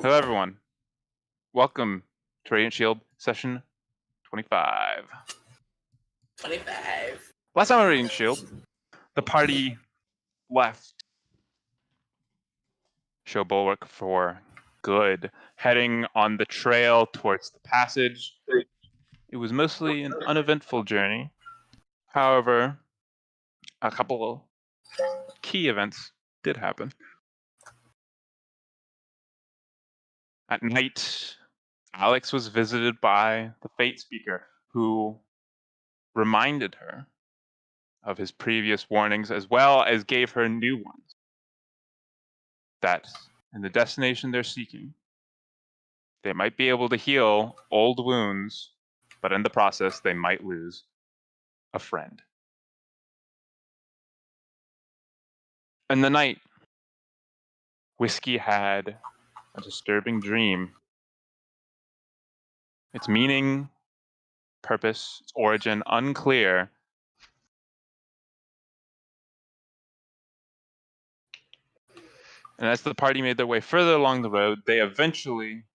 Hello, everyone. Welcome to Radiant Shield session 25. 25. Last time on Radiant Shield, the party left Show Bulwark for good, heading on the trail towards the passage. It was mostly an uneventful journey. However, a couple of key events did happen. At night, Alex was visited by the Fate Speaker, who reminded her of his previous warnings, as well as gave her new ones. That in the destination they're seeking, they might be able to heal old wounds, but in the process, they might lose a friend. In the night, Whiskey had a disturbing dream. Its meaning, purpose, its origin unclear. And as the party made their way further along the road, they eventually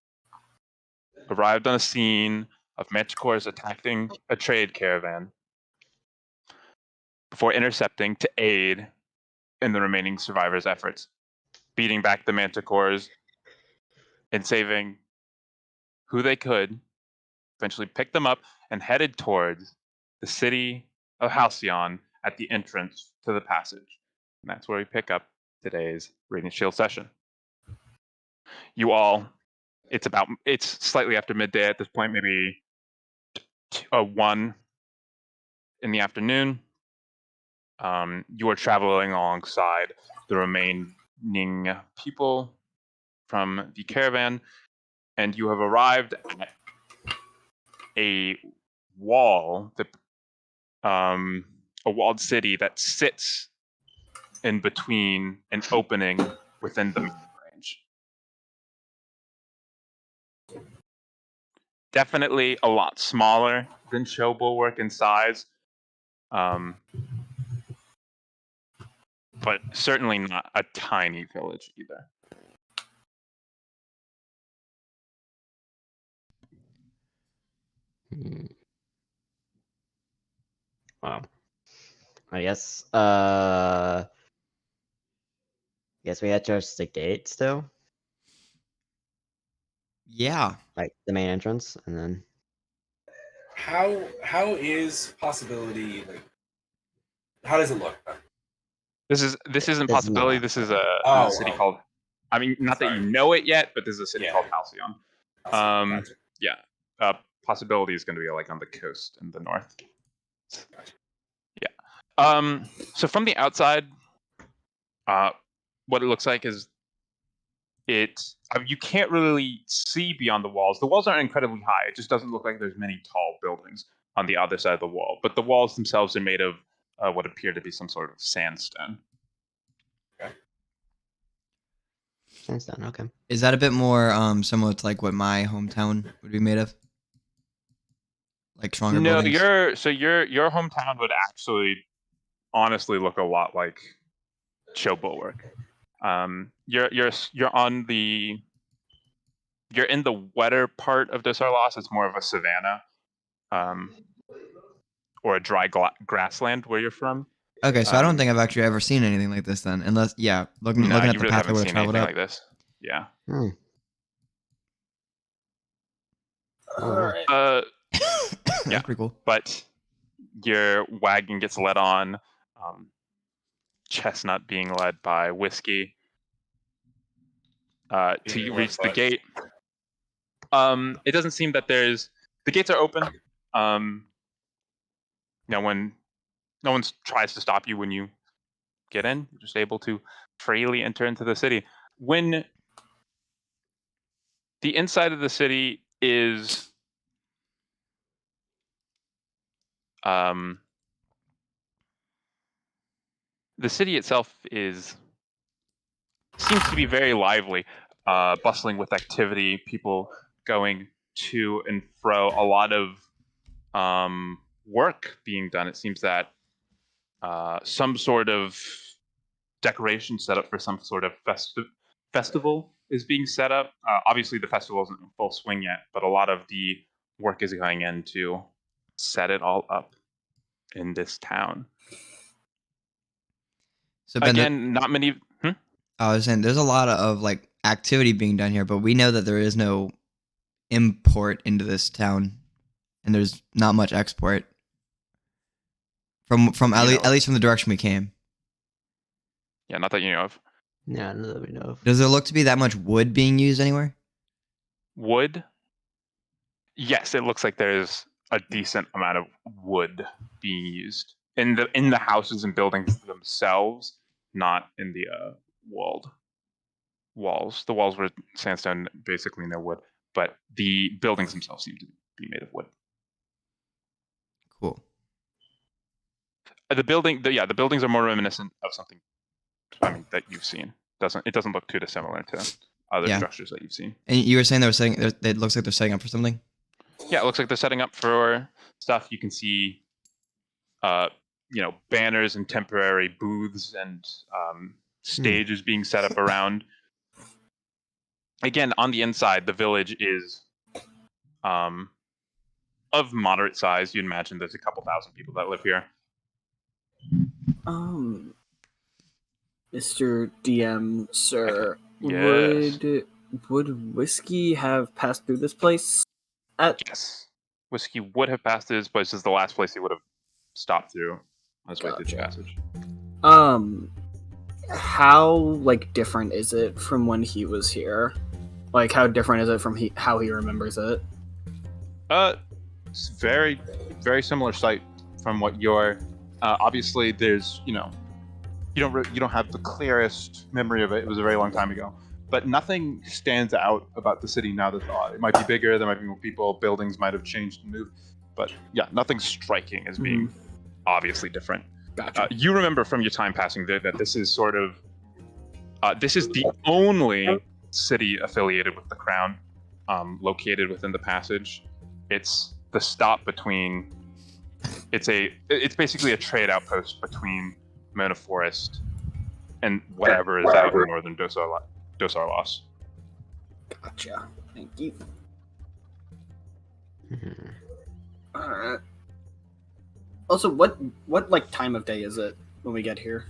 arrived on a scene of Manticores attacking a trade caravan before intercepting to aid in the remaining survivors' efforts, beating back the Manticores and saving who they could, eventually picked them up and headed towards the city of Halcyon at the entrance to the passage. And that's where we pick up today's Radiant Shield session. You all, it's slightly after midday at this point, maybe 1 in the afternoon. You are traveling alongside the remaining people from the caravan, and you have arrived at a wall, a walled city that sits in between an opening within the mountain range. Definitely a lot smaller than Show Bulwark in size, but certainly not a tiny village either. Wow. I guess we had to trust the gate still, Yeah. like the main entrance, and then How is possibility like? How does it look? This isn't This possibility. not. This is a Oh, city oh. called. I mean, not that you Sorry. know it yet, but this is a city Yeah. called Halcyon. Gotcha. Yeah. Possibility is going to be like on the coast in the north. Yeah. So from the outside, what it looks like is you can't really see beyond the walls. The walls aren't incredibly high. It just doesn't look like there's many tall buildings on the other side of the wall. But the walls themselves are made of what appear to be some sort of sandstone. sandstone. Okay. Is that a bit more similar to like what my hometown would be made of? Like stronger No, buildings? your hometown would actually honestly look a lot like Show Bulwark. You're in the wetter part of Dosarlos. It's more of a savanna, or a dry grassland where you're from. Okay, so I don't think I've actually ever seen anything like this then, unless looking No, at you the really path I haven't would have seen traveled anything up. like this. Yeah. Alright. Yeah. That's pretty cool. But your wagon gets led on. Chestnut being led by Whiskey to reach the gate. It doesn't seem that the gates are open. No one tries to stop you when you get in. You're just able to freely enter into the city. When the inside of the city is the city itself seems to be very lively, bustling with activity, people going to and fro, a lot of work being done. It seems that some sort of decoration set up for some sort of festival is being set up. Obviously, the festival isn't in full swing yet, but a lot of the work is going in to set it all up in this town. So Ben, Again, not many. I was saying there's a lot of like activity being done here, but we know that there is no import into this town, and there's not much export from at least from the direction we came. Yeah, not that you know of. Yeah, none that we know of. Does there look to be that much wood being used anywhere? Wood. Yes, it looks like there's a decent amount of wood being used in the houses and buildings themselves, not in the walled walls. The walls were sandstone, basically no wood, but the buildings themselves seem to be made of wood. Cool. The buildings are more reminiscent of something, I mean, that you've seen. It doesn't look too dissimilar to other Yeah. structures that you've seen. And you were saying it looks like they're setting up for something. Yeah, it looks like they're setting up for stuff. You can see, banners and temporary booths and stages being set up around. Again, on the inside, the village is of moderate size. You'd imagine there's a couple thousand people that live here. Mr. DM, sir, Yes. would whiskey have passed through this place? Yes. Whiskey would have passed through this place. This is the last place he would have stopped through on his way through the Gotcha. passage. How like different is it from when he was here? Like, how different is it from how he remembers it? It's very, very similar sight from what you're. Obviously, there's you don't have the clearest memory of it. It was a very long time ago, but nothing stands out about the city now that it might be bigger. There might be more people. Buildings might have changed and moved, but yeah, nothing striking as being obviously different. Gotcha. You remember from your time passing there that this is sort of this is the only city affiliated with the crown, located within the passage. It's the stop between. It's basically a trade outpost between Mona Forest and whatever is out in northern Dos Arlos. Gotcha. Thank you. Mhm. All right. Also, what like time of day is it when we get here?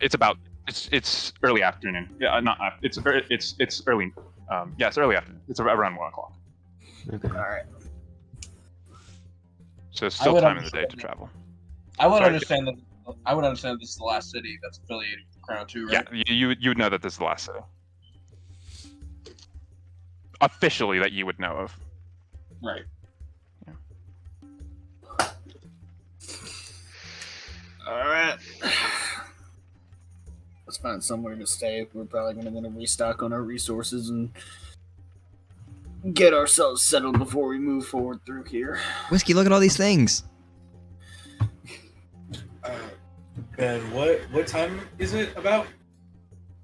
It's early afternoon. Yeah, it's early. It's early afternoon. It's around 1:00. Okay. All right. So it's still would time in the day to understand. travel. I would Sorry. understand that. I would understand this is the last city that's affiliated with the crown too, right? Yeah, you would know that this is the last city. Officially, that you would know of. Right. All right. Let's find somewhere to stay. We're probably going to want to restock on our resources and get ourselves settled before we move forward through here. Whiskey, look at all these things. Ben, what time is it about?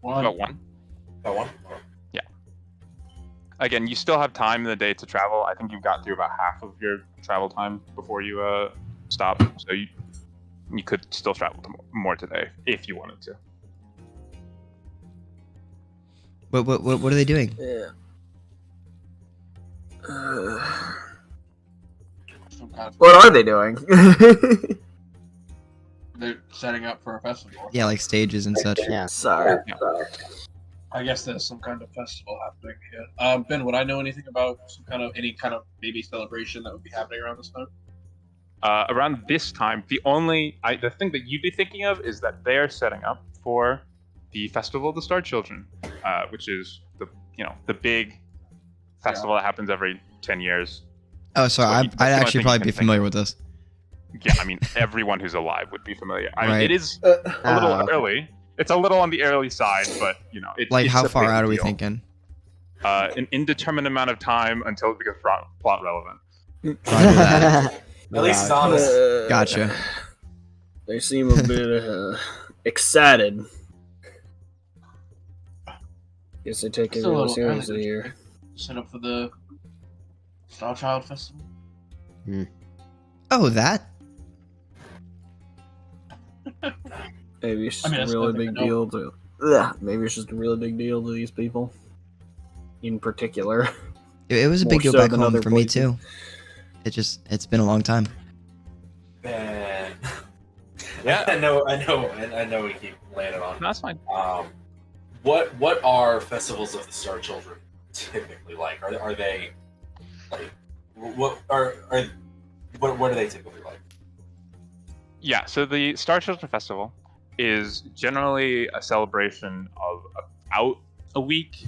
About 1. About 1? Again, you still have time in the day to travel. I think you've got through about half of your travel time before you stop. So you could still travel to more today if you wanted to. What are they doing? Yeah. Some kind of, What are they doing? they're setting up for a festival. Yeah, like stages and such. Yeah. Sorry. I guess there's some kind of festival happening here. Ben, would I know anything about any kind of maybe celebration that would be happening around this time? Around this time, the thing that you'd be thinking of is that they're setting up for the Festival of the Star Children, which is the big festival that happens every 10 years. Oh, sorry. Well, I'd that's the only actually thing you probably can be think familiar of. with this. Yeah, I mean, everyone who's alive would be familiar. I mean, Right. it is a little okay. early. It's a little on the early side, but it's Like, how a far big out are we deal. thinking? An indeterminate amount of time until it becomes plot relevant. Roger that. At least it's honest. Gotcha. They seem a bit excited. Guess they take it Still a real little early seriously to here. set up for the Star Child Festival. Oh, that? Maybe it's just I mean, a that's really nothing big to know. deal to. Ugh, maybe it's just a really big deal to these people. in particular. It was a More big deal so back than home other for me places. too. It's been a long time. Man. Yeah. I know we keep landing on. No, that's fine. What are festivals of the Star Children typically like? Are they like what are they typically like? Yeah, so the Star Children Festival is generally a celebration of about a week.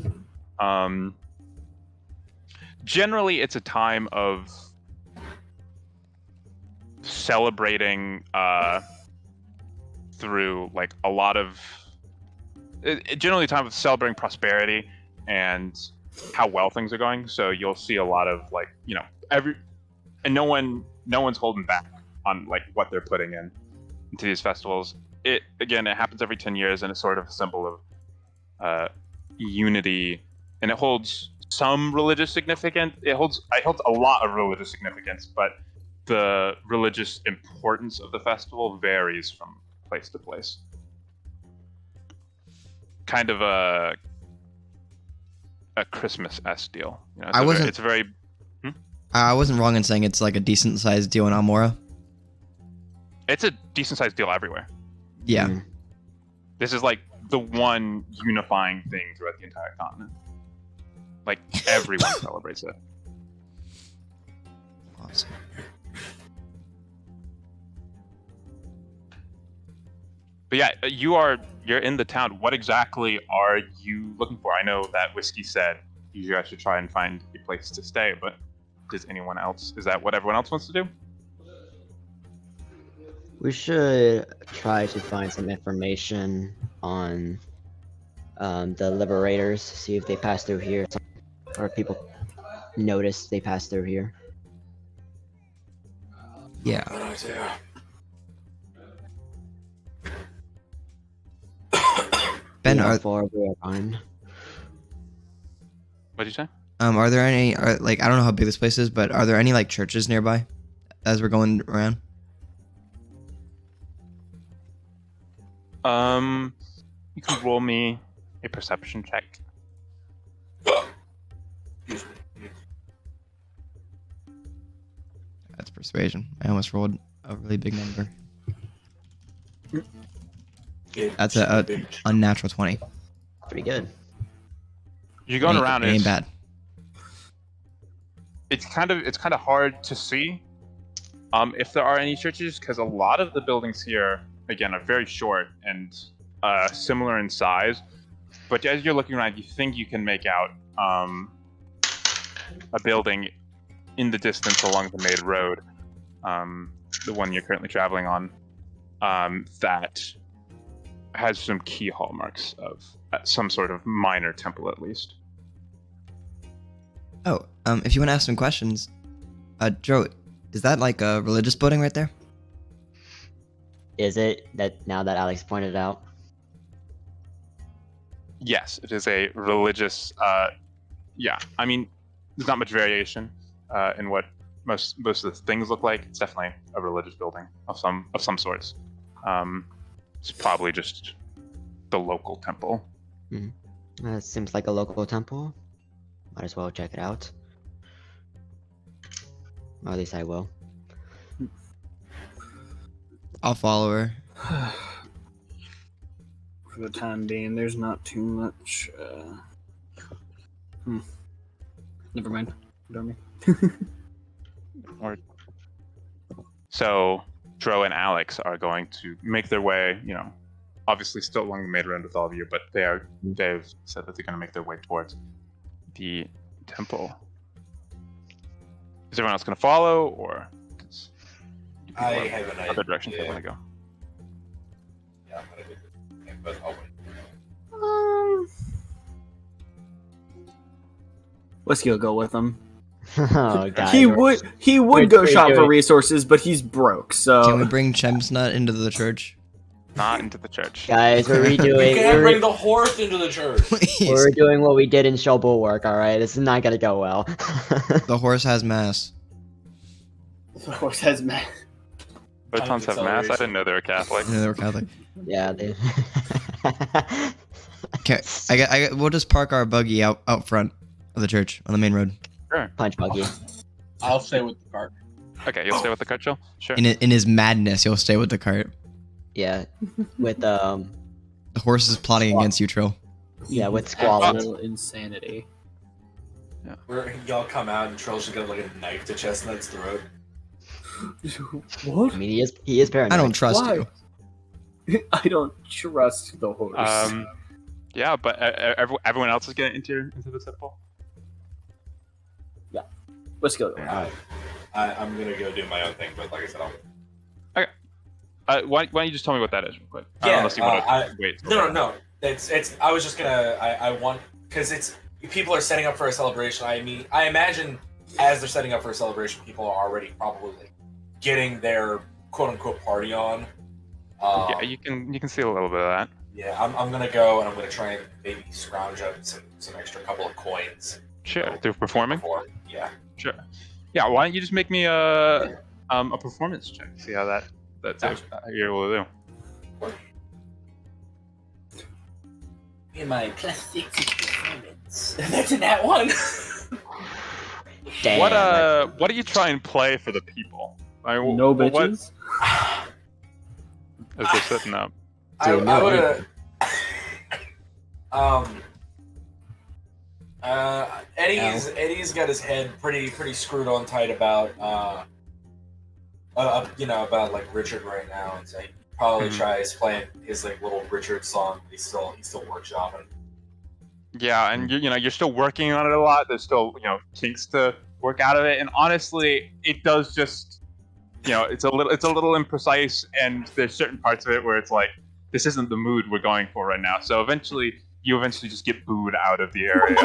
Generally, it's a time of celebrating through like a lot of generally a time of celebrating prosperity and how well things are going. So you'll see a lot of like no one's holding back on like what they're putting into these festivals. It happens every 10 years and it's sort of a symbol of unity, and it holds some religious significance. It holds a lot of religious significance, but the religious importance of the festival varies from place to place. Kind of a Christmas-esque deal. I wasn't wrong in saying it's like a decent sized deal in Almora. It's a decent sized deal everywhere. Yeah. This is like the one unifying thing throughout the entire continent. Like everyone celebrates it. Awesome. But yeah, you're in the town. What exactly are you looking for? I know that Whiskey said you guys should try and find a place to stay, but does anyone else? Is that what everyone else wants to do? We should try to find some information on the Liberators, see if they pass through here, or if people notice they pass through here. Yeah. Good idea. Ben, How are far we are on. What'd you say? are there any like I don't know how big this place is, but are there any like churches nearby as we're going around? You can roll me a perception check. That's persuasion. I almost rolled a really big number. That's a unnatural 20. Pretty good. You're going around. It ain't bad. It's kind of hard to see if there are any churches, because a lot of the buildings here again are very short and similar in size. But as you're looking around, you think you can make out a building in the distance along the main road, the one you're currently traveling on, that has some key hallmarks of some sort of minor temple, at least. Oh, if you want to ask some questions, Joe, is that like a religious building right there? Is it that now that Alex pointed out? Yes, it is a religious. Yeah, I mean, there's not much variation in what most of the things look like. It's definitely a religious building of some sorts. It's probably just the local temple. It seems like a local temple. Might as well check it out. Or at least I will. I'll follow her. For the time being, there's not too much. Never mind. Don't So Dro and Alex are going to make their way, obviously still along the main road with all of you, but they've said that they're going to make their way towards the temple. Is everyone else going to follow, or I have an idea. other directions they want to go? Yeah, I'm gonna do it, but I'll wait. Whiskey will go with him. Oh, guys, He we're- would go we're shop for doing- resources, but he's broke. So Can we bring Chemsnut into the church? Not into the church. Guys, we're You redoing. can't bring the horse into the church. Please. We're doing what we did in Shovel Work. All right, this is not gonna go well. The horse has mass. the horse has met. Photons have mass? I didn't know they were Catholic. I know they were Catholic. Yeah, they. Okay, we'll just park our buggy out front of the church on the main road. Punch buggy. I'll stay with the cart. Okay, you'll stay with the cart, Jill? Sure. In his madness, he'll stay with the cart. Yeah, with The horse is plotting against you, Trill. yeah, with Squall. Little insanity. Where y'all come out and Trill's just got like a knife to Chestnut's throat. What? I mean, he is paranoid. I don't trust Why? you. I don't trust the horse. Yeah, but everyone else is getting into the temple. Let's go. I'm gonna go do my own thing, but like I said, Why don't you just tell me what that is real quick? Yeah, Unless you want to wait. no. It's. I was just gonna. I want because it's people are setting up for a celebration. I mean, I imagine as they're setting up for a celebration, people are already probably like, getting their quote unquote party on. Yeah, you can see a little bit of that. Yeah, I'm gonna go and I'm gonna try and maybe scrounge up some extra couple of coins. Sure, through performing. Yeah. Sure. Yeah, why don't you just make me a performance check? See how that's you're able to do. In my classic performance. That's in that one. Damn. What do you try and play for the people? I mean, No what- bitches. As they're sitting up. I no. would. Eddie's got his head pretty screwed on tight about about like Richard right now, and so he probably tries playing his like little Richard song. But he's still workshopping. Yeah, and you're still working on it a lot. There's still kinks to work out of it, and honestly, it does just it's a little imprecise, and there's certain parts of it where it's like this isn't the mood we're going for right now. So you just get booed out of the area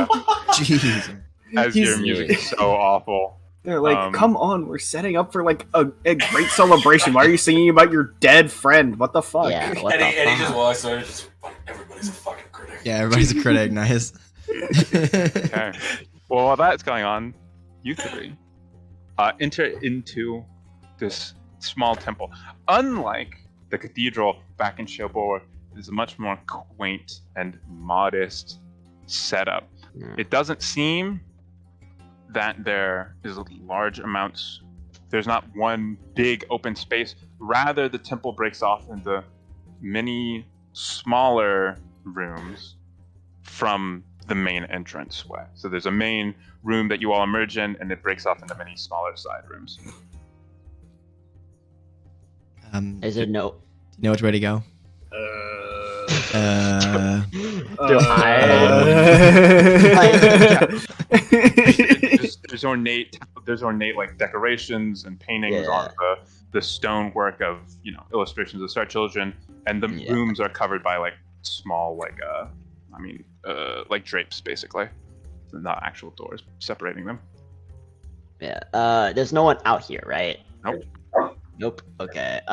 Jeez. as your music is so awful. They're like, come on, we're setting up for like a great celebration. Why are you singing about your dead friend? What the fuck? Yeah, what Eddie the just fuck? walks over, just everybody's a fucking critic. Yeah, everybody's a critic. Nice. Okay. Well, while that's going on, you three enter into this small temple. Unlike the cathedral back in Cherbourg, it is a much more quaint and modest setup. Yeah. It doesn't seem that there is large amounts. There's not one big open space. Rather, the temple breaks off into many smaller rooms from the main entranceway. So there's a main room that you all emerge in, and it breaks off into many smaller side rooms. Is it no? Do you know which way to go? There's ornate like decorations and paintings on the stonework of illustrations of Star Children, and the rooms are covered by like small like drapes basically, not actual doors separating them. Yeah. There's no one out here, right? Nope. Okay. These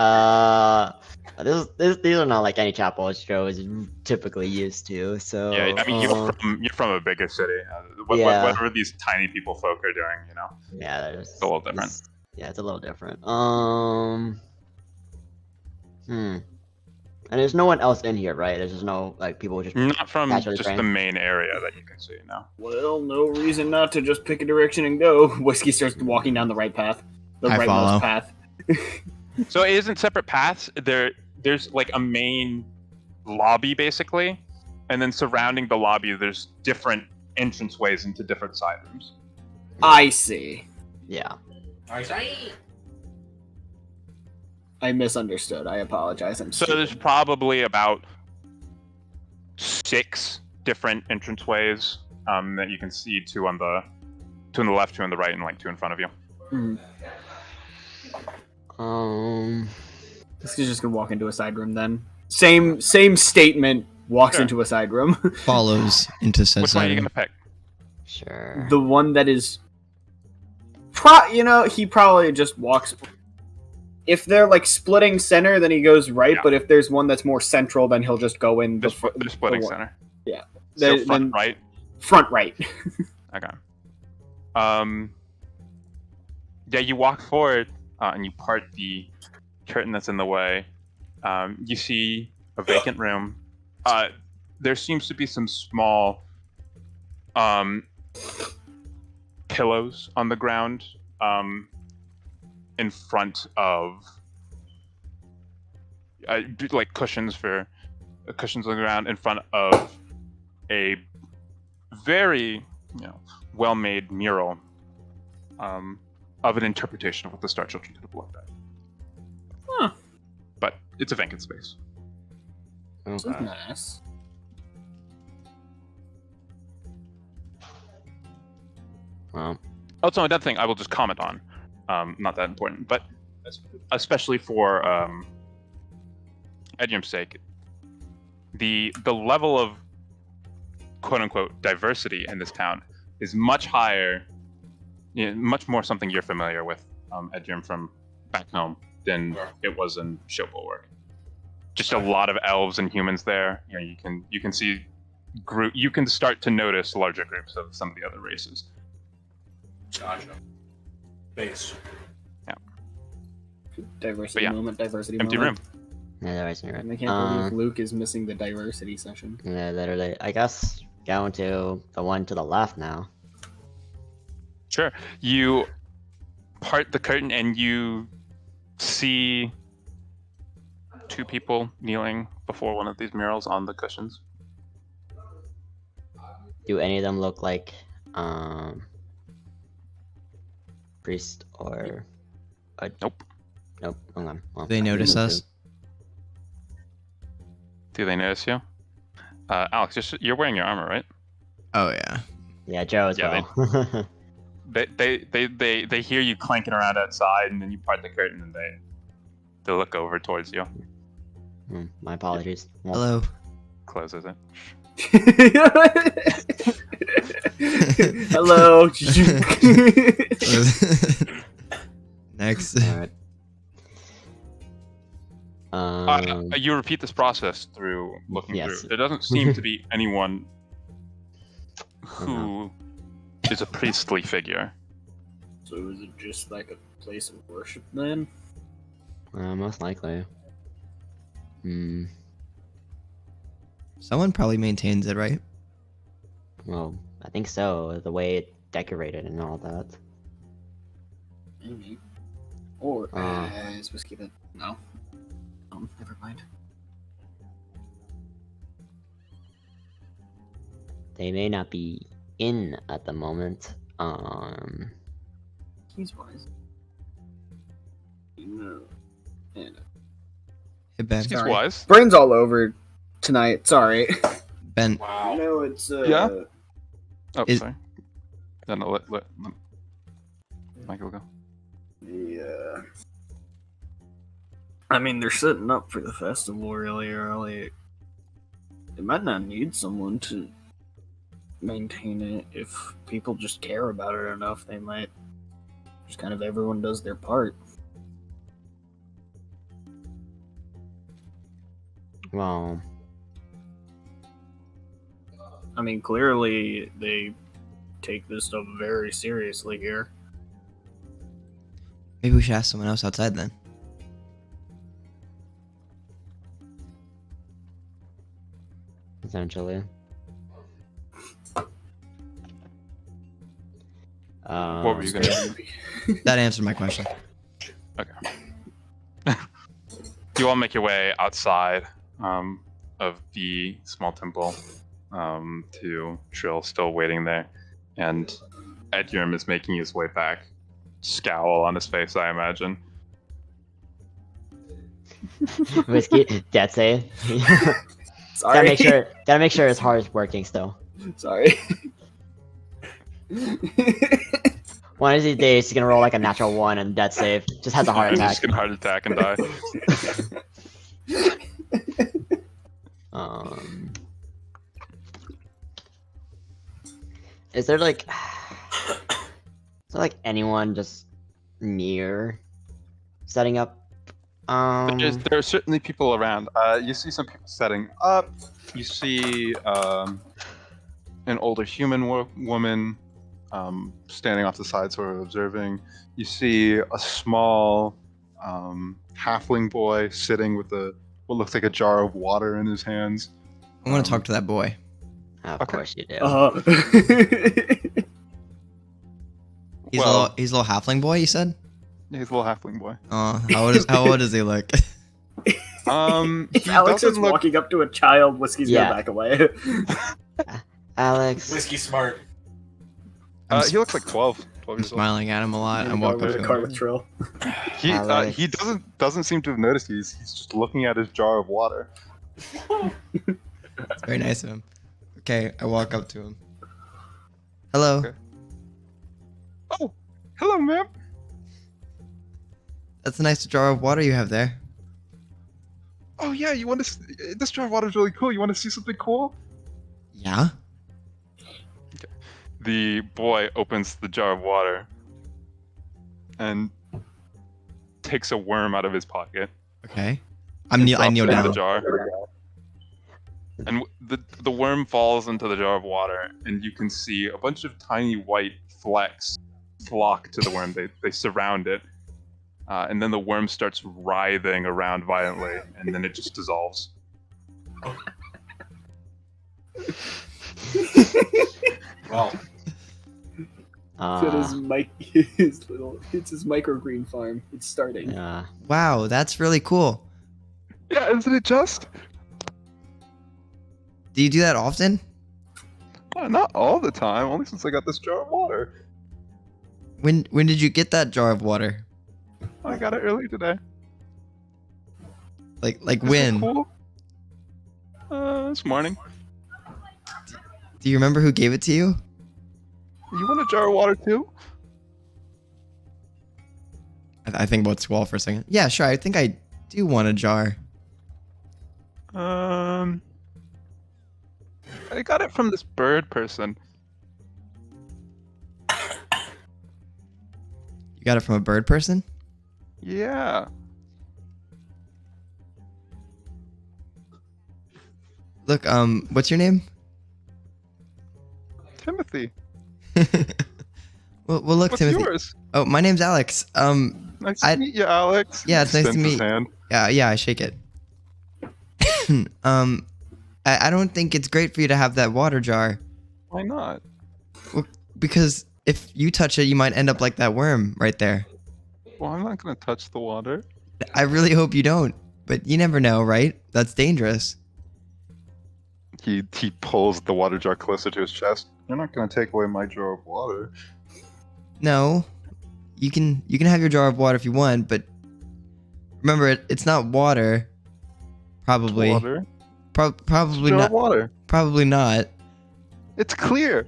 are not like any chapels Joe is typically used to. So Yeah, I mean you're from a bigger city. Whatever these tiny people folk are doing, Yeah, it's a little different. It's a little different. And there's no one else in here, right? There's just no like people just Not from naturally just trained? the main area that you can see now. Well, no reason not to just pick a direction and go. Whiskey starts walking down the right path. The I rightmost follow. path. So it isn't separate paths. There's like a main lobby basically, and then surrounding the lobby there's different entranceways into different side rooms. I see. Yeah. I misunderstood. I apologize. I'm So stupid. there's probably about 6 different entranceways that you can see, 2 on the left, 2 on the right, and like 2 in front of you. This is just gonna walk into a side room then. Same statement. Walks Sure. into a side room. Follows into said Which one are you side. gonna pick? Sure. The one that is, he probably just walks. If they're like splitting center, then he goes right. Yeah. But if there's one that's more central, then he'll just go in They're splitting one- center. Yeah. So Then- front right. front right. Okay. Yeah, you walk forward and you part the curtain that's in the way. You see a vacant room. There seems to be some small pillows on the ground in front of like cushions on the ground in front of a very well-made mural of an interpretation of what the Star Children could have looked at. Huh. But it's a vacant space. This is nice. Well, Also, another thing I will just comment on, not that important, but especially for Edgum's sake, the level of quote-unquote diversity in this town is much higher, much more something you're familiar with, Edgum, from back home than it was in Show Bulwark. Just a lot of elves and humans there. You can see you can start to notice larger groups of some of the other races. Gotcha. Base. Diversity yeah, moment, diversity Empty moment. room. yeah, there is no I can't believe Luke is missing the diversity session. Yeah, literally. I guess going to the one to the left now. Sure. You part the curtain and you see two people kneeling before one of these murals on the cushions. Do any of them look like priest or Nope. nope? Okay. Well, They notice us. Do they notice you? Alex, you're wearing your armor, right? Oh yeah. Yeah, Joe as Yeah, well. They hear you clanking around outside, and then you part the curtain, and they look over towards you. My apologies. Well, Oh. Hello. Closes it. Hello. Next. Alright. You repeat this process through looking Yes. through. There doesn't seem to be anyone who is a priestly figure. So is it just like a place of worship then? Most likely. Someone probably maintains it, right? Well, I think so. The way it's decorated and all that. Maybe. Or Uh. is whiskey that? No. Never mind. They may not be in at the moment. He's wise. No. And Hey Ben. He's Sorry. wise. brains all over tonight. Sorry. Ben. Wow. No, it's Yeah? Oh, Is- sorry. Then I'll let Michael go. Yeah. I mean, they're setting up for the festival really early. They might not need someone to maintain it. If people just care about it enough, they might just kind of everyone does their part. Well, I mean, clearly they take this stuff very seriously here. Maybe we should ask someone else outside then. essentially. What were you gonna do? That answered my question. Okay. You all make your way outside of the small temple to Trill, still waiting there, and Edgum is making his way back, scowl on his face, I imagine. Whiskey, death save. Sorry. gotta make sure his heart is working still. Sorry. One of these days, he's gonna roll like a natural 1 and death save. Just has a heart And attack. just get a heart attack and die. Is there like, anyone just near setting up? There are certainly people around. You see some people setting up. You see an older human woman standing off the side, sort of observing. You see a small halfling boy sitting with what looks like a jar of water in his hands. I want to talk to that boy. Of Okay. course you do. He's Well- he's a little halfling boy. You said. Yeah, he's a little halfling boy. Oh, how old does he look? If He Alex is doesn't look. walking up to a child, Whiskey's Yeah. gonna back away. Alex. Whiskey smart. He looks like 12. 12 I'm years old. smiling at him a lot. I'm and going walk with up a to car him. with Trill. He Alex. doesn't seem to have noticed. He's just looking at his jar of water. It's very nice of him. Okay, I walk up to him. Hello. Okay. Oh, hello, ma'am. That's a nice jar of water you have there. Oh yeah, you want to? This jar of water is really cool. You want to see something cool? Yeah. The boy opens the jar of water and takes a worm out of his pocket. Okay. I and kneel drops it in down. the jar. And the worm falls into the jar of water, and you can see a bunch of tiny white flecks flock to the worm. They surround it, and then the worm starts writhing around violently, and then it just dissolves. Well, It's his microgreen farm. It's starting. Wow, that's really cool. Yeah, isn't it just? Do you do that often? Not all the time. Only since I got this jar of water. When did you get that jar of water? I got it early today. Like Isn't it when? cool? This morning. Do you remember who gave it to you? You want a jar of water too? I think about Squall for a second. Yeah, sure. I think I do want a jar. I got it from this bird person. You got it from a bird person? Yeah. Look, what's your name? Timothy. well, look, What's Timothy. yours? Oh, my name's Alex. Nice I- to meet you, Alex. Yeah, it's nice to Extends his meet- hand. Yeah, I shake it. I don't think it's great for you to have that water jar Why not? because if you touch it, you might end up like that worm right there. Well, I'm not gonna touch the water. I really hope you don't, but you never know, right? That's dangerous. He pulls the water jar closer to his chest. You're not gonna take away my jar of water. No, you can have your jar of water if you want, but remember, it's not water. Probably, Water. probably Jar not. of water. Probably not. It's clear.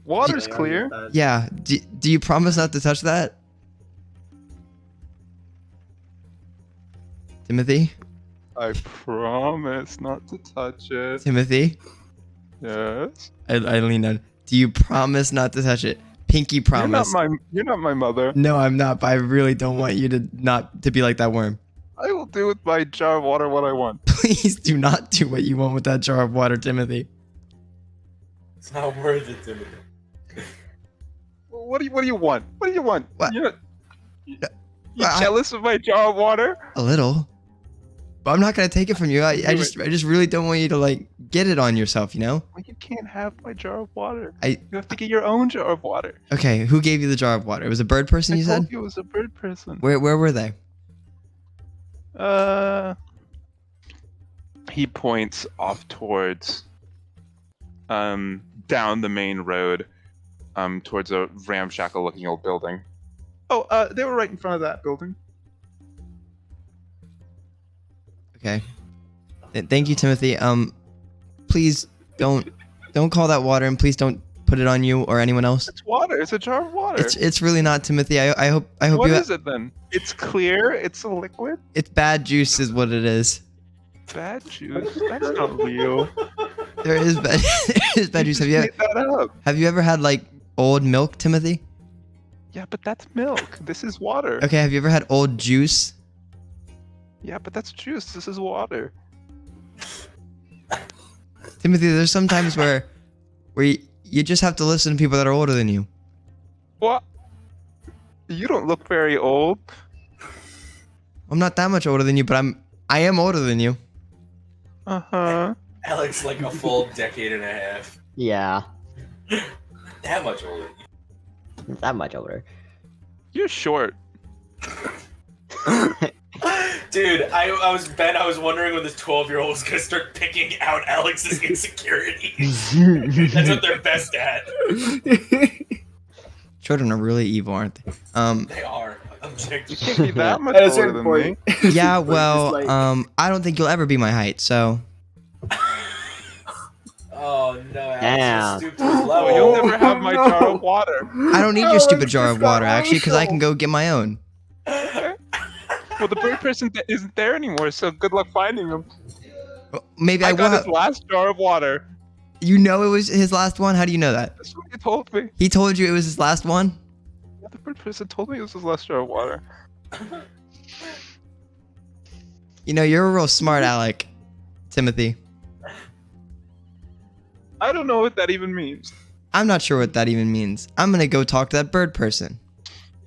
Water's clear. Yeah. Do you promise not to touch that, Timothy? I promise not to touch it. Timothy? Yes. I lean down. Do you promise not to touch it? Pinky promise. You're not my mother. No, I'm not. But I really don't want you to be like that worm. I will do with my jar of water what I want. Please do not do what you want with that jar of water, Timothy. it's not worth it, Timothy. What do you want? What do you want? What? You I- jealous of my jar of water? A little. But I'm not gonna take it from you. I just really don't want you to like get it on yourself, you know? Well, you can't have my jar of water. I- You have to get your own jar of water. Okay, who gave you the jar of water? It was a bird person, I you told said? you it was a bird person. Where were they? He points off towards down the main road towards a ramshackle looking old building. Oh, they were right in front of that building. Okay. Thank you, Timothy. Please don't call that water, and please don't put it on you or anyone else. It's water. It's a jar of water. It's really not, Timothy. I hope What you. is it then? It's clear. It's a liquid. It's bad juice, is what it is. Bad juice. That's not real. There is bad, there is bad juice. Made that up. Have you ever had like old milk, Timothy? Yeah, but that's milk. This is water. Okay. Have you ever had old juice? Yeah, but that's juice. This is water. Timothy, there's some times where you just have to listen to people that are older than you. What? You don't look very old. I'm not that much older than you, but I am older than you. Uh-huh. Alex, like a full decade and a half. Yeah. That much older. Not that much older. You're short. Dude, I was wondering when this 12-year-old was gonna start picking out Alex's insecurities. That's what they're best at. Children are really evil, aren't they? They are. You can't be that much At a older certain than point. me. Yeah, Like, well, just like- I don't think you'll ever be my height, so Oh no, Alex, Damn. you stooped to his Oh, level. you'll never have my jar of water. I don't need your Alex, stupid jar this of got water actually, because I can racial. go get my own. Well, the bird person isn't there anymore, so good luck finding him. Well, maybe I I will. got his last jar of water. You know it was his last one. How do you know that? That's what he told me. He told you it was his last one. The bird person told me it was his last jar of water. You know you're a real smart Alec, Timothy. I don't know what that even means. I'm not sure what that even means. I'm gonna go talk to that bird person.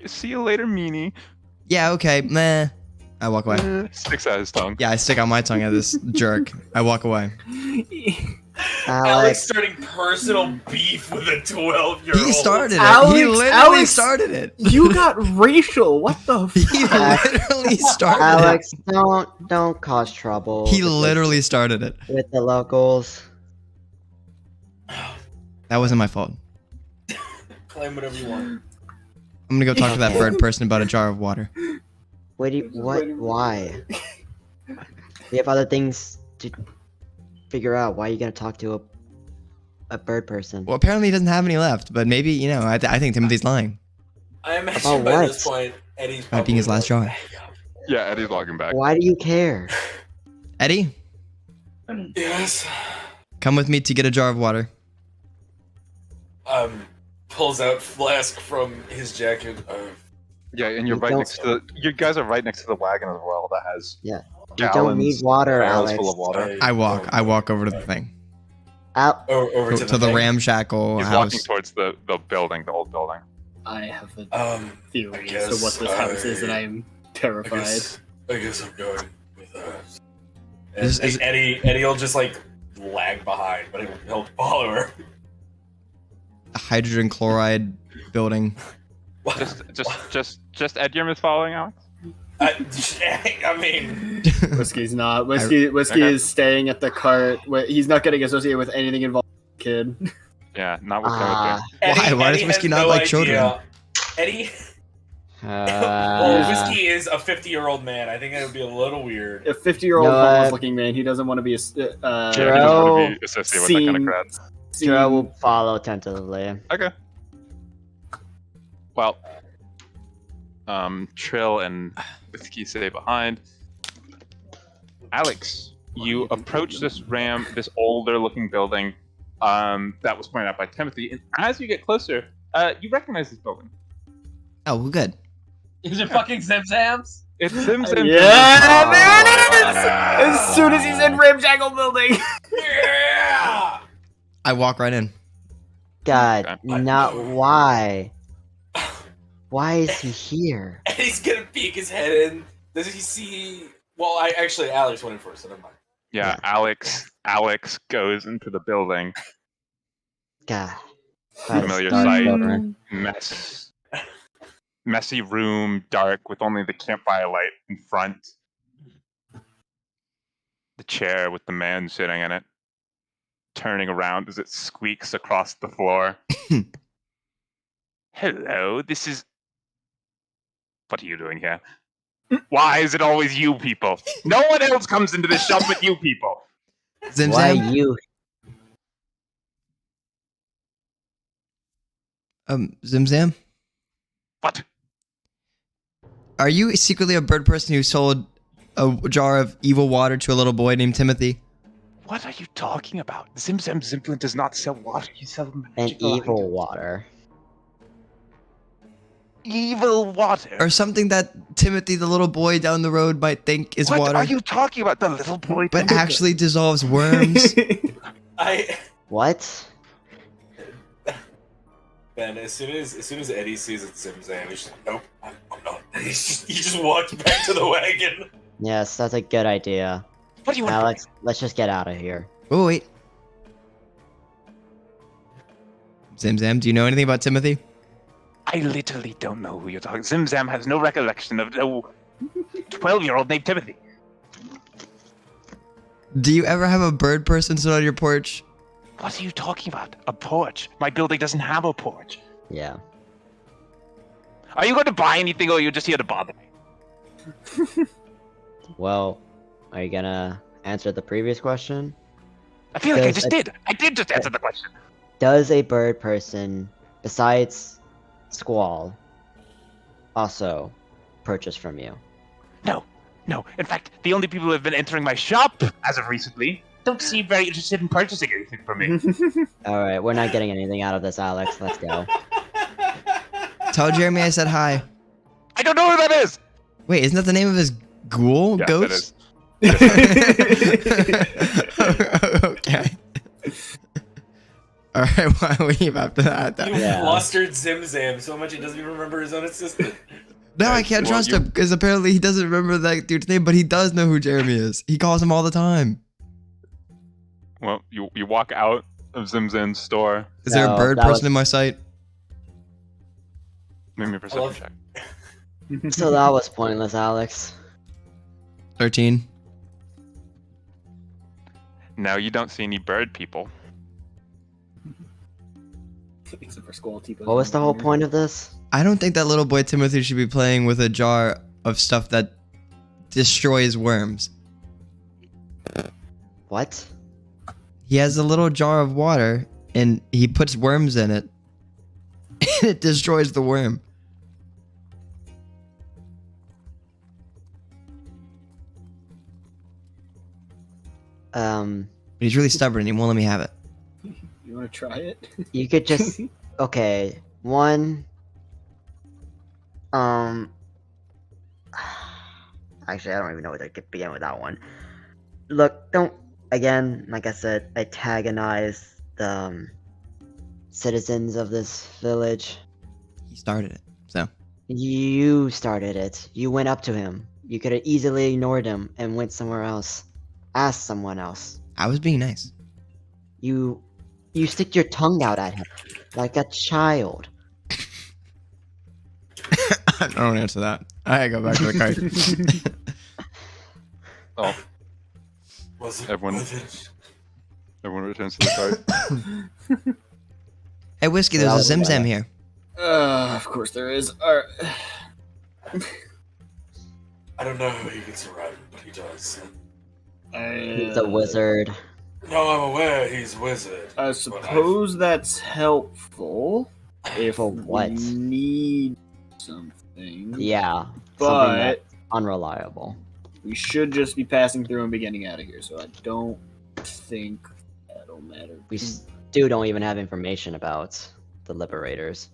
See you later, meanie. Yeah, okay, meh. I walk away. Sticks out his tongue. Yeah, I stick out my tongue at this jerk. I walk away. Alex Alex, starting personal beef with a 12-year-old. He started it. He Alex- literally Alex- started it. You got racial. What the He fuck? literally started Alex, don't cause trouble. it. He with the- literally started it. with the locals. That wasn't my fault. Claim whatever you want. I'm gonna go talk to that bird person about a jar of water. What? Why? We have other things to figure out. Why are you gonna talk to a bird person? Well, apparently he doesn't have any left, but maybe, you know, I think Timothy's lying. I imagine About by what? this point, Eddie's Might be his probably last jar. Yeah, Eddie's logging back. Why do you care? Eddie, Yes. come with me to get a jar of water. Pulls out flask from his jacket. Yeah, and you're You right don't- next to you guys are right next to the wagon as well that has Yeah. You don't need gallons, water, barrels Alex. full of water. I walk over to the thing. Over to, To the thing. ramshackle He's walking house. towards the building, the old building. I have a theory I as to what guess this house is, and I- I am terrified. I guess I'm going with us. Is- Eddie will just like lag behind, but he'll follow her. A hydrogen chloride building. Just Edgrim is following Alex. I mean, Whiskey's not. Whiskey Okay. is staying at the cart. He's not getting associated with anything involved with the kid. Yeah, not with Ah. Timothy. Why does Eddie Whiskey has not no like idea. children? Eddie, well, Uh, Whiskey is a 50-year-old man. I think that would be a little weird. A 50-year-old No, homeless-looking man. He doesn't want to be a. Yeah, he doesn't Bro, want to be associated with that kind of scene- crowd. Jiro will follow tentatively. Okay. Well, Trill and Whiskey stay behind. Alex, you approach this older-looking building that was pointed out by Timothy, and as you get closer, you recognize this building. Oh, well, good. Is it fucking Zemzams? It's Sims and Yeah, there it is! As soon as he's in Ramjackal building. Yeah. I walk right in. God, Okay. not why. Why is he here? Eddie's gonna peek his head in. Does he see? Well, Alex went in first, so never mind. Yeah, Alex goes into the building. God. Familiar Dark sight. children. Messy room, dark, with only the campfire light in front. The chair with the man sitting in it, turning around as it squeaks across the floor. Hello, this is... What are you doing here? Why is it always you people? No one else comes into this shop but you people. Zim Why Zam? you? Zim Zam? What? Are you secretly a bird person who sold a jar of evil water to a little boy named Timothy? What are you talking about? Zimzam simply does not sell water. He sells An magical evil items. water. Evil water. Or something that Timothy, the little boy down the road, might think is What water, are you talking about? The little boy. but actually dissolves worms? What? Ben, as soon as Eddie sees it, Zimzam, he's just like, nope, I'm not. He just walks back to the wagon. Yes, that's a good idea. What do you want? Alex, let's just get out of here. Oh, wait. Zamzam, do you know anything about Timothy? I literally don't know who you're talking. Zimzam has no recollection of no 12-year-old named Timothy. Do you ever have a bird person sit on your porch? What are you talking about? A porch? My building doesn't have a porch. Yeah. Are you going to buy anything, or are you just here to bother me? Well, are you gonna answer the previous question? I feel like I Does just a- did. I did just answer the question. Does a bird person, besides Squall, also purchase from you? No. In fact, the only people who have been entering my shop as of recently don't seem very interested in purchasing anything from me. Alright, we're not getting anything out of this, Alex. Let's go. Tell Jeremy I said hi. I don't know who that is. Wait, isn't that the name of his ghoul? Yeah, Ghost? Okay. Alright, we'll leave after that. You Yeah. flustered Zimzam so much he doesn't even remember his own assistant. No, I can't Well, trust you- him because apparently he doesn't remember that dude's name, but he does know who Jeremy is. He calls him all the time. Well, you walk out of Zimzam's store. Is there a No, bird that person was- in my sight? Make me a perception love- check. So that was pointless, Alex. 13. No, you don't see any bird people. Except for Squall T. What was the whole point of this? I don't think that little boy Timothy should be playing with a jar of stuff that destroys worms. What? He has a little jar of water and he puts worms in it. And it destroys the worm. But he's really stubborn and he won't let me have it. You want to try it? You could just okay. One. Actually, I don't even know where to begin with that one. Look, don't again. Like I said, antagonize the citizens of this village. He started it. So You started it. You went up to him. You could have easily ignored him and went somewhere else. Asked someone else. I was being nice. You stick your tongue out at him like a child. I don't answer that. I go back to the card. Oh, Was it? Everyone- was it- everyone returns to the card. Hey, Whiskey, That there's was a a Zimzam lie. here. Of course there is. Alright. I don't know how he gets around, but he does. He's a wizard. No, I'm aware he's a wizard. I suppose that's helpful if For what? we need something. Yeah, something But that's unreliable. we should just be passing through and be getting out of here, so I don't think that'll matter. We still don't even have information about the Liberators.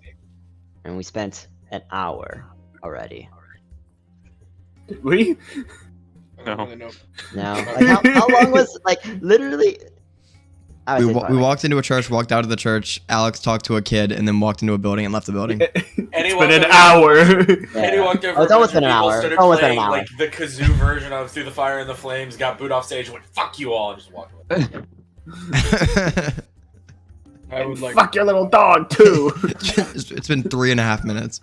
And we spent an hour already. Did we? I don't No. really know. Now, like, how long was, like, literally... I would We, say we five. walked into a church, walked out of the church. Alex talked to a kid, and then walked into a building and left the building. It's Anyone been an that- hour. Yeah. And he walked over. Oh, it's a almost bunch been of an people, hour. started It's almost been an playing, hour. like the kazoo version of "Through the Fire and the Flames." Got booed off stage. Went "fuck you all" and just walked away. I would like. Fuck your little dog too. It's been 3.5 minutes.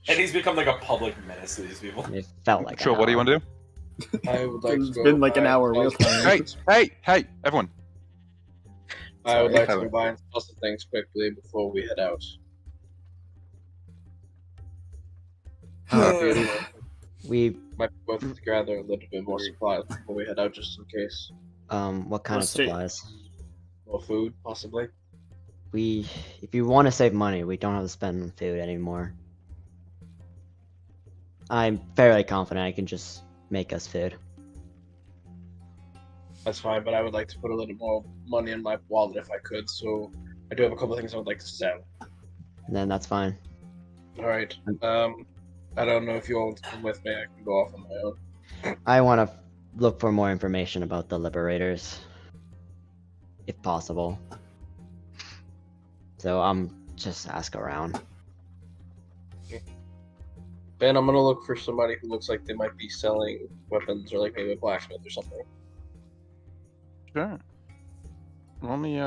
And he's become like a public menace to these people. It felt like Sure, an what do you hour. want to do? I would like It's to go been like an buy hour real some- time. Hey, everyone. I would Sorry, like to Tyler. go buy and sell some things quickly before we head out. We, Might be worth it to gather a little bit more supplies before we head out, just in case. what kind of Let's see. supplies? More food, possibly. If you want to save money, we don't have to spend on food anymore. I'm fairly confident I can just make us food. That's fine, but I would like to put a little more money in my wallet if I could. So I do have a couple of things I would like to sell. Then that's fine. All right. I don't know if you all want to come with me. I can go off on my own. I want to look for more information about the Liberators, if possible. So I'm just ask around. Ben, I'm gonna look for somebody who looks like they might be selling weapons or like maybe a blacksmith or something. Sure. Roll me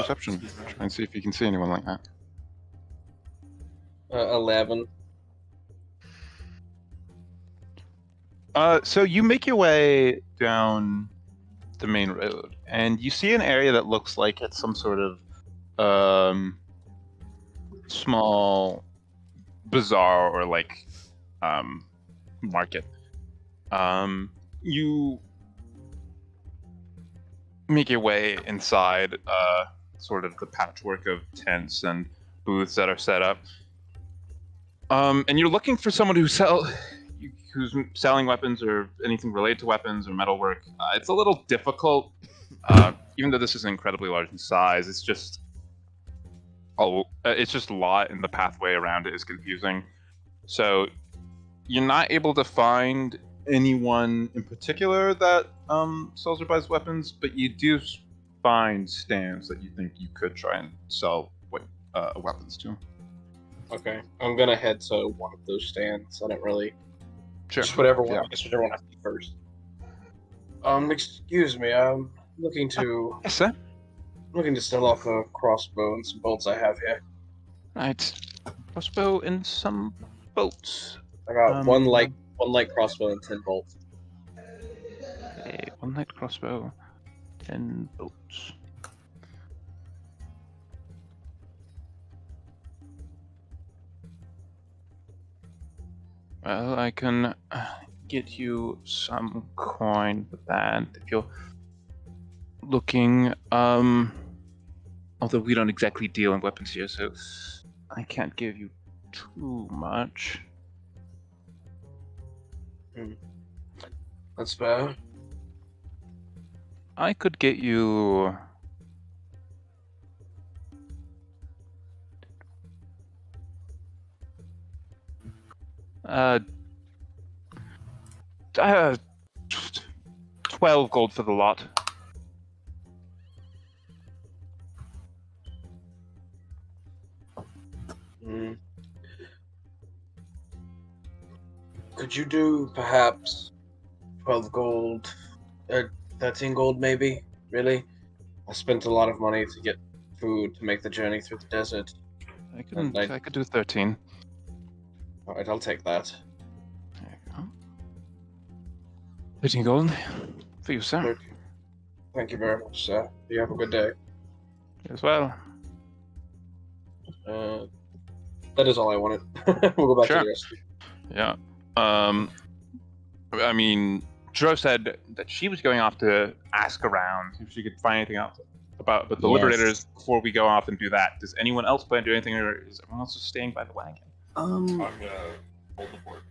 perception. excuse me. Try and see if you can see anyone like that. 11. So you make your way down the main road, and you see an area that looks like it's some sort of small bazaar or like market. You make your way inside sort of the patchwork of tents and booths that are set up. And you're looking for someone who's selling weapons or anything related to weapons or metalwork. It's a little difficult, even though this is incredibly large in size. It's just a lot, and the pathway around it is confusing. So you're not able to find anyone in particular that sells or buys weapons, but you do find stands that you think you could try and sell weapons to. Okay, I'm gonna head to one of those stands. I don't really. Sure. Just whatever one. Yeah. I guess whichever one I see first. Excuse me. I'm looking to Yes, sir. sell off a crossbow and some bolts I have here. Right. Crossbow and some bolts. I got one light crossbow and 10 bolts. Okay, one light crossbow, 10 bolts. Well, I can get you some coin for that if you're looking. Although we don't exactly deal in weapons here, so I can't give you too much. That's fair. I could get you. Uh, 12 gold for the lot. Could you do perhaps 12 gold, 13 gold maybe? Really? I spent a lot of money to get food to make the journey through the desert. I could do 13. Alright, I'll take that. There you go. 13 gold for you, sir. 13. Thank you very much, sir. You have a good day. You as well. That is all I wanted. We'll go back Sure. to the rest. Yeah. I mean, Dro said that she was going off to ask around if she could find anything else about the Yes. Liberators before we go off and do that. Does anyone else plan to do anything, or is everyone else just staying by the wagon? I'm gonna hold the fort.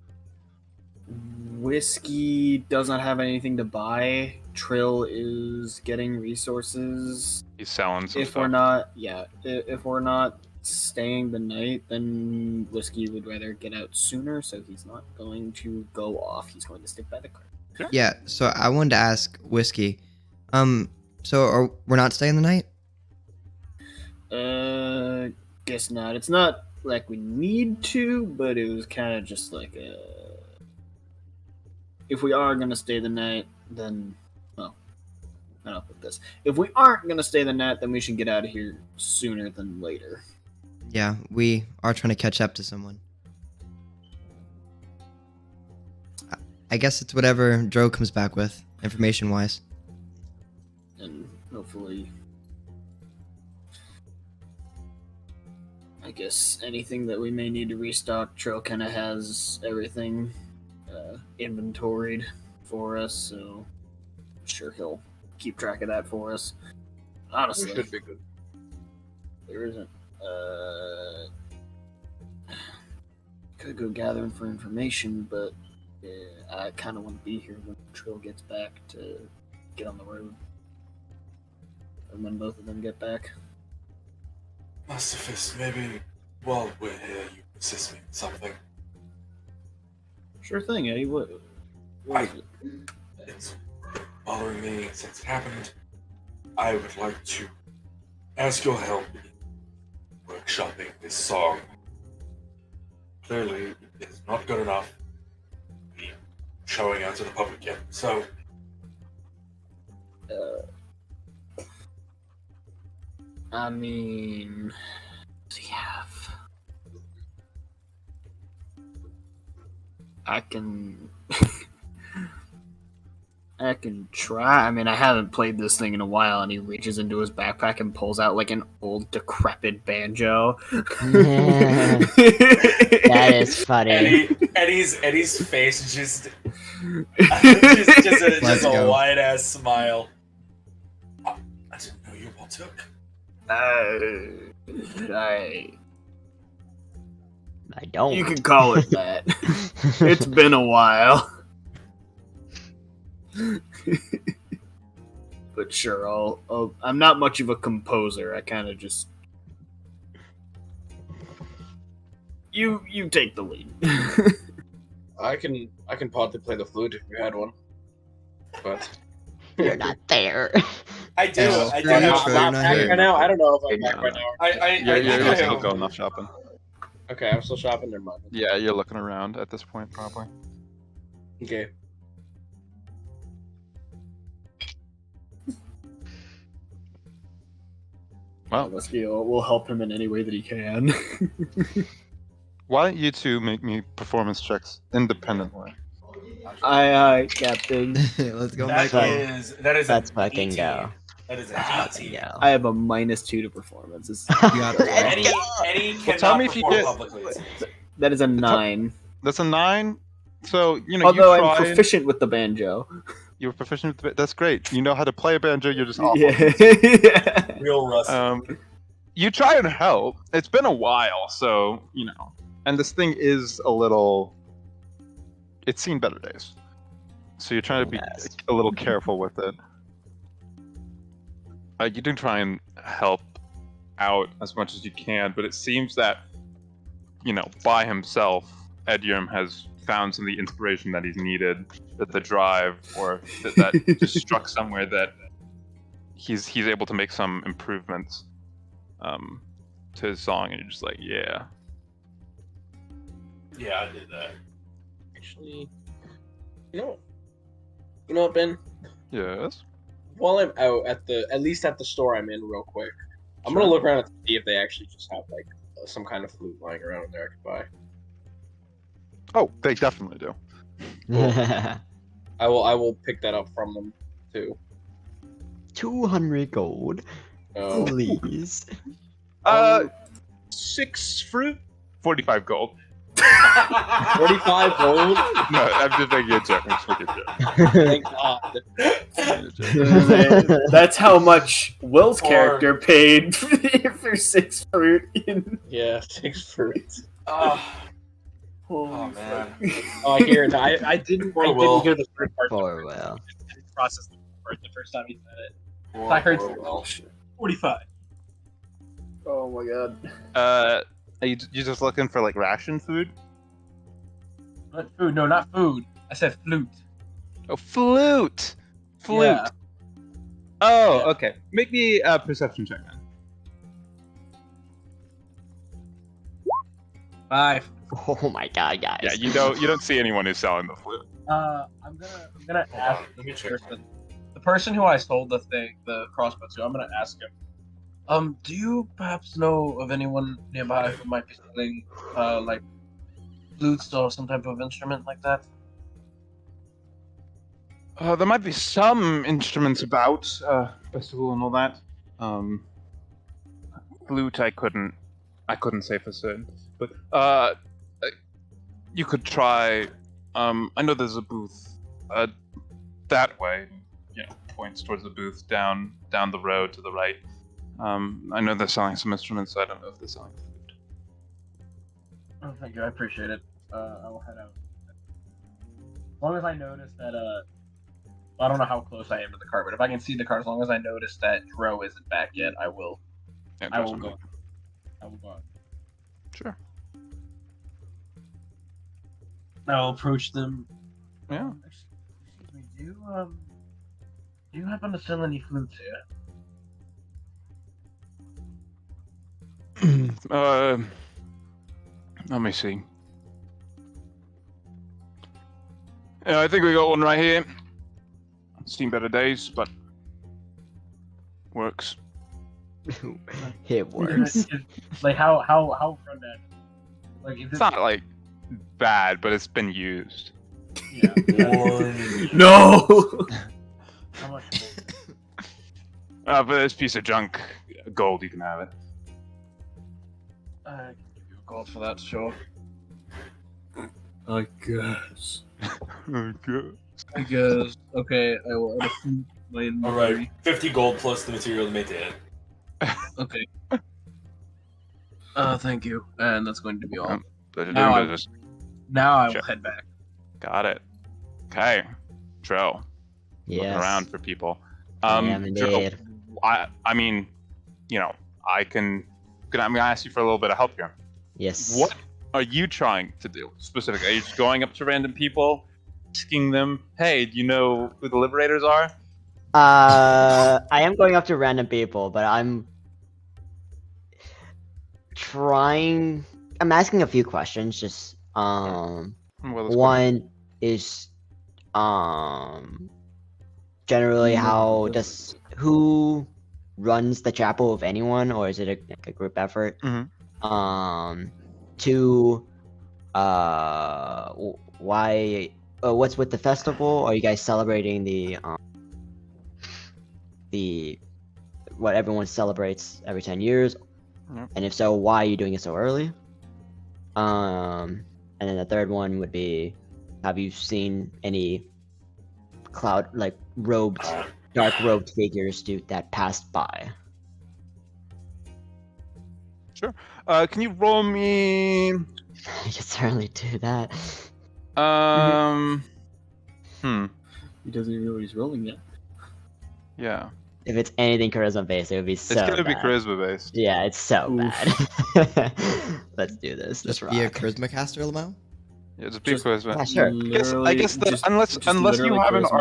Whiskey does not have anything to buy. Trill is getting resources. He's selling some If stuff. we're not, if we're not staying the night, then Whiskey would rather get out sooner, so he's not going to go off. He's going to stick by the car. Yeah, so I wanted to ask Whiskey. So we're not staying the night? Guess not. It's not like we need to, but it was kind of just like if we are gonna stay the night, then I'll put this. If we aren't gonna stay the night, then we should get out of here sooner than later. Yeah, we are trying to catch up to someone. I guess it's whatever Dro comes back with, information-wise. And hopefully, I guess anything that we may need to restock, Trill kind of has everything inventoried for us, so I'm sure he'll keep track of that for us. Honestly, Should be good. there isn't. Could go gathering for information, but I kind of want to be here when Trill gets back to get on the road. And when both of them get back. Master Fist, maybe while we're here, you assist me in something. Sure thing, Eddie. What is it? It's been bothering me since it happened. I would like to ask your help in workshopping this song. Clearly, it is not good enough to be showing out to the public yet. So, I mean, what do you have? I can. I can try. I mean, I haven't played this thing in a while, and he reaches into his backpack and pulls out like an old, decrepit banjo. That is funny. Eddie's face just just Let's a go. wide ass smile. I didn't know you all took. I don't. You can call it that. It's been a while. But sure, I'm not much of a composer. I kind of just you take the lead. I can partly play the flute if you had one, but You're not there. I do. Yeah, I do. well, have- sure, you're not back here. right now. I don't know if I'm You're back not. right now. I You're do. still going off shopping. Okay, I'm still shopping. Never mind. Yeah, you're looking around at this point, probably. Okay. Well, We'll help him in any way that he can. why don't you two make me performance checks independently? Aye, Captain. Let's go, That Michael. is Let's an fucking 18. go. That is an Let's 18. go. I have a -2 to performance. You got this. Eddie cannot tell me if you perform get- publicly. it seems. That is a 9. That's a 9. So you know Although you I'm try. proficient with the banjo. You're proficient. With that's great. You know how to play a banjo. You're just awful. Yeah. Real rusty. You try and help. It's been a while, so you know. And this thing is a little. It's seen better days. So you're trying to be Yes. a little careful with it. You do try and help out as much as you can, but it seems that, you know, by himself, Edyarm has found some of the inspiration that he's needed, that the drive, or that just struck somewhere that he's able to make some improvements to his song, and you're just like, yeah. Yeah, I did that. Actually, you know what, Ben? Yes. While I'm out at least at the store I'm in, real quick, I'm gonna look around and see if they actually just have like some kind of flute lying around in there I could buy. Oh, they definitely do. I will pick that up from them too. 200 gold, please. 6 fruit, 45 gold. 45 gold. No, I'm just making a joke. I'm just making a joke. Thank God. That's how much Will's Or- character paid for 6 fruit. Yeah, 6 fruit. Oh, Holy man. Oh, I hear it. I didn't Will. hear the third part. Poor Will. Process the first time he said it. Poor- I heard poor Will. 45. Oh my god. Are you just looking for like ration food? Not food. No, not food. I said flute. Oh, flute. Flute. Yeah. Oh, Yeah. okay. Make me a perception check then. 5. Oh my god, guys. Yeah, you don't see anyone who's selling the flute. I'm gonna Hold ask on, let me the check. person who I sold the crossbow to. I'm gonna ask him. Do you perhaps know of anyone nearby who might be selling, like, flutes or some type of instrument like that? There might be some instruments about festival and all that. Flute, I couldn't say for certain, but you could try. I know there's a booth that way. You know, points towards the booth down the road to the right. I know they're selling some instruments. So I don't know if they're selling flute. Oh, thank you. I appreciate it. I will head out. As long as I notice that, I don't know how close I am to the car, but if I can see the car, as long as I notice that Dro isn't back yet, I will. Yeah, I will definitely. go. I will go. out. Sure. I'll approach them. Yeah. Excuse me. Do you happen to sell any flutes here? Let me see. Yeah, I think we got one right here. Seen better days, but works. It works. Like how rundown? Like is It's it? not like bad, but it's been used. Yeah. No. How much? But this piece of junk, gold, you can have it. I can give you a gold for that, sure. I guess. Okay. I guess. Okay, I will add a few my All inventory. right, 50 gold plus the material to maintain it. Okay. Thank you. And that's going to be all. Pleasure Now doing I- business. Now I will Sure. head back. Got it. Okay. Dro, looking Yes. around for people. I am Dro, indeed. I mean, I'm gonna ask you for a little bit of help here. Yes. What are you trying to do specifically? Are you just going up to random people, asking them, "Hey, do you know who the Liberators are?" I am going up to random people, but I'm asking a few questions. Just Well, that's cool. one is generally who runs the chapel, if anyone, or is it a group effort? Mhm. Two, why? What's with the festival? Are you guys celebrating the what everyone celebrates every 10 years? Yep. And if so, why are you doing it so early? And then the third one would be, have you seen any dark robed figures that passed by? Can you roll me? You can certainly do that. He doesn't even know what he's rolling yet. Yeah. If it's anything charisma based, it would be so It's gonna be bad. charisma based. Yeah, it's so Oof. bad. Let's do this. Just Let's be a rock. charisma caster, Lamau? Yeah, just be Just- charisma. Yeah, sure. I Literally, guess just unless you literally have an charisma.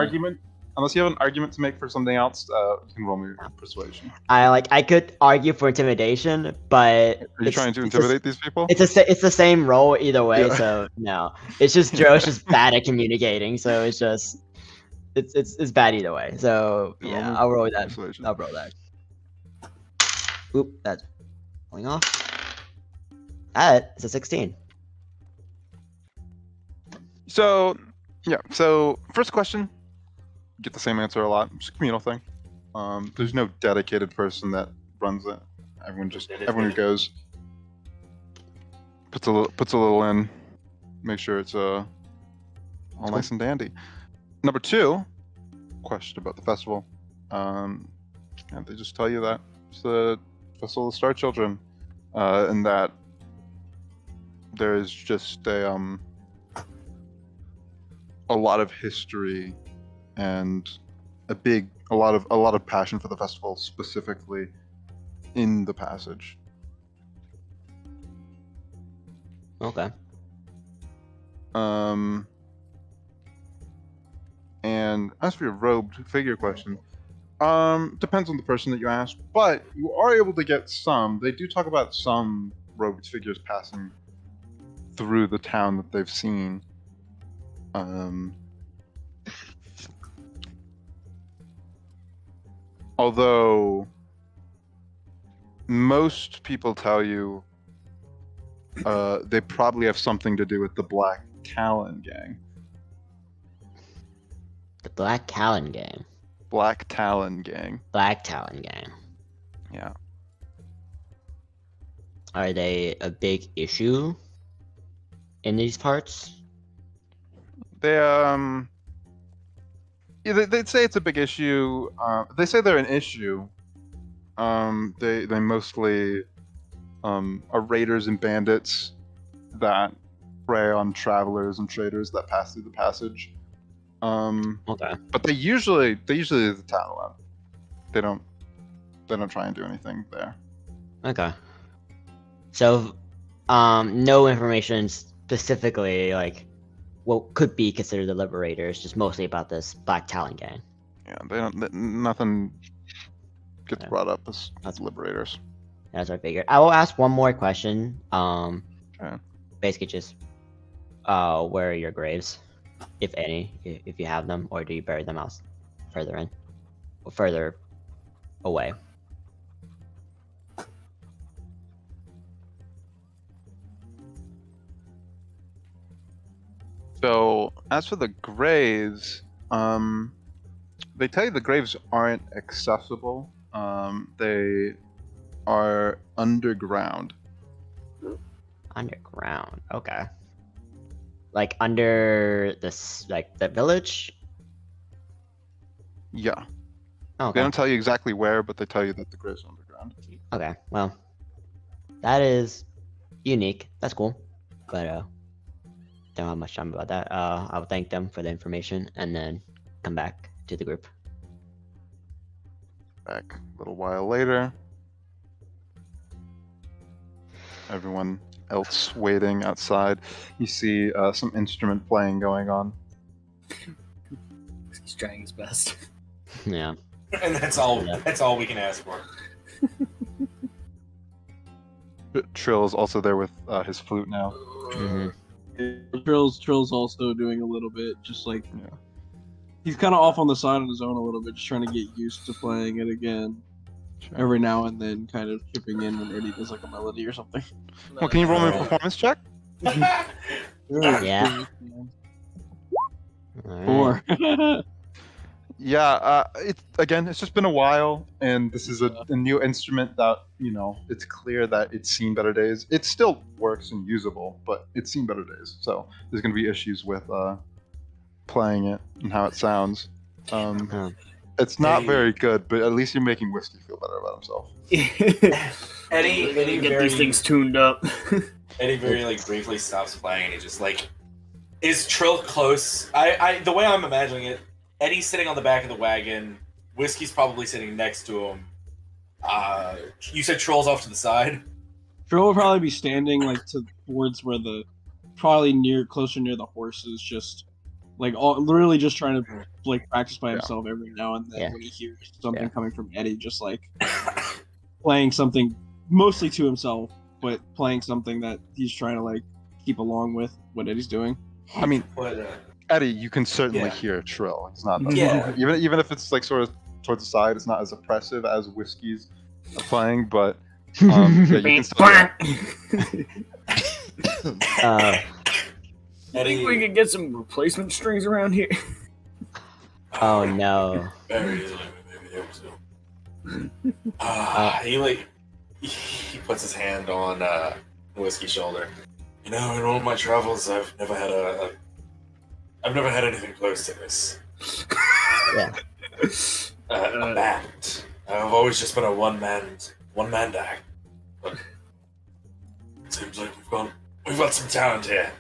argument, to make for something else, you can roll me persuasion. I could argue for intimidation, but Are you trying to it's intimidate these people? It's the same role either way, Yeah. so no. It's just Dro's just bad at communicating, so it's just it's bad either way. So Roll yeah, me I'll roll that. persuasion. I'll roll that. Oop, that's falling off. That is a 16. So, yeah. So, first question, get the same answer a lot. It's a communal thing. There's no dedicated person that runs it. Everyone who goes puts a little in, make sure it's all nice and dandy. Number two, question about the festival. And they just tell you that it's the Festival of the Star Children, and that there is just a lot of history and a lot of passion for the festival, specifically in the passage. Okay. And as for your robed figure question, depends on the person that you ask, but you are able to get some. They do talk about some robed figures passing through the town that they've seen. Although most people tell you they probably have something to do with the Black Talon gang. The Black Talon Gang. Black Talon gang. Black Talon Gang. Yeah. Are they a big issue in these parts? They they'd say it's a big issue. They say they're an issue. They mostly are raiders and bandits that prey on travelers and traders that pass through the passage. Okay. But they usually leave the town alone. They don't try and do anything there. Okay. So, no information specifically like what could be considered the Liberators, just mostly about this Black Talon Gang. Yeah, nothing gets Okay. brought up as That's- liberators. That's what I figured. I will ask one more question. Sure. Basically just, where are your graves, if any, if you have them, or do you bury them out further in, or further away? So as for the graves, they tell you the graves aren't accessible. They are underground. Underground. Okay. Like under this, like the village. Yeah. They Okay. don't tell you exactly where, but they tell you that the graves are underground. Okay. Well, that is unique. That's cool. But don't have much time about that. I'll thank them for the information and then come back to the group. Back a little while later. Everyone else waiting outside. You see some instrument playing going on. He's trying his best. Yeah. And that's all. Yeah. That's all we can ask for. Trill is also there with his flute now. hmm Trill's also doing a little bit, just like Yeah. he's kind of off on the side on his own a little bit, just trying to get used to playing it again. Sure. Every now and then, kind of chipping in when Eddie does like a melody or something. Well, can you roll me a performance check? Yeah. Alright. Four. Yeah, it's just been a while, and this is a new instrument that, you know, it's clear that it's seen better days. It still works and usable, but it's seen better days. So there's going to be issues with playing it and how it sounds. Huh. It's not Hey. very good, but at least you're making Whiskey feel better about himself. Eddie Get very, these things tuned up. Eddie very like briefly stops playing and he just like, is Trill close? I the way I'm imagining it, Eddie's sitting on the back of the wagon. Whiskey's probably sitting next to him. You said Trill's off to the side. Trill will probably be standing like towards where probably closer near the horses, just like literally just trying to like practice by himself every now and then Yeah. when he hears something Yeah. coming from Eddie, just like playing something mostly to himself, but playing something that he's trying to like keep along with what Eddie's doing. I mean, But Eddie, you can certainly Yeah. hear Trill. It's not Yeah. even if it's like sort of towards the side, it's not as oppressive as Whiskey's playing, but yeah, you can still hear it. Uh, Think we could get some replacement strings around here? oh no. very easily, maybe able to. He like he puts his hand on Whiskey's shoulder. You know, in all my travels, I've never had anything close to this. Yeah. A band. I've always just been a one man act. But it seems like we've got some talent here.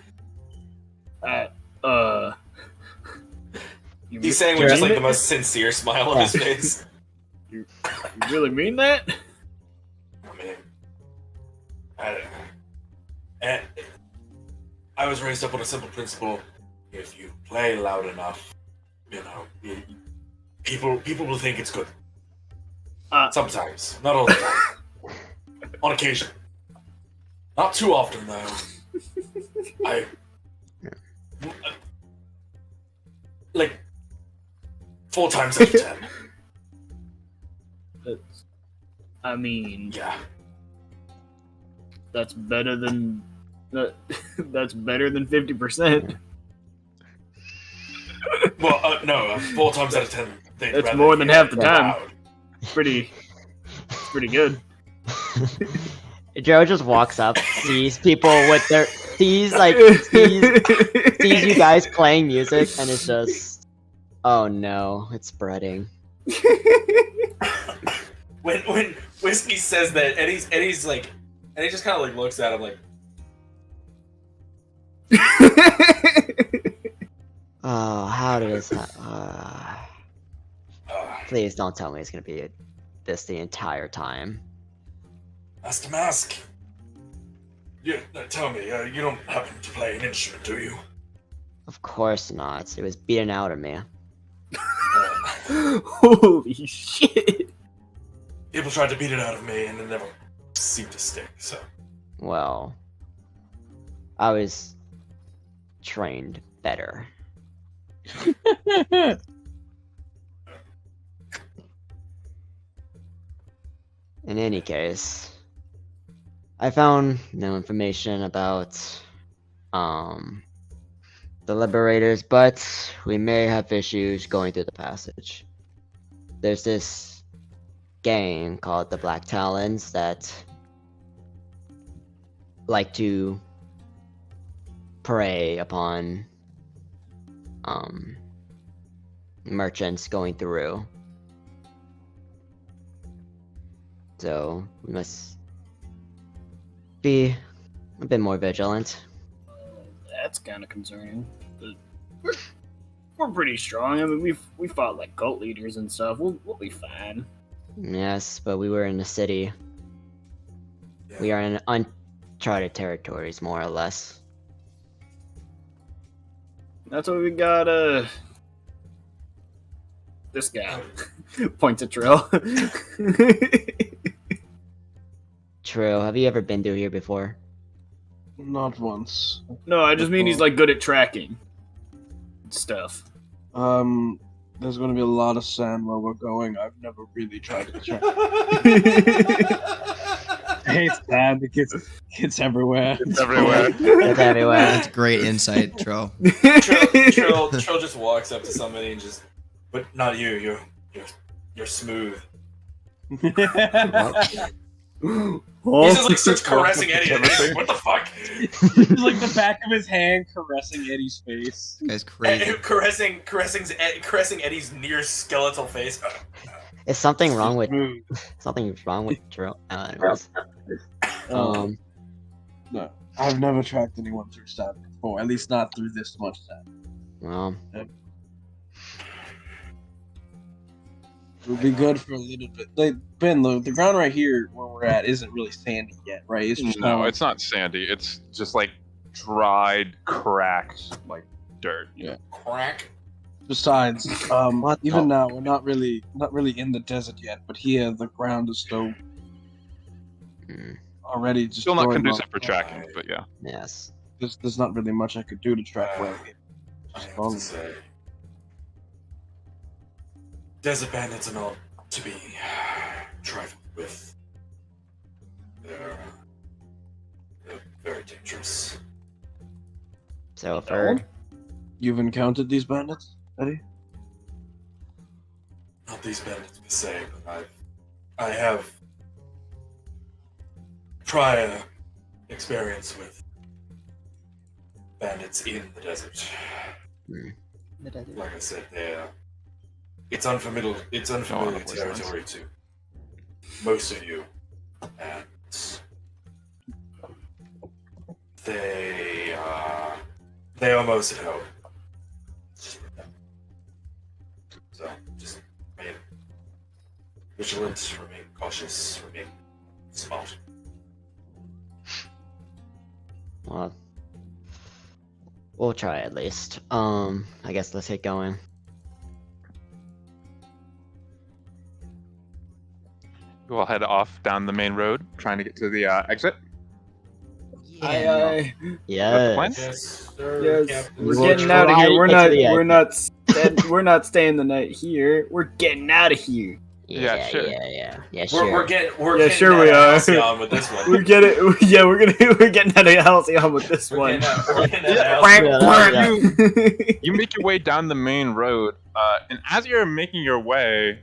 He's saying with just like the most sincere smile on his face. You really mean that? I mean, I was raised up on a simple principle: if you play loud enough, you know, people will think it's good. Sometimes, not all the time. On occasion, not too often though. Like 4 times out of 10. I mean, Yeah. that's better than that's better than 50%. Well, no, 4 times out of 10. they'd That's rather more than hear half the it time. loud. Pretty good. Joe just walks up, sees people with their sees you guys playing music, and it's just, oh no, it's spreading. When Whiskey says that, Eddie's like, Eddie just kind of like looks at him like, Oh, how did this? Please don't tell me it's gonna be this the entire time. ask him, ask. Yeah, tell me, you don't happen to play an instrument, do you? Of course not. It was beaten out of me. Holy shit! People tried to beat it out of me, and it never seemed to stick. So Well, I was trained better. In any case, I found no information about the Liberators, but we may have issues going through the passage. There's this gang called the Black Talons that like to prey upon merchants going through. So we must be a bit more vigilant. That's kind of concerning. But we're pretty strong. I mean, we fought like cult leaders and stuff. We'll be fine. Yes, but we were in the city. We are in uncharted territories, more or less. That's what we got. This guy points at Trill. True. Have you ever been through here before? Not once. No, I just mean he's like good at tracking stuff. There's going to be a lot of sand where we're going. I've never really tried to check. I hate sand. It gets everywhere. It's everywhere. It's everywhere. That's great insight, Tro. Trill just walks up to somebody and just, but not you. You're smooth. He just like starts caressing Eddie. And Eddie's like, what the fuck? Just like the back of his hand caressing Eddie's face. This guy's crazy. caressing Eddie's near skeletal face. Is something wrong with Drill? Anyways. No, I've never tracked anyone through sand before. At least not through this much sand. Well, it would be good for a little bit. Like, Ben, the ground right here where we're at isn't really sandy yet, right? It's just No, it's not sandy. It's just like dried, cracked, like dirt. Yeah. Crack. Besides, What even the- now we're not really in the desert yet. But here the ground is still already just Still not throwing conducive off- for tracking, but yeah. yes. There's not really much I could do to track where we I have to say, desert bandits are not to be trifled with. They're very dangerous. So I've heard. You've encountered these bandits, Eddie? Not these bandits per se, but I have prior experience with bandits in the desert. Like I said, it's unfamiliar territory to most of you, and they are most at home. So just remain vigilant, remain cautious, remain smart. Well, we'll try at least. I guess let's get going. We'll head off down the main road, trying to get to the exit. Aye. Yes. plan? Yes, sir. Yes, Captain. we're will getting out of try here. to We're get not. to the We're exit. not. We're not staying the night here. We're getting out of here. Yeah, sure. Yeah, We're sure. getting Yeah, sure we are. Halcyon with this one. We're getting. Yeah, we're getting out of Halcyon with this one. We're getting out of Halcyon. You make your way down the main road, and as you're making your way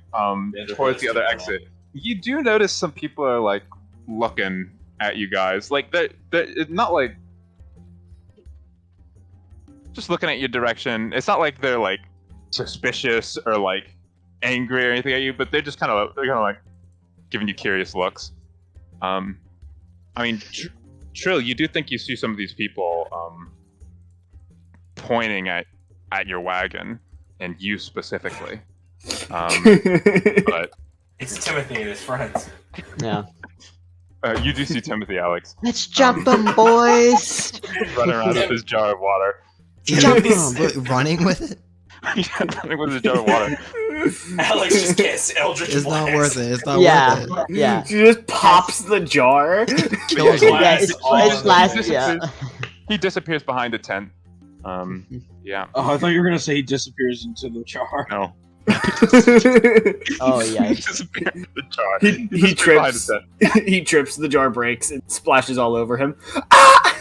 towards the other exit, you do notice some people are like looking at you guys. Like they're it's not like just looking at your direction. It's not like they're like suspicious or like angry or anything at you, but they're kind of like giving you curious looks. I mean, Trill, you do think you see some of these people pointing at your wagon and you specifically, but It's Timothy and his friends. Yeah. you do see Timothy, Alex, Let's jump them, boys. running around with his jar of water. Jump What, running with it? Running with his jar of water. Alex just gets Eldritch It's not Blast. worth it. It's not Yeah. worth it. Yeah. She just pops the jar. Kills Yeah, him. Yeah, it's last. Yeah. He disappears behind a tent. Yeah. Oh, I thought you were gonna say he disappears into the jar. No. Oh yeah. He disappears in the jar. He disappears behind trips. a tent. He trips. The jar breaks. It splashes all over him. Ah!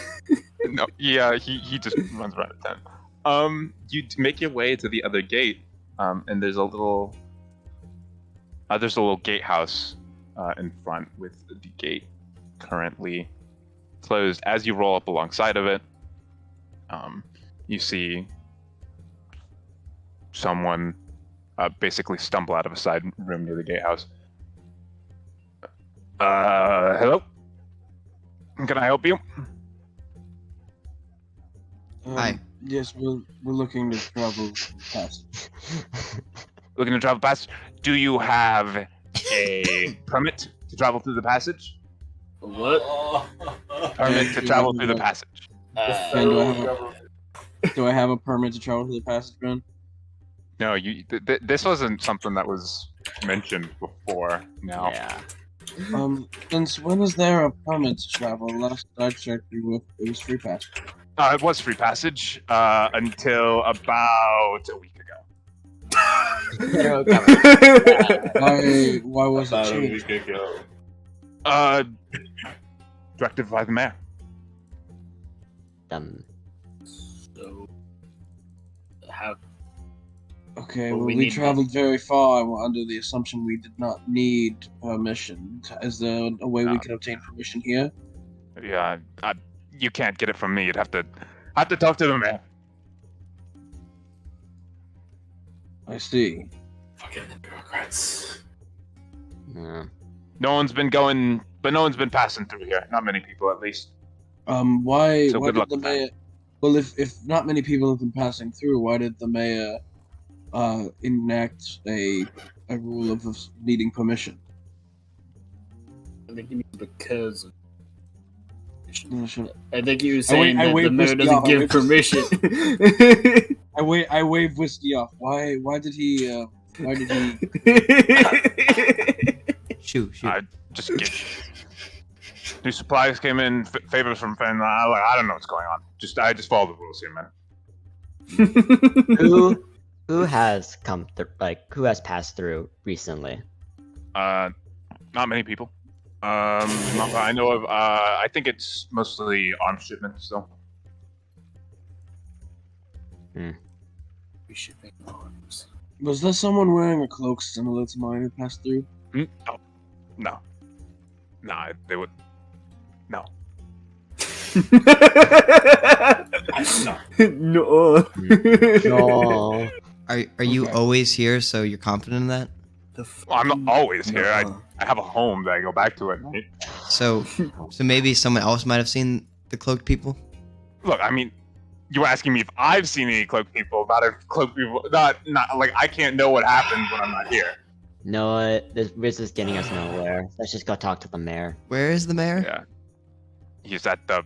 No. Yeah. He just runs around a tent. make your way to the other gate, and there's a little gatehouse in front with the gate currently closed. As you roll up alongside of it, you see someone basically stumble out of a side room near the gatehouse. Hello? Can I help you? Hi. Yes, we're looking to travel past. Looking to travel past? Do you have a permit to travel through the passage? What? Permit to travel through the passage. And do I have a permit to travel through the passage, man? No, this wasn't something that was mentioned before. No. Yeah. Since when is there a permit to travel? Last I checked, it was free pass. It was free passage until about a week ago. Why was it About a changed? week ago. Directed by the mayor. So, how? Okay, Well, well, we we need traveled very far under the assumption we did not need permission. Is there a way we No. can obtain permission here? Yeah, you can't get it from me. You'd have to talk to the mayor. I see. Fucking bureaucrats. Yeah. No one's been passing through here. Not many people, at least. Why So good did luck the with that. mayor? Well, if not many people have been passing through, why did the mayor enact a rule of us needing permission? I think you mean because. No, sure. I think you were I saying wait- I that the wait mayor for doesn't Steve. give permission. I waved whiskey off. Why did he? Why did he? Shoot. Just get new supplies came in, favors from friends. I don't know what's going on. I just follow the rules here, man. Who has come through? Like, who has passed through recently? Not many people. Not that I know of. I think it's mostly arms shipments, though. We should make arms. Was there someone wearing a cloak similar to mine who passed through? No, they would. No. No. No. Are you Okay. always here, so you're confident in that? Well, I'm not always here. No. I have a home that I go back to at night. So maybe someone else might have seen the cloaked people. Look, I mean, you were asking me if I've seen any cloaked people. Not if cloaked people. Not like I can't know what happens when I'm not here. No, this is getting us nowhere. Let's just go talk to the mayor. Where is the mayor? Yeah. He's at the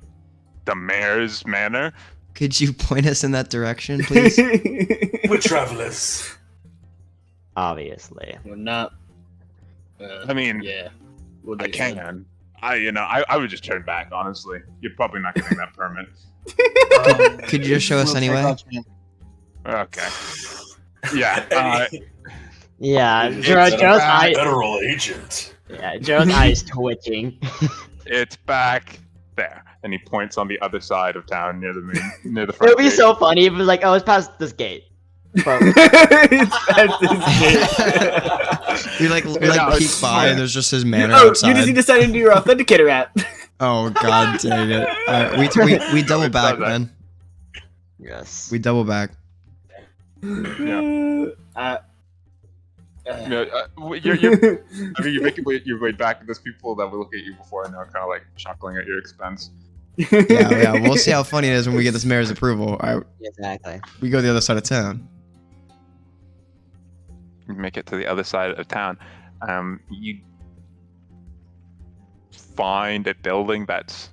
mayor's manor. Could you point us in that direction, please? We're travelers. Obviously. We're not. I mean, Yeah. What I they said. can. I would just turn back. Honestly, you're probably not getting that permit. Could you just show us We'll check anyway? out, man. Okay. Yeah. Yeah, It's Joe's a eye. Federal agent. Yeah, Joe's eye is twitching. It's back there, and he points on the other side of town near the front. It would be gate. so funny if it was like, oh, it's past this gate. But We like No, peek it's by, fine. and there's just his manor Oh, outside. you just need to sign into your authenticator app. Oh god dang it! We double back, man. yes. We double back. Yeah. Uh, You're I mean, you make your way back, and there's people that will look at you before, and they're kind of like chuckling at your expense. Yeah. We'll see how funny it is when we get this mayor's approval. All right, Exactly. we go the other side of town. You make it to the other side of town. You find a building that's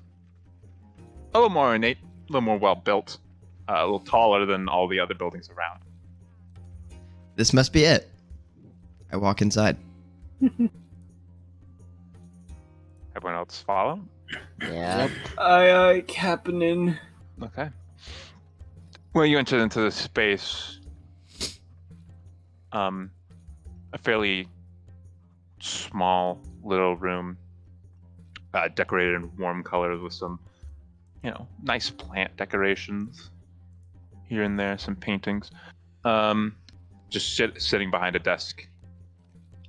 a little more ornate, a little more well built, a little taller than all the other buildings around. This must be it. I walk inside. Everyone else follow? Yeah. Aye, happening. Okay. Well, you enter into this space. A fairly small little room, decorated in warm colors with some, nice plant decorations. here and there, some paintings. Just sitting behind a desk.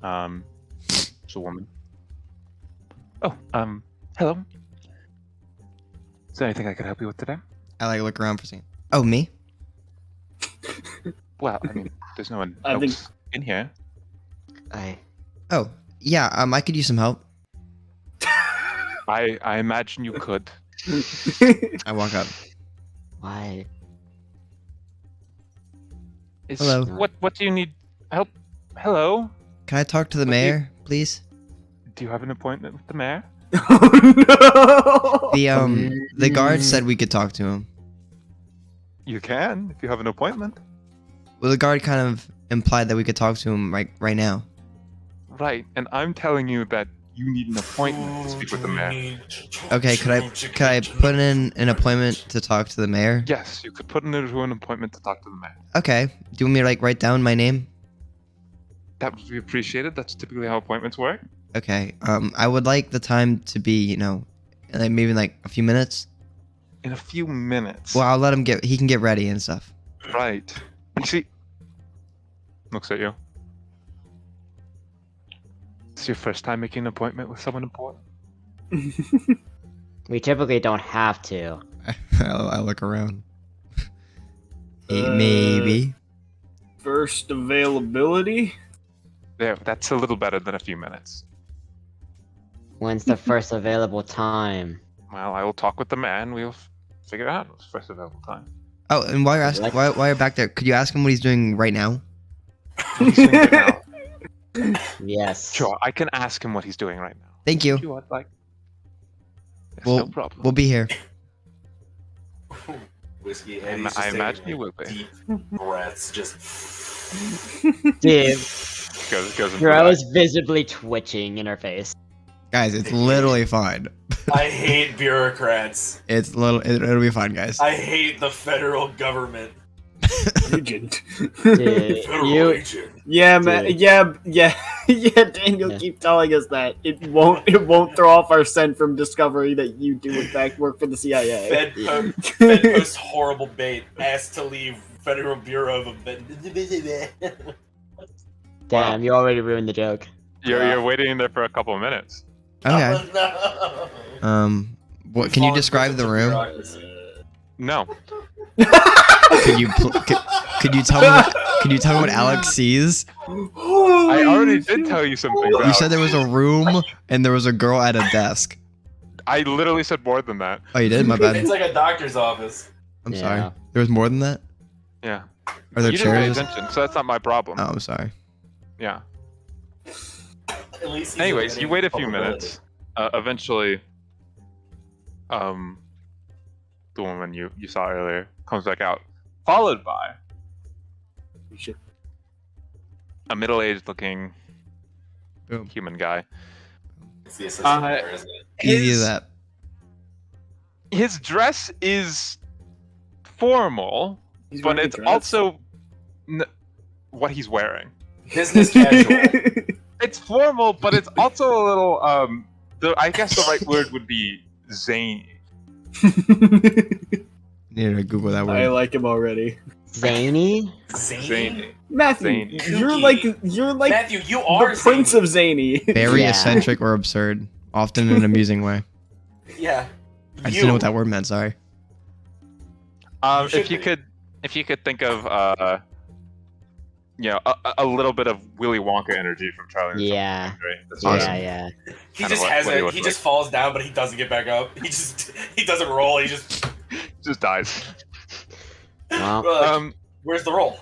It's a woman. Oh, hello. Is there anything I could help you with today? I like look around for seeing. Oh, me? Well, I mean, there's no one I think- else in here. Oh, yeah. I could use some help. I imagine you could. I walk up. Why? Hello. What do you need help? Hello. Can I talk to the What do you- mayor, please? Do you have an appointment with the mayor? Oh, The guard said we could talk to him. You can if you have an appointment. Well, the guard kind of implied that we could talk to him right now. Right, and I'm telling you that you need an appointment to speak with the mayor. Okay, could I put in an appointment to talk to the mayor? Yes, you could put in an appointment to talk to the mayor. Okay. Do you want me to write down my name? That would be appreciated. That's typically how appointments work. Okay. I would like the time to be, like maybe like a few minutes. In a few minutes. Well, I'll let him he can get ready and stuff. Right. You see, looks at you. It's your first time making an appointment with someone important. We typically don't have to. I look around. Maybe. First availability. There, that's a little better than a few minutes. When's the first available time? Well, I will talk with the man. We'll figure out what's first available time. Oh, and while you're asking, while you're back there, could you ask him what he's doing right now? What he's doing right now. Yes. Sure, I can ask him what he's doing right now. Thank you. You want, like? Yes, Well, no problem. We'll be here. Whiskey. I Eddie's just imagine taking, you will be. Deep breaths, just. Dude, Goes into Dro that. is visibly twitching in her face. Guys, it's literally fine. I hate bureaucrats. It'll be fine, guys. I hate the federal government. Agent. Dude, Federal you, agent. Yeah, man. Dude. Yeah. Daniel, Yeah. keep telling us that it won't throw off our scent from discovery that you do in fact work for the CIA. Fed Post horrible bait. Asked to leave Federal Bureau of damn, you already ruined the joke. You're waiting in there for a couple of minutes. Okay. No. What can you describe the room? No. Could you could you tell me what Alex sees? I already did tell you something. You said there was a room and there was a girl at a desk. I literally said more than that. Oh, you did? My bad. It's like a doctor's office. I'm Yeah. sorry. There was more than that? Yeah. Are there You didn't pay chairs? attention, so that's not my problem. Oh, I'm sorry. Yeah. At least he's Anyways, you admitting wait a few culpability. minutes. Eventually, the woman you saw earlier comes back out, followed by a middle-aged looking Boom. human guy. It's the assistant Uh, there, isn't it? Easy as that. His dress is formal, He's but wearing it's a dress. also what he's wearing. Business casual. It's formal, but it's also a little I guess the right word would be zany. Need to Google that I word. like him already. Zany? Zany. Matthew, Zany. you're like Matthew, you are the prince zany. of zany. Very Yeah. eccentric or absurd, often in an amusing way. Yeah. I just didn't know what that word meant. Sorry. You should If you be. could think of a little bit of Willy Wonka energy from Charlie. and the Yeah. Chocolate Factory. That's Yeah, awesome. yeah. He Kinda just what- has what he it. looked He like. just falls down, but he doesn't get back up. He doesn't roll. He just. Just dies. Well, Like, where's the roll?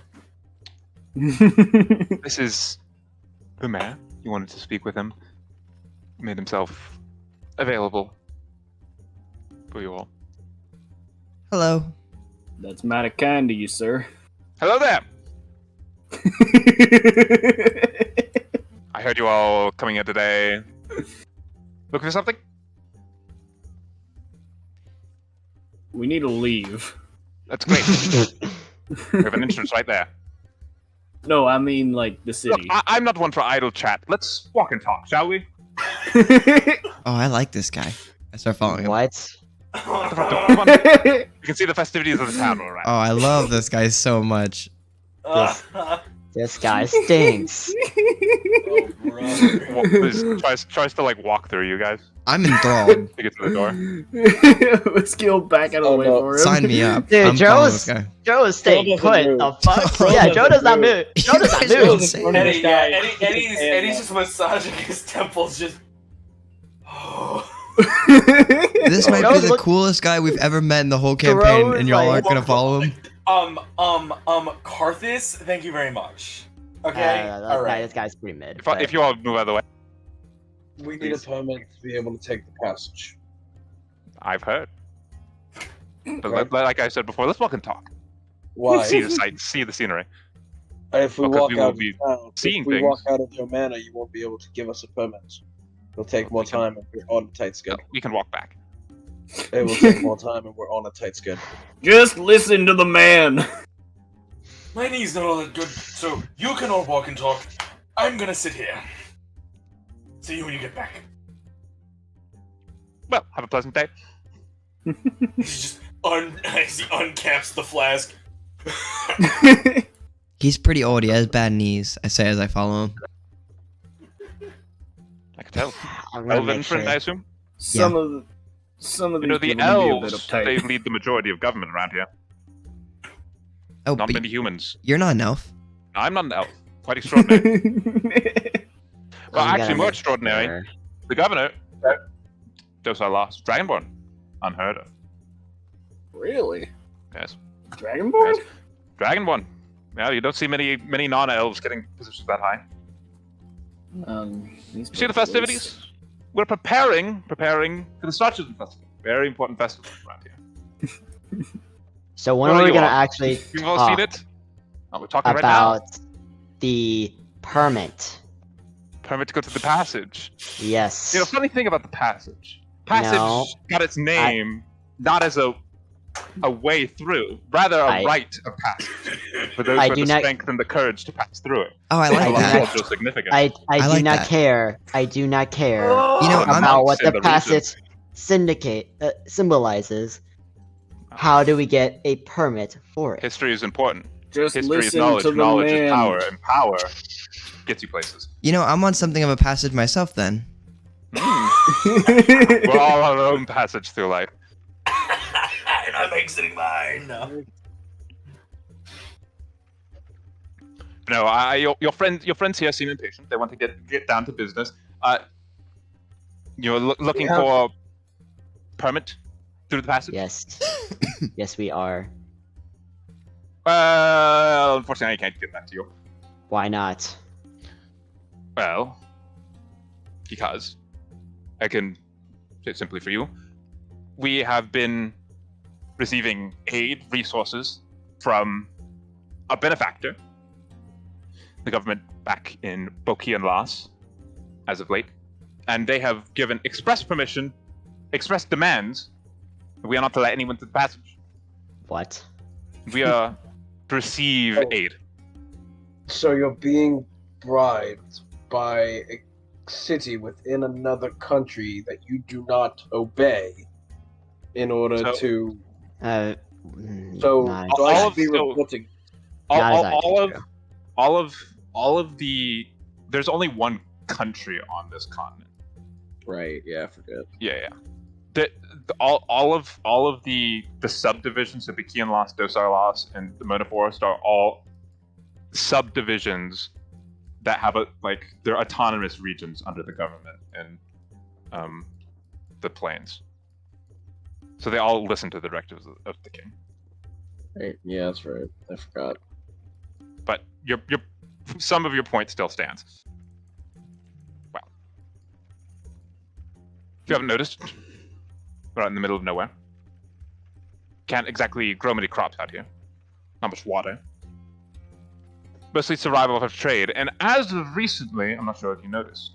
This is the man. You wanted to speak with him. He made himself available for you all. Hello. That's mighty kind of you, sir. Hello there. I heard you all coming in today. Looking for something? We need to leave. That's great. We have an entrance right there. No, I mean like the Look, city. I'm not one for idle chat. Let's walk and talk, shall we? Oh, I like this guy. I start following him. what? Come on. You can see the festivities of the town all around. Oh, I love this guy so much. This guy stinks. Oh, brother. Tries to like walk through you guys I'm enthralled. to get to the door. Let's go back out of the way for him. Sign me up. Dude, I'm following this guy. Joe is staying Joe doesn't put. The move. fuck? Yeah, Joe does not move. Joe does not Joe move. doesn't- Eddie's just massaging his temples, just. Oh. This might be Joe's the look- coolest guy we've ever met in the whole campaign, Joe's and y'all like- aren't gonna follow him. Karthus, thank you very much. Okay, all right. This guy's pretty mid. If you all move out of the way, We need a permit to be able to take the passage. I've heard. But like I said before, let's walk and talk. Why? See the sights, see the scenery. If we Because walk we will out of be town, seeing if we things. walk out of your manor, you won't be able to give us a permit. It'll take more time and we're on a tight schedule. We can walk back. It will take more time and we're on a tight schedule. Just listen to the man. My knee's not all that good, so you can all walk and talk. I'm gonna sit here. See you when you get back. Well, have a pleasant day. He just as he uncaps the flask. He's pretty old. He has bad knees. I say as I follow him. I can tell. I'm gonna Elven make friend, sure. I assume. Some of You know, these the people can be a bit elves, uptight. they lead the majority of government around here. Oh, Not but many humans. you're not an elf. I'm not an elf. Quite extraordinary. Well, I'm actually, gonna more make extraordinary. sure. The governor, Dosar lost. Dragonborn. Unheard of. Really? Yes. Dragonborn? Yes. Dragonborn. Yeah, you don't see many non-elves getting positions that high. These You see the boys. festivities? We're preparing for the Starchism Festival. Very important festival around here. So when What are are we you gonna on? actually You've all talk seen it? Oh, we're talking right now. about the permit? Permit to go to the passage. Yes. You know, funny thing about the passage. Passage No. got its name not as a way through, rather a I- rite of passage for those I who have do the not- strength and the courage to pass through it. Oh, I I like do It's not- that. cultural significance. I do like not that. care. I do not care You know, I'm about what in the the passage symbolizes. How do we get a permit for it? History is important. Just History is listen knowledge. to the Knowledge man. is power, and power gets you places. You know, I'm on something of a passage myself. Then We're all on our own passage through life. And I'm exiting mine. No, your friends here seem impatient. They want to get down to business. You're looking have- for permit through the passage. Yes. Yes, we are. Well, unfortunately, I can't get that to you. Why not? Well, because I can say it simply for you. We have been receiving aid, resources from a benefactor, the government back in Bokian Las, as of late, and they have given express permission, express demands. We are not to let anyone through the passage. What? We are to receive Oh. aid. So you're being bribed by a city within another country that you do not obey in order So- to. Uh, So, nice. so I all should of- be so- reporting. Not exactly true. all of the. There's only one country on this continent. Right? Yeah, I forget. Yeah. All of the subdivisions of Bikian Lost, Dosar Lost, and the Mona Forest are all subdivisions that have they're autonomous regions under the government and the plains. So they all listen to the directives of the king. Right. Yeah, that's right. I forgot. But your some of your point still stands. Well, if you haven't noticed, we're out in the middle of nowhere. Can't exactly grow many crops out here. Not much water. Mostly survival of trade. And as of recently, I'm not sure if you noticed,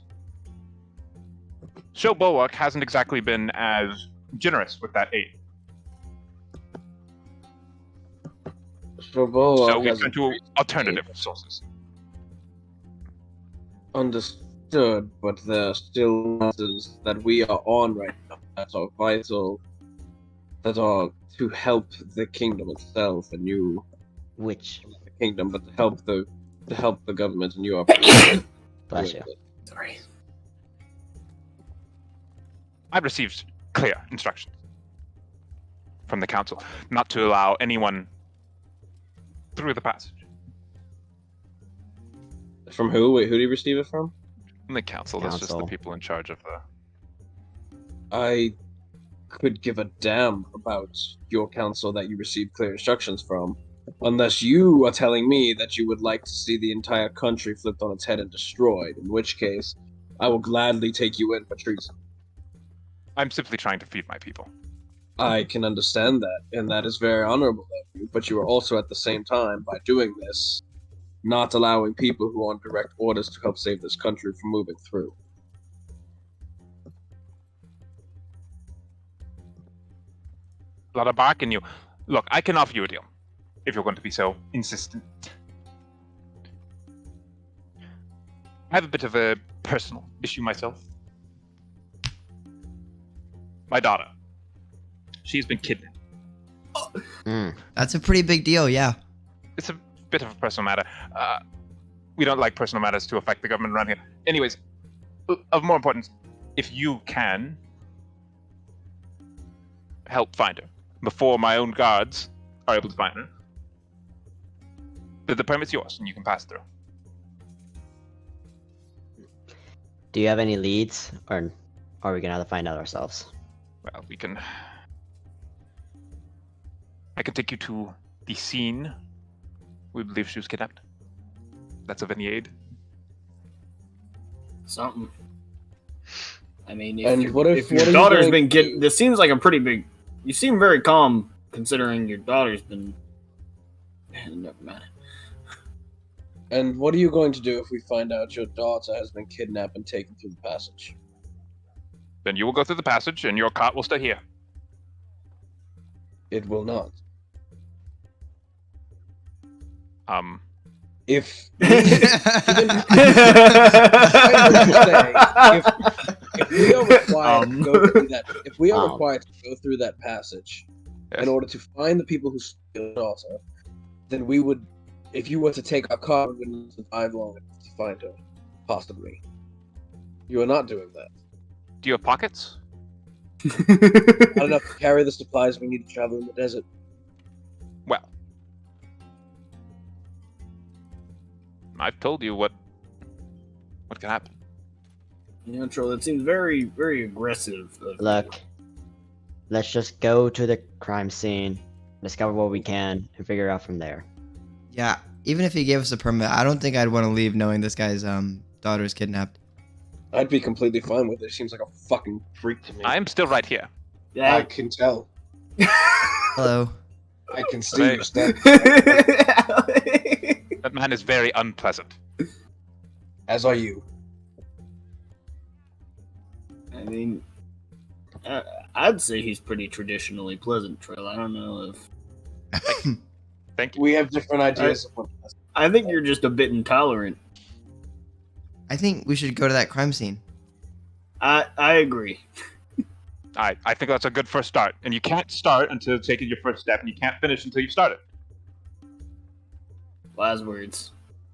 Show Bulwark hasn't exactly been as generous with that aid. So Bulwark So we has turned to alternative sources. understood, but there are still matters that we are on right now that are vital that are to help the kingdom itself, and you Which, not the kingdom, but to help the government, and you are. bless you. Sorry. I've received clear instructions from the council not to allow anyone through the passage. From who? Wait, who did you receive it from? From the council, that's just the Council. people in charge of the. I could give a damn about your council that you received clear instructions from, unless you are telling me that you would like to see the entire country flipped on its head and destroyed, in which case I will gladly take you in for treason. I'm simply trying to feed my people. I can understand that, and that is very honorable of you, but you are also at the same time, by doing this, not allowing people who are on direct orders to help save this country from moving through. A lot of bark in you. Look, I can offer you a deal, if you're going to be so insistent. I have a bit of a personal issue myself. My daughter. She's been kidnapped. Mm. That's a pretty big deal, yeah. It's a bit of a personal matter. We don't like personal matters to affect the government around here. Anyways, of more importance, if you can help find her before my own guards are able to find her, the permit's yours and you can pass through. Do you have any leads, or are we gonna have to find out ourselves? Well, I can take you to the scene. We believe she was kidnapped. That's of any aid. Something. I mean, And if, what if- if your what are you daughter's going been to do? get, this seems like a pretty big. You seem very calm considering your daughter's been. Never mind. And what are you going to do if we find out your daughter has been kidnapped and taken through the passage? Then you will go through the passage and your cart will stay here. It will not. If if we are required to go through that, if we are required to go through that passage Yes. in order to find the people who stole your daughter, then we would. If you were to take our car, we wouldn't survive long enough to find her. Possibly. You are not doing that. Do you have pockets? Not enough to carry the supplies we need to travel in the desert. Well, I've told you what can happen. You know, Troll, that seems very, very aggressive. Of Look, let's just go to the crime scene, discover what we can, and figure out from there. Yeah, even if he gave us a permit, I don't think I'd want to leave knowing this guy's daughter is kidnapped. I'd be completely fine with it. Seems like a fucking freak to me. I'm still right here. I Yeah. can tell. Hello. I can see Hey. your step. That man is very unpleasant. As are you. I mean, I'd say he's pretty traditionally pleasant, Trail. I don't know if. Thank you. We have different ideas of what. I think you're just a bit intolerant. I think we should go to that crime scene. I agree. I think that's a good first start. And you can't start until you've taken your first step, and you can't finish until you've started. Last words.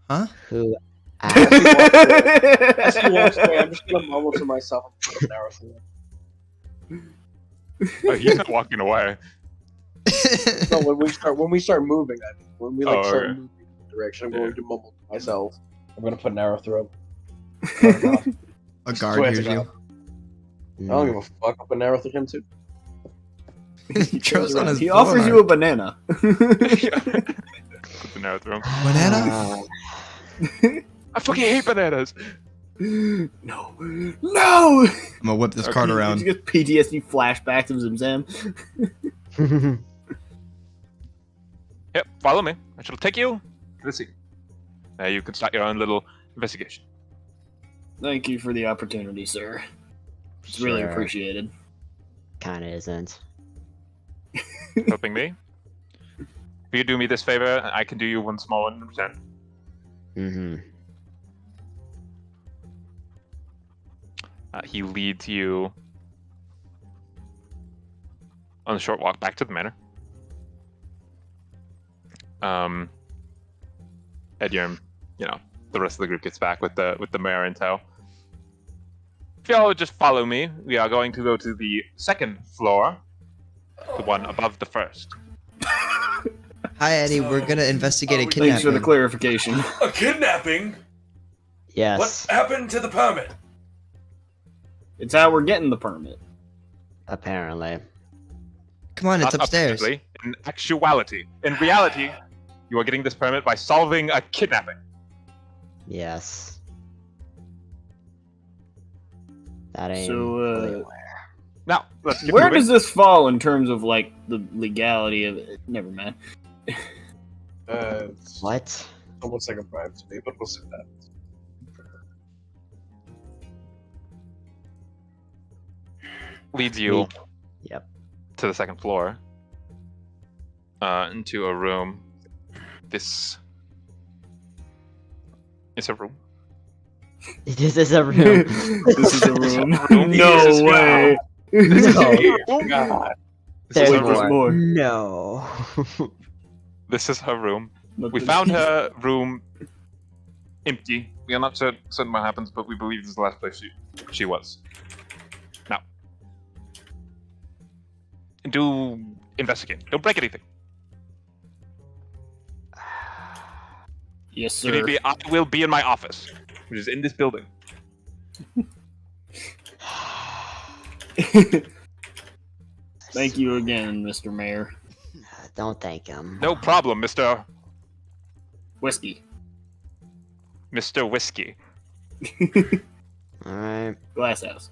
Huh? Who As asked? he walks away, I'm just gonna mumble to myself and put an arrow through it. Oh, he's not walking away. No, when we start moving, I mean, when we Oh, start okay. moving in the direction, I'm Yeah. going to mumble to myself. I'm gonna put an arrow through him. A Swear guard to hears you. God. I don't give a fuck. I'll put an arrow through him too. Throws on his He offers board. you a banana. Put the arrow through him. Banana? I fucking hate bananas. No. I'm gonna whip this cart around. You get PTSD flashbacks of Zimzam. Yep, follow me. I shall take you to the scene. You can start your own little investigation. Thank you for the opportunity, sir. It's really Sure. appreciated. Kinda isn't. Helping me. If you do me this favor, I can do you one small one in return. Mm-hmm. He leads you on the short walk back to the manor. Edurm, the rest of the group gets back with the mayor in tow. If y'all would just follow me, we are going to go to the second floor, the one above the first. Hi, Eddie. We're gonna investigate a Thanks for the kidnapping. clarification. A kidnapping? Yes. What happened to the permit? It's how we're getting the permit. Apparently. Come on, it's Not upstairs. apparently, in actuality. In reality, you are getting this permit by solving a kidnapping. Yes. That ain't. So, fully aware. Now, let's get Where moving. does this fall in terms of like the legality of it? Never mind. It's What? almost like a bribe to me, but we'll see that. Leads you Yep. to the second floor, into a room. This is a room. This is a room. This is a room. Jesus No way. This is No. a room. This is There's a room. more. more. No. This is her room. We found her room empty. We are not certain what happens, but we believe this is the last place she was. Now, do investigate. Don't break anything. Yes, If need sir. be, I will be in my office, which is in this building. Thank you again, Mr. Mayor. Don't thank him. No problem, Mr. Whiskey. Whiskey. Alright. Glasshouse.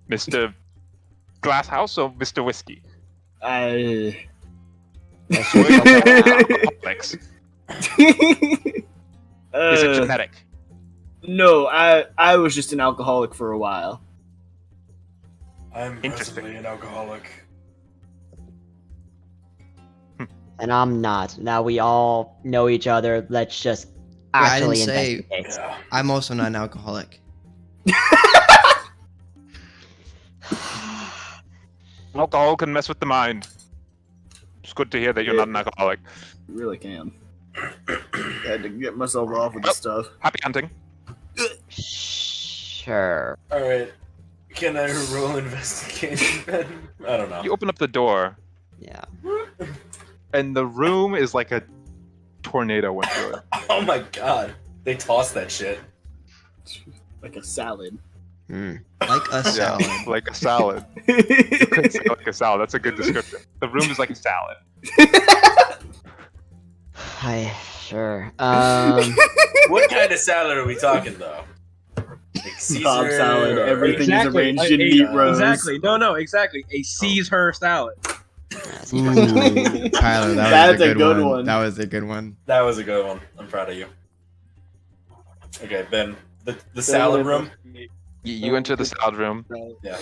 Mr. Glasshouse or Mr. Whiskey? That's Or just alcoholics? Is it genetic? No, I was just an alcoholic for a while. I'm Interesting. presently an alcoholic. And I'm not. Now we all know each other. Let's just I didn't actually say- investigate. Yeah. I'm also not an alcoholic. Alcohol can mess with the mind. It's good to hear that you're not an alcoholic. You really can. I had to get myself off with this stuff. Happy hunting. Sure. Alright. Can I roll investigation then? I don't know. You open up the door, Yeah. And the room is like a tornado went through it. Oh my god. They tossed that shit. Like a salad. Hmm. Like a salad. yeah, like a salad. You could say like a salad. That's a good description. The room is like a salad. Sure. What kind of salad are we talking though? Like Caesar, Cobb salad, everything Exactly. is arranged in neat rows. Exactly. No, exactly. A seize her salad. That's Ooh, pretty- Tyler, that That's was a a good good one. one. That was a good one. That was a good one. I'm proud of you. Okay, Ben. The salad room. You enter the salad room. Yeah.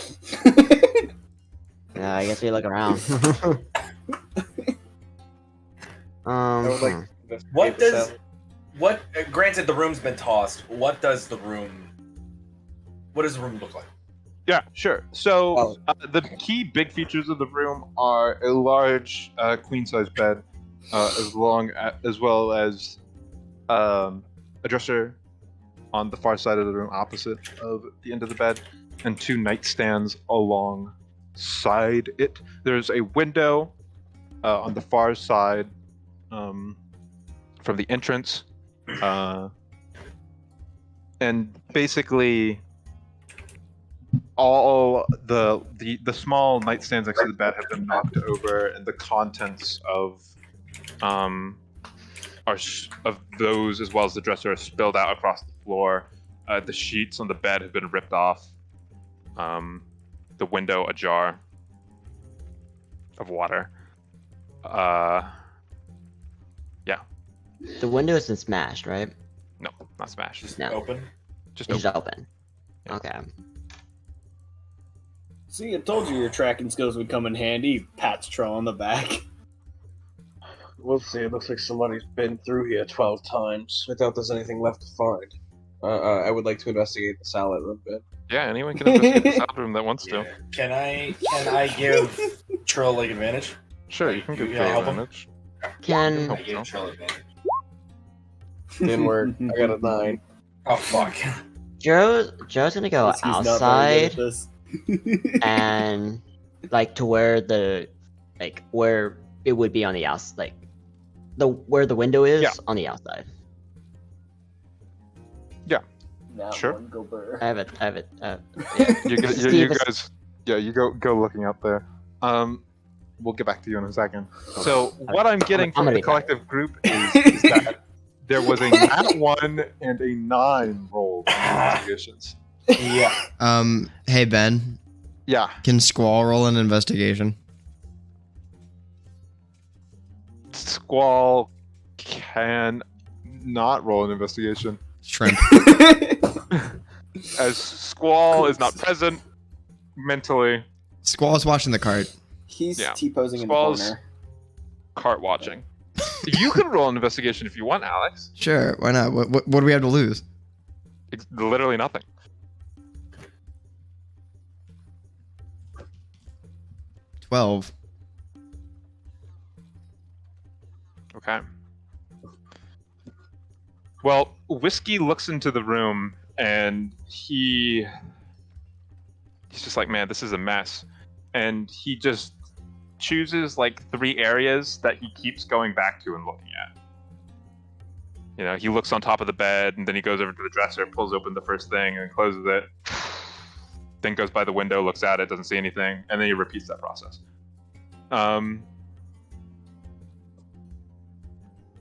Yeah, I guess we look around. I would like hmm. to investigate What the does salad. what? Granted, the room's been tossed. What does the room look like? Yeah, sure. So the key big features of the room are a large queen-size bed, as well as a dresser on the far side of the room, opposite of the end of the bed, and two nightstands alongside it. There's a window on the far side from the entrance, and basically all the small nightstands next to the bed have been knocked over, and the contents of of those, as well as the dresser, are spilled out across the floor. The sheets on the bed have been ripped off. The window ajar of water. The window isn't smashed, right? No, not smashed. Just No. open. Just It's open. open. Okay. See, I told you your tracking skills would come in handy. Pats Troll on the back. We'll see. It looks like somebody's been through here 12 times. I doubt there's anything left to find. I would like to investigate the salad room bit. Yeah, anyone can investigate the salad room that wants to. Can I give Trill like advantage? Sure, you can give You Trill help him? advantage. Can I gave Trill advantage. Didn't work. I got a 9. Oh fuck. Joe's gonna go He's not very good at outside this. and like to where where it would be on the outside, like where the window is Yeah. on the outside. Now Sure. one go burr. I have it. You Steve is- guys, yeah, you go looking up there. We'll get back to you in a second. So what I'm getting I'm from gonna the be back. collective group is that there was a nat 1 and a 9 rolled in the investigations. Yeah. Hey Ben, Yeah, can Squall roll an investigation? Squall can not roll an investigation. Shrimp. As Squall is not present mentally, Squall's watching the cart. He's Yeah. T-posing in the Squall's- corner. cart watching. You can roll an investigation if you want, Alex. Sure, why not? What do we have to lose? It's literally nothing. $12. Okay. Well, Whiskey looks into the room and he's just like, man, this is a mess. And he just chooses like 3 areas that he keeps going back to and looking at. You know, he looks on top of the bed and then he goes over to the dresser, pulls open the first thing and closes it. Then goes by the window, looks at it, doesn't see anything, and then he repeats that process.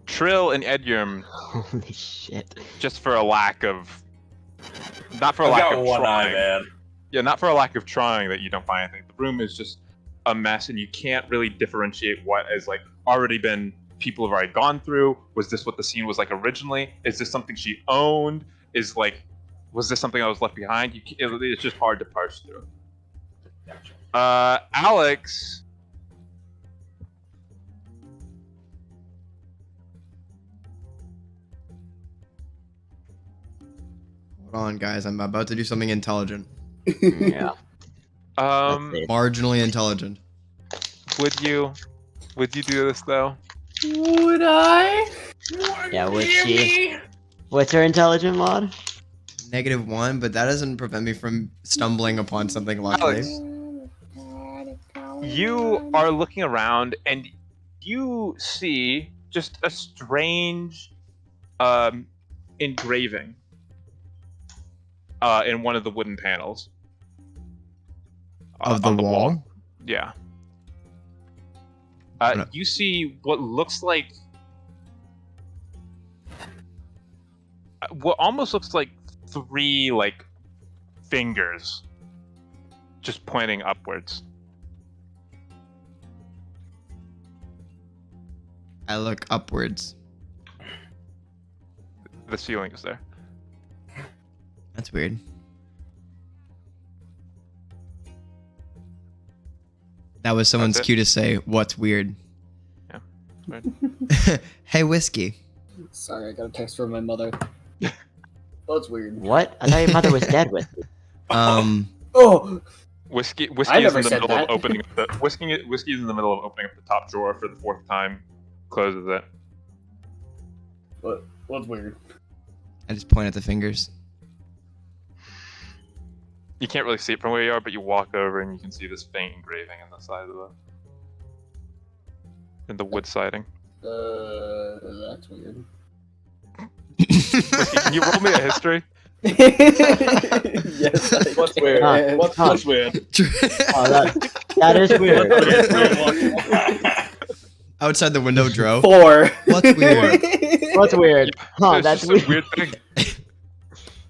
Trill and Edyum, Holy shit! just for a lack of, not for a I've lack got of one eye, trying. man. Yeah, not for a lack of trying that you don't find anything. The room is just a mess, and you can't really differentiate what has like already been people have already gone through. Was this what the scene was like originally? Is this something she owned? Was this something that was left behind? It's just hard to parse through. Alex. Hold on, guys. I'm about to do something intelligent. Yeah. Um, Let's Marginally intelligent. would you do this though? Would I? Yeah, would she? What's her intelligent mod? -1, but that doesn't prevent me from stumbling upon something likely. Alex, you are looking around and you see just a strange engraving in one of the wooden panels Of the on wall? Yeah. No. You see what looks like what almost looks like 3 like fingers just pointing upwards. I look upwards. The ceiling is there. That's weird. That was someone's That's it. cue to say, "What's weird?" Yeah. Weird. Hey, Whiskey. Sorry, I got a text from my mother. That's weird. What? I thought your mother was dead with you. Oh! Whiskey I is never in the said middle that. of opening up the whiskey is in the middle of opening up the top drawer for the 4th time. Closes it. What's weird? I just point at the fingers. You can't really see it from where you are, but you walk over and you can see this faint engraving on the side of the wood siding. That's weird. Whiskey, can you roll me a history? Yes. What's weird? Huh, What's huh. weird? Oh, that is weird. Outside the window drove. 4. What's weird? What's weird? Huh? It's That's just weird. a weird thing.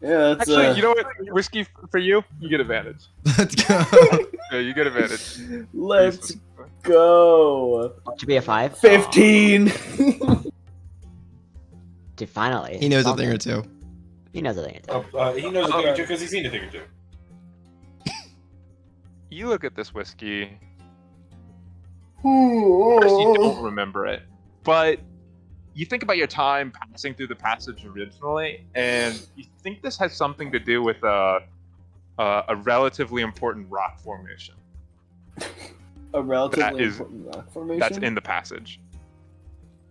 Yeah, that's Actually, you know what? Whiskey for you get advantage. Let's go. Yeah, you get advantage. Let's go. Should be a 5. 15. Dude, finally. He knows a Something. thing or two. He knows a thing or two. He knows a thing or two because he's seen a thing or two. You look at this whiskey. First, you don't remember it, but you think about your time passing through the passage originally, and you think this has something to do with a relatively important rock formation. A relatively is- important rock formation. that's in the passage.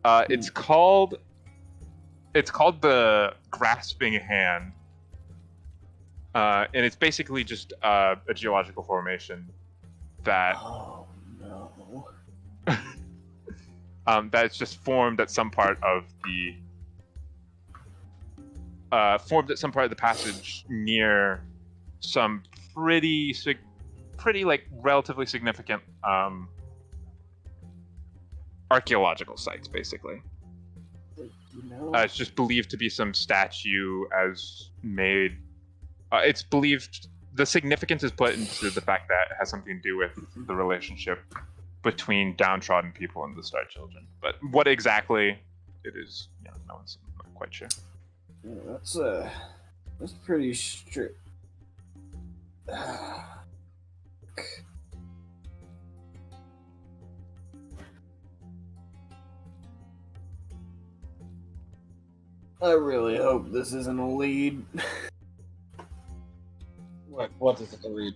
It's called the Grasping Hand, and it's basically just a geological formation that Oh no. that's just formed at some part of the passage near some pretty like relatively significant archaeological sites, basically. You know. It's just believed to be some statue as made. It's believed the significance is put into the fact that it has something to do with the relationship between downtrodden people and the Star Children. But what exactly it is, no one's not quite sure. Yeah, that's pretty strict. I really hope this isn't a lead. What is it to read?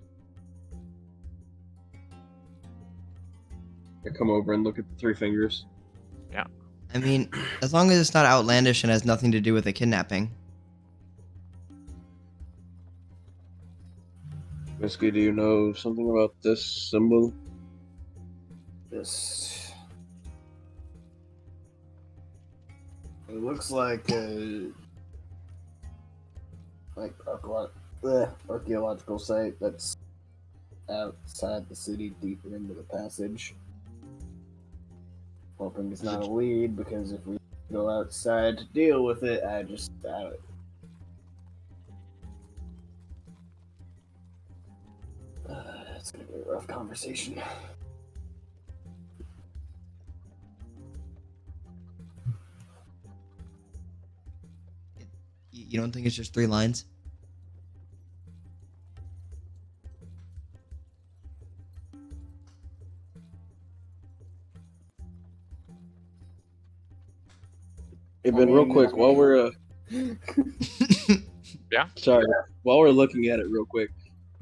I come over and look at the three fingers. I mean, as long as it's not outlandish and has nothing to do with a kidnapping. Whiskey, do you know something about this symbol? This. It looks like a archaeological site that's outside the city, deeper into the passage. Hoping it's not a lead, because if we go outside to deal with it, it's gonna be a rough conversation. You don't think it's just 3 lines? Hey Ben, real quick, while we're Yeah? sorry, while we're looking at it real quick,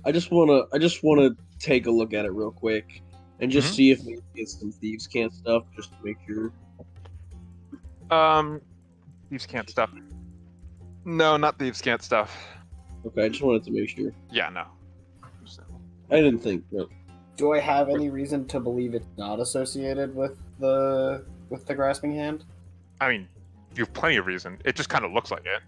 I just wanna take a look at it real quick and just see if we can get some Thieves' Cant stuff, just to make sure. Thieves' Cant stuff. No, not Thieves' Cant stuff. Okay, I just wanted to make sure. Yeah, no. I didn't think. No. Do I have any reason to believe it's not associated with the grasping hand? I mean, you have plenty of reason. It just kind of looks like it.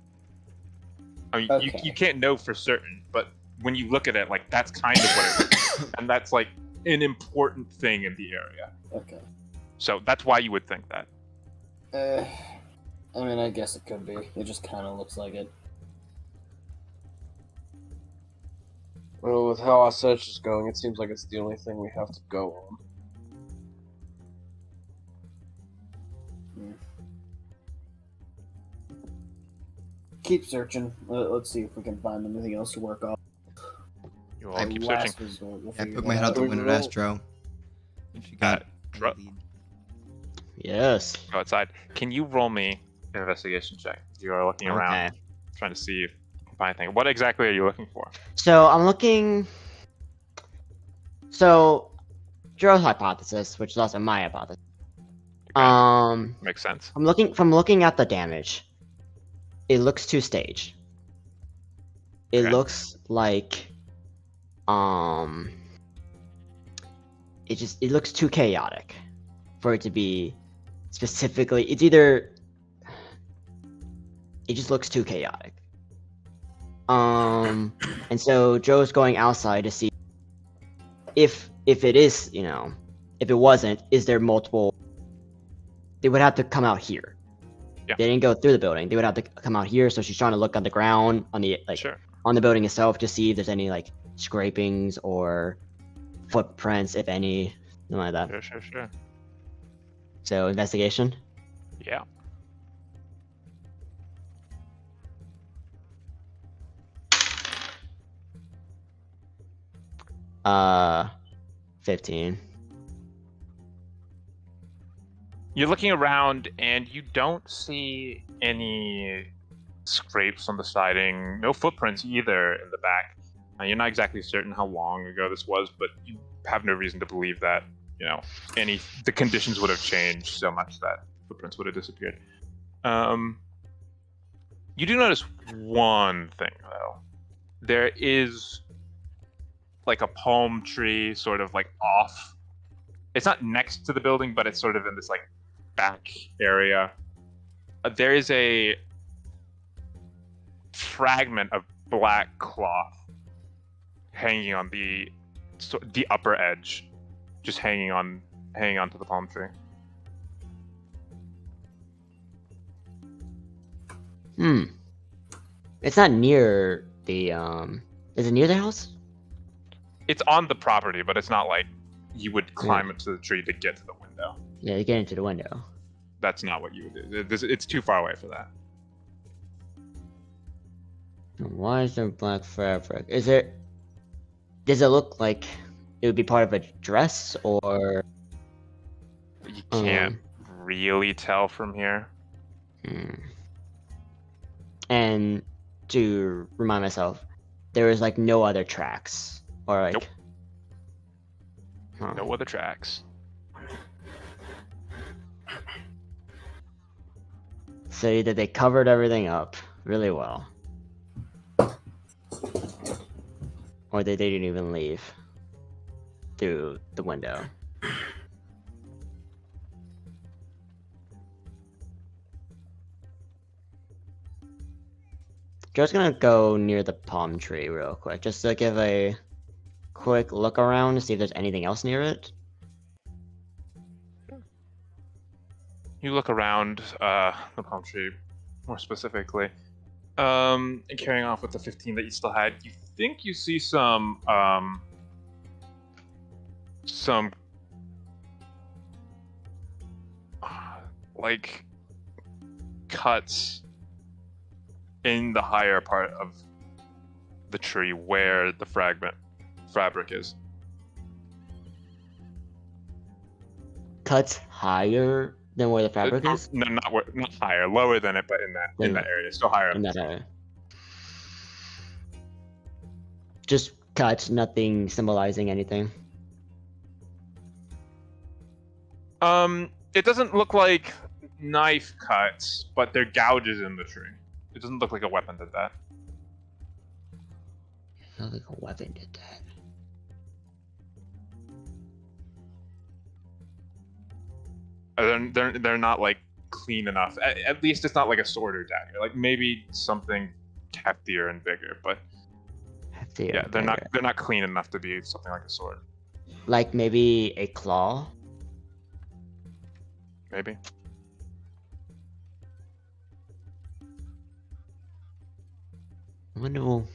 I mean, Okay. you can't know for certain, but when you look at it, like, that's kind of what it is. And that's, like, an important thing in the area. Okay. So that's why you would think that. I mean, I guess it could be. It just kind of looks like it. Well, with how our search is going, it seems like it's the only thing we have to go on. Keep searching. Let's see if we can find anything else to work on. You all keep searching. I put my head out the window to ask Dro. If she got Dro- any lead. Yes. Go outside. Can you roll me an investigation check? You are looking around, Okay. trying to see if you can find anything. What exactly are you looking for? So I'm looking. So, Joe's hypothesis, which is also my hypothesis. Okay. Makes sense. I'm looking at the damage. It looks two-stage. It Okay. looks like it looks too chaotic for it to be specifically. It's either it just looks too chaotic. And so Joe's going outside to see if it is, if it wasn't, is there multiple. They would have to come out here. Yeah. They didn't go through the building. They would have to come out here. So she's trying to look on the ground, on the Sure. on the building itself, to see if there's any scrapings or footprints, if any, something like that. Sure. So investigation. Yeah. Uh, 15. You're looking around and you don't see any scrapes on the siding, no footprints either in the back. You're not exactly certain how long ago this was, but you have no reason to believe that the conditions would have changed so much that footprints would have disappeared. You do notice one thing though. There is like a palm tree sort of like off. It's not next to the building, but it's sort of in this like back area. There is a fragment of black cloth hanging on the upper edge, just hanging onto the palm tree. It's not near the Is it near the house? It's on the property, but it's not like you would climb up to the tree to get to the window. Yeah, you get into the window. That's not what you would do. It's too far away for that. Why is there black fabric? Does it look like it would be part of a dress, or you can't really tell from here? And to remind myself, there is like no other tracks, or like nope. No other tracks. So either they covered everything up really well, or they didn't even leave through the window. Joe's gonna go near the palm tree real quick, just to give a quick look around to see if there's anything else near it. You look around the palm tree, more specifically, and carrying off with the 15 that you still had. You think you see some like cuts in the higher part of the tree where the fabric is. Cuts higher than where the fabric is? No, not higher, lower than it, but in that area, still higher. In that area. Just cuts, nothing symbolizing anything. It doesn't look like knife cuts, but they're gouges in the tree. It doesn't look like a weapon did that. Not like a weapon did that. They're not like clean enough. At least it's not like a sword or dagger. Like maybe something heftier and bigger, but Heftier, yeah, they're bigger. not clean enough to be something like a sword. Like maybe a claw? Maybe. I wonder, well,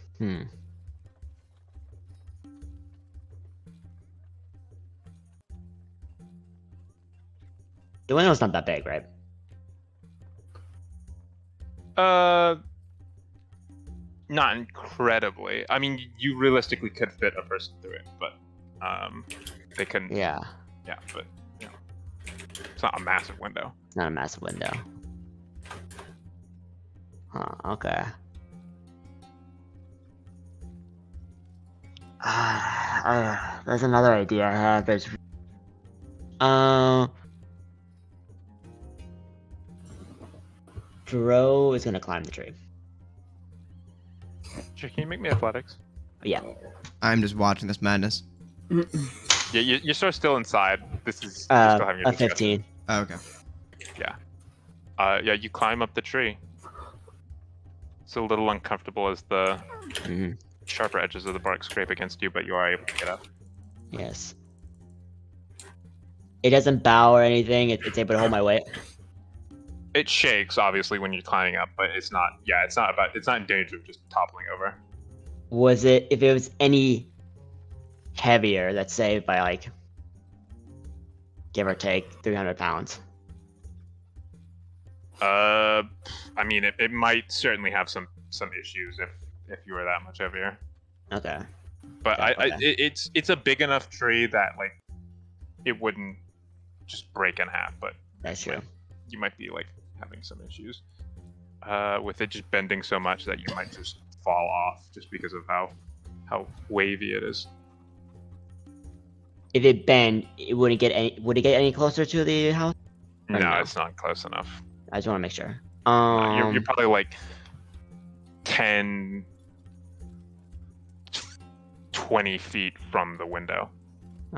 The window's not that big, right? Not incredibly. I mean, you realistically could fit a person through it, but they couldn't. Yeah, Yeah, but it's not a massive window. it's not a massive window. Huh, okay. There's another idea I have. Dro is gonna climb the tree. Can you make me athletics? Yeah. I'm just watching this madness. Yeah, you're sort of still inside. This is you're still having your A discussion. 15. Oh, okay. Yeah, you climb up the tree. It's a little uncomfortable as the Mhm. sharper edges of the bark scrape against you, but you are able to get up. Yes. It doesn't bow or anything. It's able to hold my weight. It shakes obviously when you're climbing up, but it's not. Yeah, it's not in danger of just toppling over. Was it, if it was any heavier, let's say by like, give or take 300 pounds? I mean, it might certainly have some issues if you were that much heavier. Okay. But Okay. it's a big enough tree that like it wouldn't just break in half, but That's true. you might be like having some issues with it just bending so much that you might just fall off just because of how wavy it is. if it bent, it wouldn't get any. Would it get any closer to the house? No, no? it's not close enough. I just want to make sure. You're probably like 10, 20 feet from the window.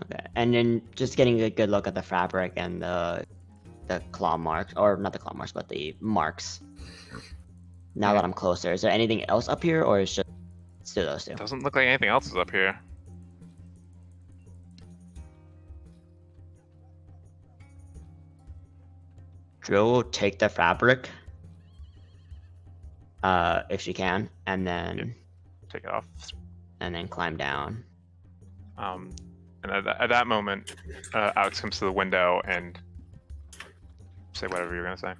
Okay, and then just getting a good look at the fabric and the claw marks, or not the claw marks, but the marks. Now that I'm closer, is there anything else up here, or is just still those two? Doesn't look like anything else is up here. Drill will take the fabric, if she can, and then Take it off. climb down. And at that moment, Alex comes to the window and say whatever you're gonna say.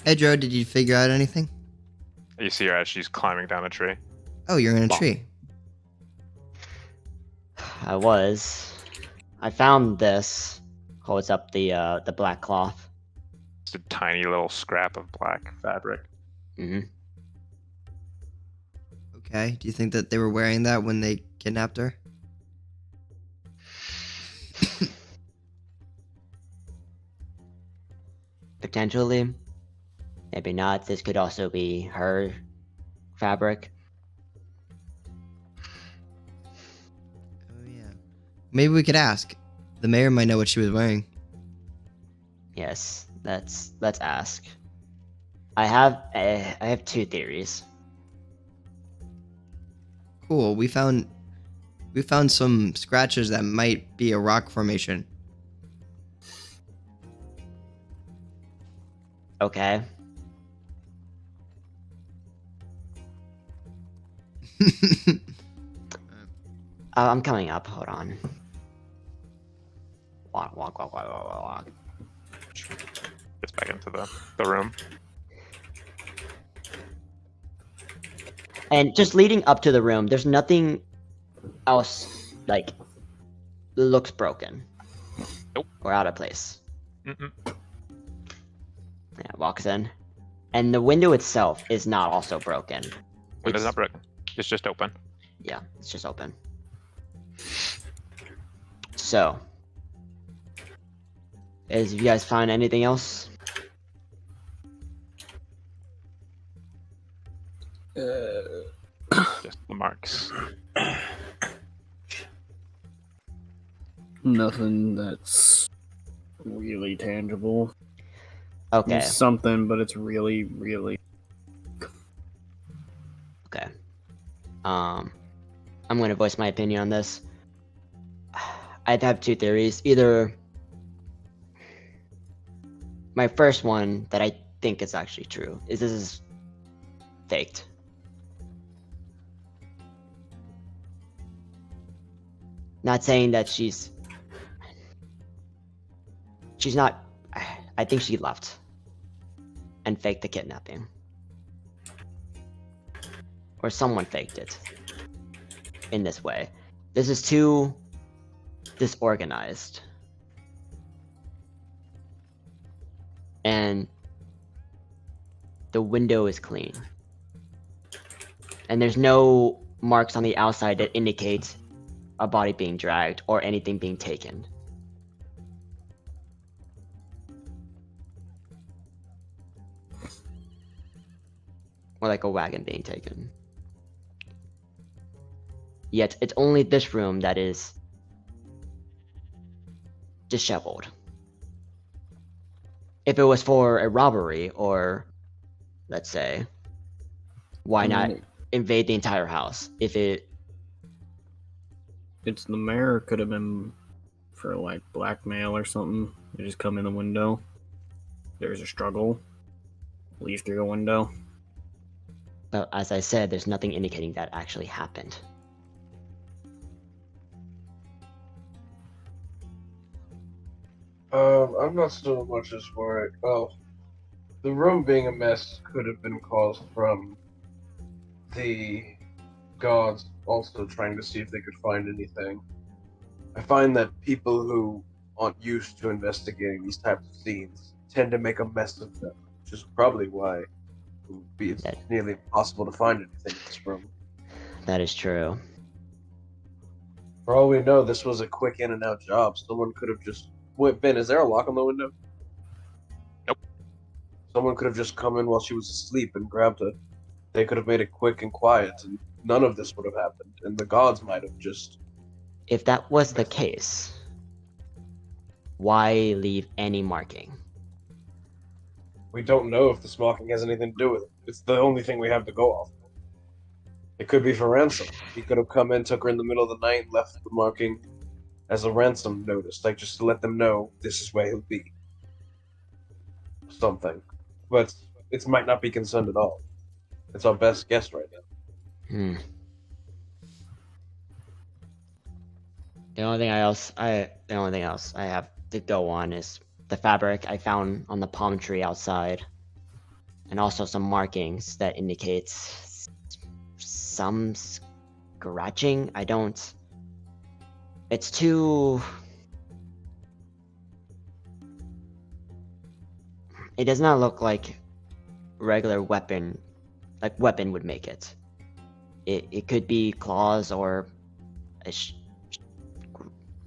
Hey, Joe, did you figure out anything? You see her as she's climbing down a tree. Oh, you're in a Well, tree. I found this. Holds up the black cloth. Just a tiny little scrap of black fabric. Mm-hmm. Okay. Do you think that they were wearing that when they kidnapped her? Potentially. Maybe not. This could also be her fabric. Oh yeah. Maybe we could ask. The mayor might know what she was wearing. Yes, let's ask. I have two theories. Cool. We found some scratches that might be a rock formation. Okay. I'm coming up. Hold on. Walk. Gets back into the room. And just leading up to the room, there's nothing else like looks broken. Nope. Or out of place. Mm-mm. Yeah, walks in. And the window itself is not also broken. Window's It's- not broken. It's just open. Yeah, it's just open. So, you guys find anything else? Just the marks. Nothing that's really tangible. Okay. There's something, but it's really, really. Okay. I'm gonna voice my opinion on this. I'd have two theories. Either my first one that I think is actually true is this is faked. Not saying that she's not. I think she left and faked the kidnapping. Or someone faked it in this way. This is too disorganized. And the window is clean. And there's no marks on the outside that indicate a body being dragged or anything being taken. Or like a wagon being taken. Yet it's only this room that is disheveled. If it was for a robbery, or let's say, why not invade the entire house? If it's the mayor, could have been for like blackmail or something. They just come in the window. There's a struggle. Leave through the window. But as I said, there's nothing indicating that actually happened. I'm not so much as worried. Oh, the room being a mess could have been caused from the guards also trying to see if they could find anything. I find that people who aren't used to investigating these types of scenes tend to make a mess of them, which is probably why it would be nearly impossible to find anything in this room. That is true. For all we know, this was a quick in and out job. Someone could have just. Wait, Ben, is there a lock on the window? Nope. Someone could have just come in while she was asleep and grabbed her. They could have made it quick and quiet, and none of this would have happened. And the gods might have just. If that was the case, why leave any marking? We don't know if this marking has anything to do with it. It's the only thing we have to go off. It could be for ransom. He could have come in, took her in the middle of the night, left the marking as a ransom notice, like just to let them know this is where he'll be. Something. But it might not be concerned at all. It's our best guess right now. The only thing else I have to go on is the fabric I found on the palm tree outside, and also some markings that indicates some scratching. It's too. It does not look like regular weapon, like weapon would make it. It could be claws or a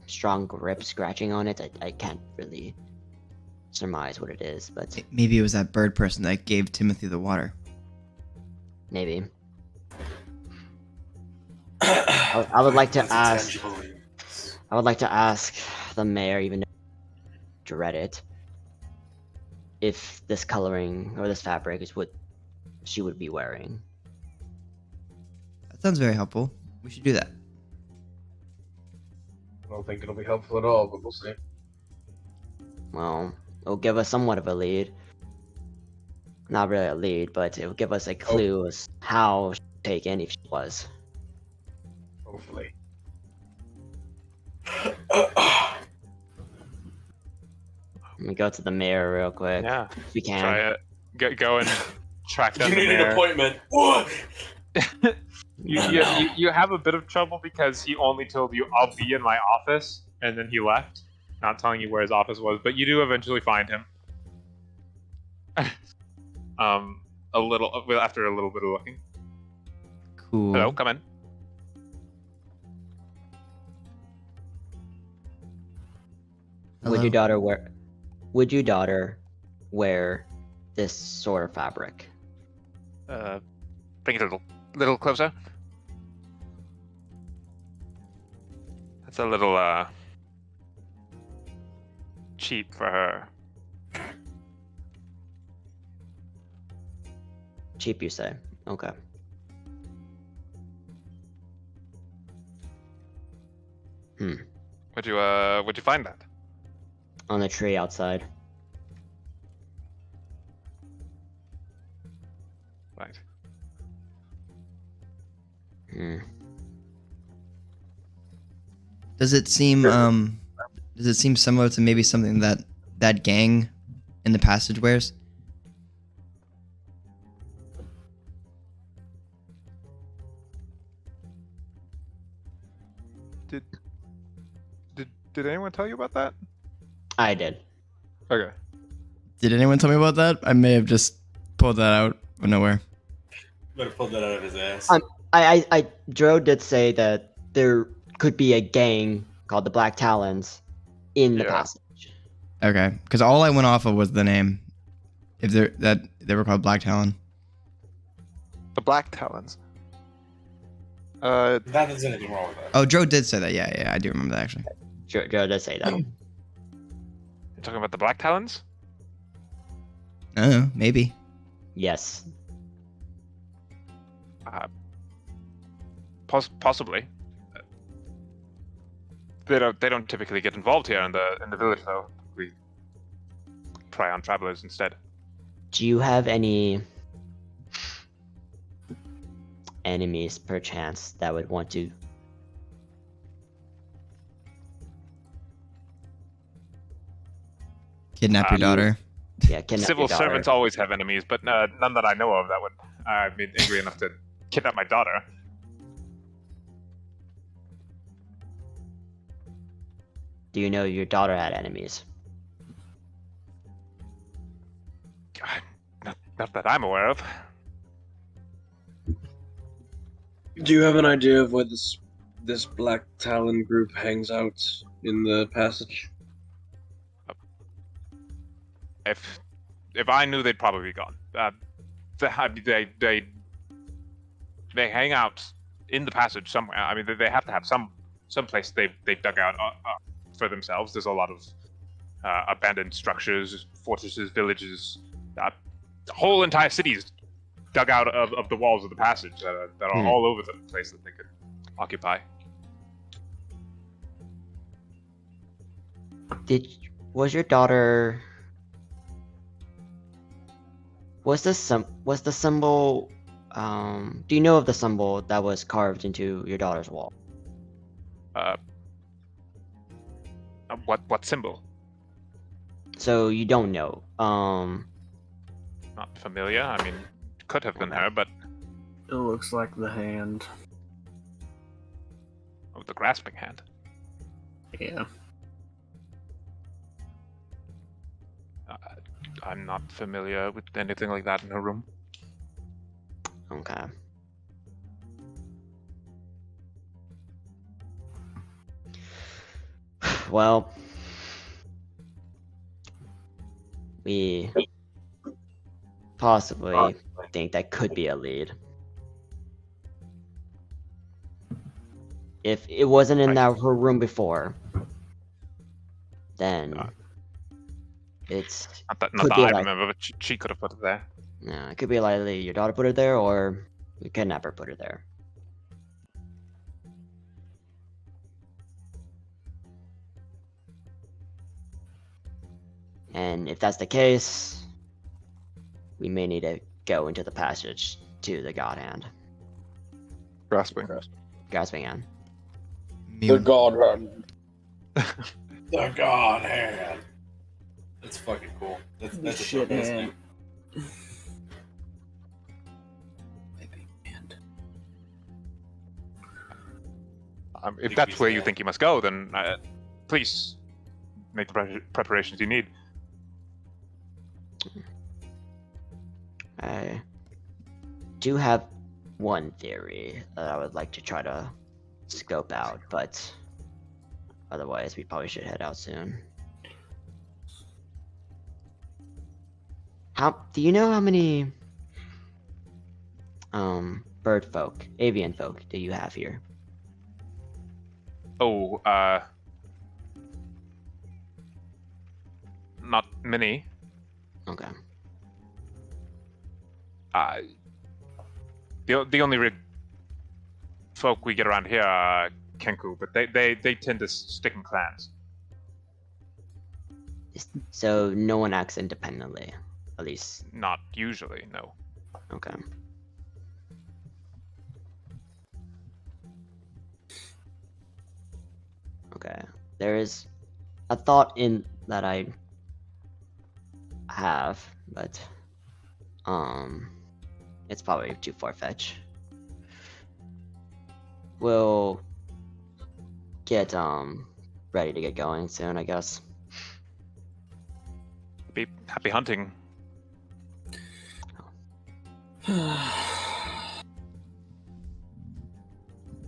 strong grip scratching on it. I can't really surmise what it is, but Maybe it was that bird person that gave Timothy the water. maybe. I would like to ask. I would like to ask the mayor, even though I dread it, if this coloring or this fabric is what she would be wearing. That sounds very helpful. We should do that. I don't think it'll be helpful at all, but we'll see. Well, it'll give us somewhat of a lead. Not really a lead, but it'll give us a clue as how she was taken if she was. Hopefully. Let me go to the mayor real quick. Yeah. If we can. Try it. Go and track down You the need an mayor. appointment. You have a bit of trouble because he only told you I'll be in my office, and then he left, not telling you where his office was. But you do eventually find him. After a little bit of looking. Cool. Hello, come in. Would Hello? your daughter wear this sort of fabric? Bring it a little closer. That's a little cheap for her. Cheap, you say? Okay. Would you find that? On the tree outside. Right. Does it seem similar to maybe something that gang in the passage wears? Did anyone tell you about that? I did. Okay. Did anyone tell me about that? I may have just pulled that out of nowhere. Better pull that out of his ass. Dro did say that there could be a gang called the Black Talons in the Yeah. passage. Okay, because all I went off of was the name. If they were called Black Talon. The Black Talons. Not that there's anything wrong with that. Oh, Joe did say that. Yeah, I do remember that actually. Dro did say that. You're talking about the Black Talons? I don't know, maybe. Yes. Possibly. They don't typically get involved here in the village though. We prey on travelers instead. Do you have any enemies, perchance, that would want to Kidnap your daughter. kidnap Civil your daughter? servants always have enemies, but none that I know of that would be angry enough to kidnap my daughter. Do you know your daughter had enemies? Not that I'm aware of. Do you have an idea of where this this Black Talon group hangs out in the passage? If I knew, they'd probably be gone. They hang out in the passage somewhere. I mean, they have to have some place they've dug out for themselves. There's a lot of abandoned structures, fortresses, villages, whole entire cities dug out of the walls of the passage that are all over the place that they could occupy. Was your daughter? Was the symbol? Do you know of the symbol that was carved into your daughter's wall? What symbol? So you don't know. Not familiar. I mean, could have been her, but It looks like the hand. the grasping hand. Yeah. I'm not familiar with anything like that in her room. Okay. Well, we possibly think that could be a lead. If it wasn't in her room before, then it's Not that could be I like- remember, but she could have put it there. yeah, it could be likely your daughter put it there, or the kidnapper put it there. And if that's the case, we may need to go into the passage to the God Hand. Grasping. Grasping Hand. The God Hand. The God Hand. That's fucking cool. That's a Shit dope ass hand. name. If that's where you think you must go, then please make the preparations you need. I do have one theory that I would like to try to scope out, but otherwise we probably should head out soon. Do you know how many bird folk, avian folk do you have here? Oh, not many. Okay. The only folk we get around here are Kenku, but they tend to stick in clans. So no one acts independently, at least. Not usually, no. Okay. Okay. There is a thought in that I have, but it's probably too far-fetched. We'll get ready to get going soon, I guess. Happy hunting.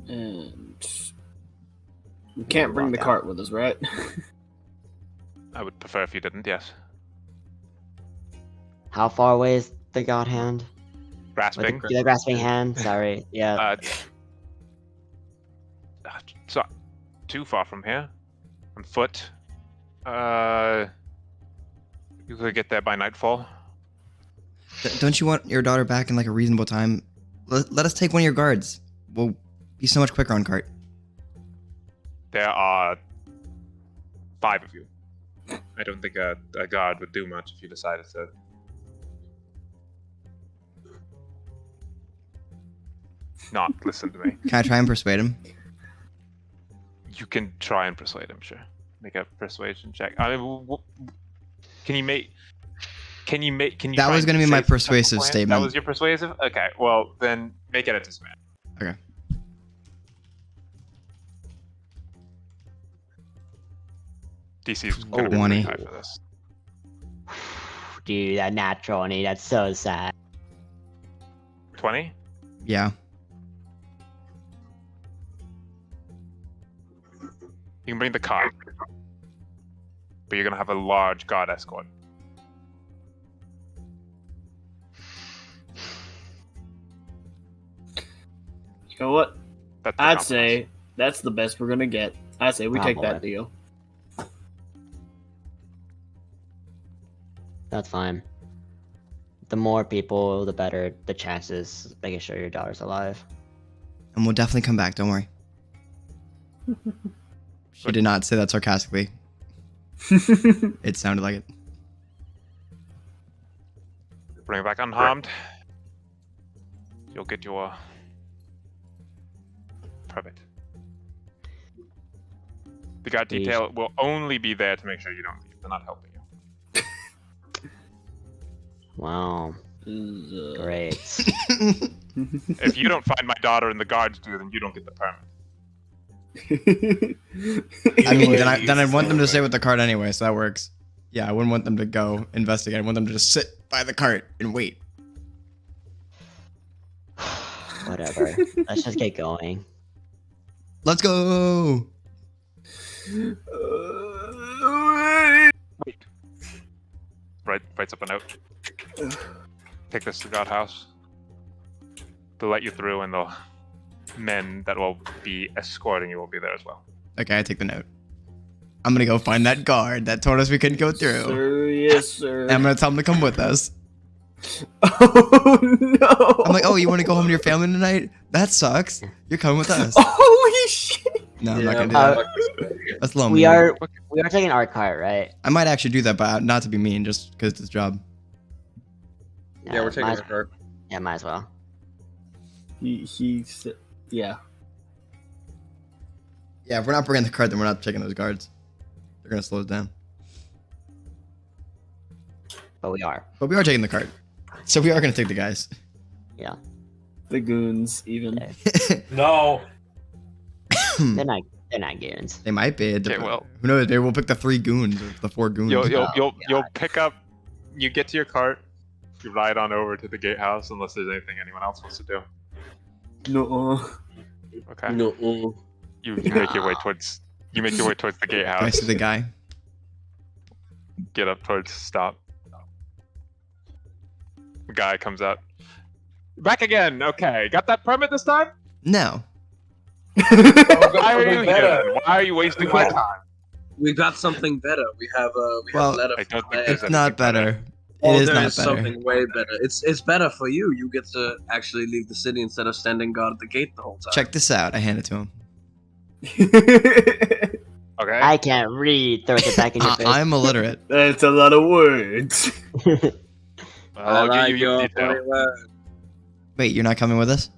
And we can't bring the cart with us, right? I would prefer if you didn't, yes. How far away is the God Hand? Grasping. The grasping hand. Sorry. Yeah. It's not too far from here. On foot. You could get there by nightfall. Don't you want your daughter back in like a reasonable time? Let us take one of your guards. We'll be so much quicker on cart. There are 5 of you. I don't think a guard would do much if you decided to. Not listen to me. Can I try and persuade him? You can try and persuade him, sure. Make a persuasion check. I mean, can you make? Can you? That try was and going to be my say some persuasive plan? statement. That was your persuasive. Okay, well then make it a dismay. Okay. DC is going to be 20. pretty high for this. Dude, that natural 20, that's so sad. 20. Yeah. You can bring the cart, but you're gonna have a large guard escort. You know what? That's the I'd compromise. say that's the best we're gonna get. I say we take that Probably. deal. That's fine. The more people, the better the chances making sure your daughter's alive. And we'll definitely come back. Don't worry. She did not say that sarcastically. It sounded like it. Bring it back unharmed. You'll get your permit. The guard Please. detail will only be there to make sure you don't leave. They're not helping you. Wow. Great. If you don't find my daughter and the guards do, then you don't get the permit. I mean, then I want them to stay with the cart anyway, so that works. Yeah, I wouldn't want them to go investigate. I want them to just sit by the cart and wait. Whatever. Let's just get going. Let's go. Writes up a note. Take this to guardhouse. They'll let you through, and the men that will be escorting you will be there as well. Okay, I take the note. I'm gonna go find that guard that told us we couldn't go through. Sir, yes, sir. And I'm gonna tell him to come with us. Oh no! I'm like, oh, you want to go home to your family tonight? That sucks. You're coming with us. Holy shit! No, I'm not Yeah, gonna do that. That's lonely. We are taking our cart, right? I might actually do that, but not to be mean, just because it's his job. Yeah, we're taking might, the cart. Yeah, might as well. He said, yeah. Yeah, if we're not bringing the cart, then we're not checking those guards. They're gonna slow us down. But we are. But we are taking the cart, so we are gonna take the guys. Yeah. The goons, even. Okay. No. They're not goons. They might be. Okay, well. Who knows? They will pick the 3 goons or the 4 goons. You'll pick up. You get to your cart. You ride on over to the gatehouse unless there's anything anyone else wants to do. No. Okay. No. You make your way towards. You make your way towards the I gatehouse. see the guy. Get up towards stop. The guy comes out. Back again. Okay. Got that permit this time? No. Why are you here? Why are you wasting my time? We got something better. We have Well, a letter. I don't from think the- It's not better. Oh, It is there not is better. something way better. It's better for you. You get to actually leave the city instead of standing guard at the gate the whole time. Check this out. I hand it to him. Okay. I can't read. Throw it back in your face. I'm illiterate. That's a lot of words. Well, I I'll like give you your the detail. funny word. Wait, you're not coming with us?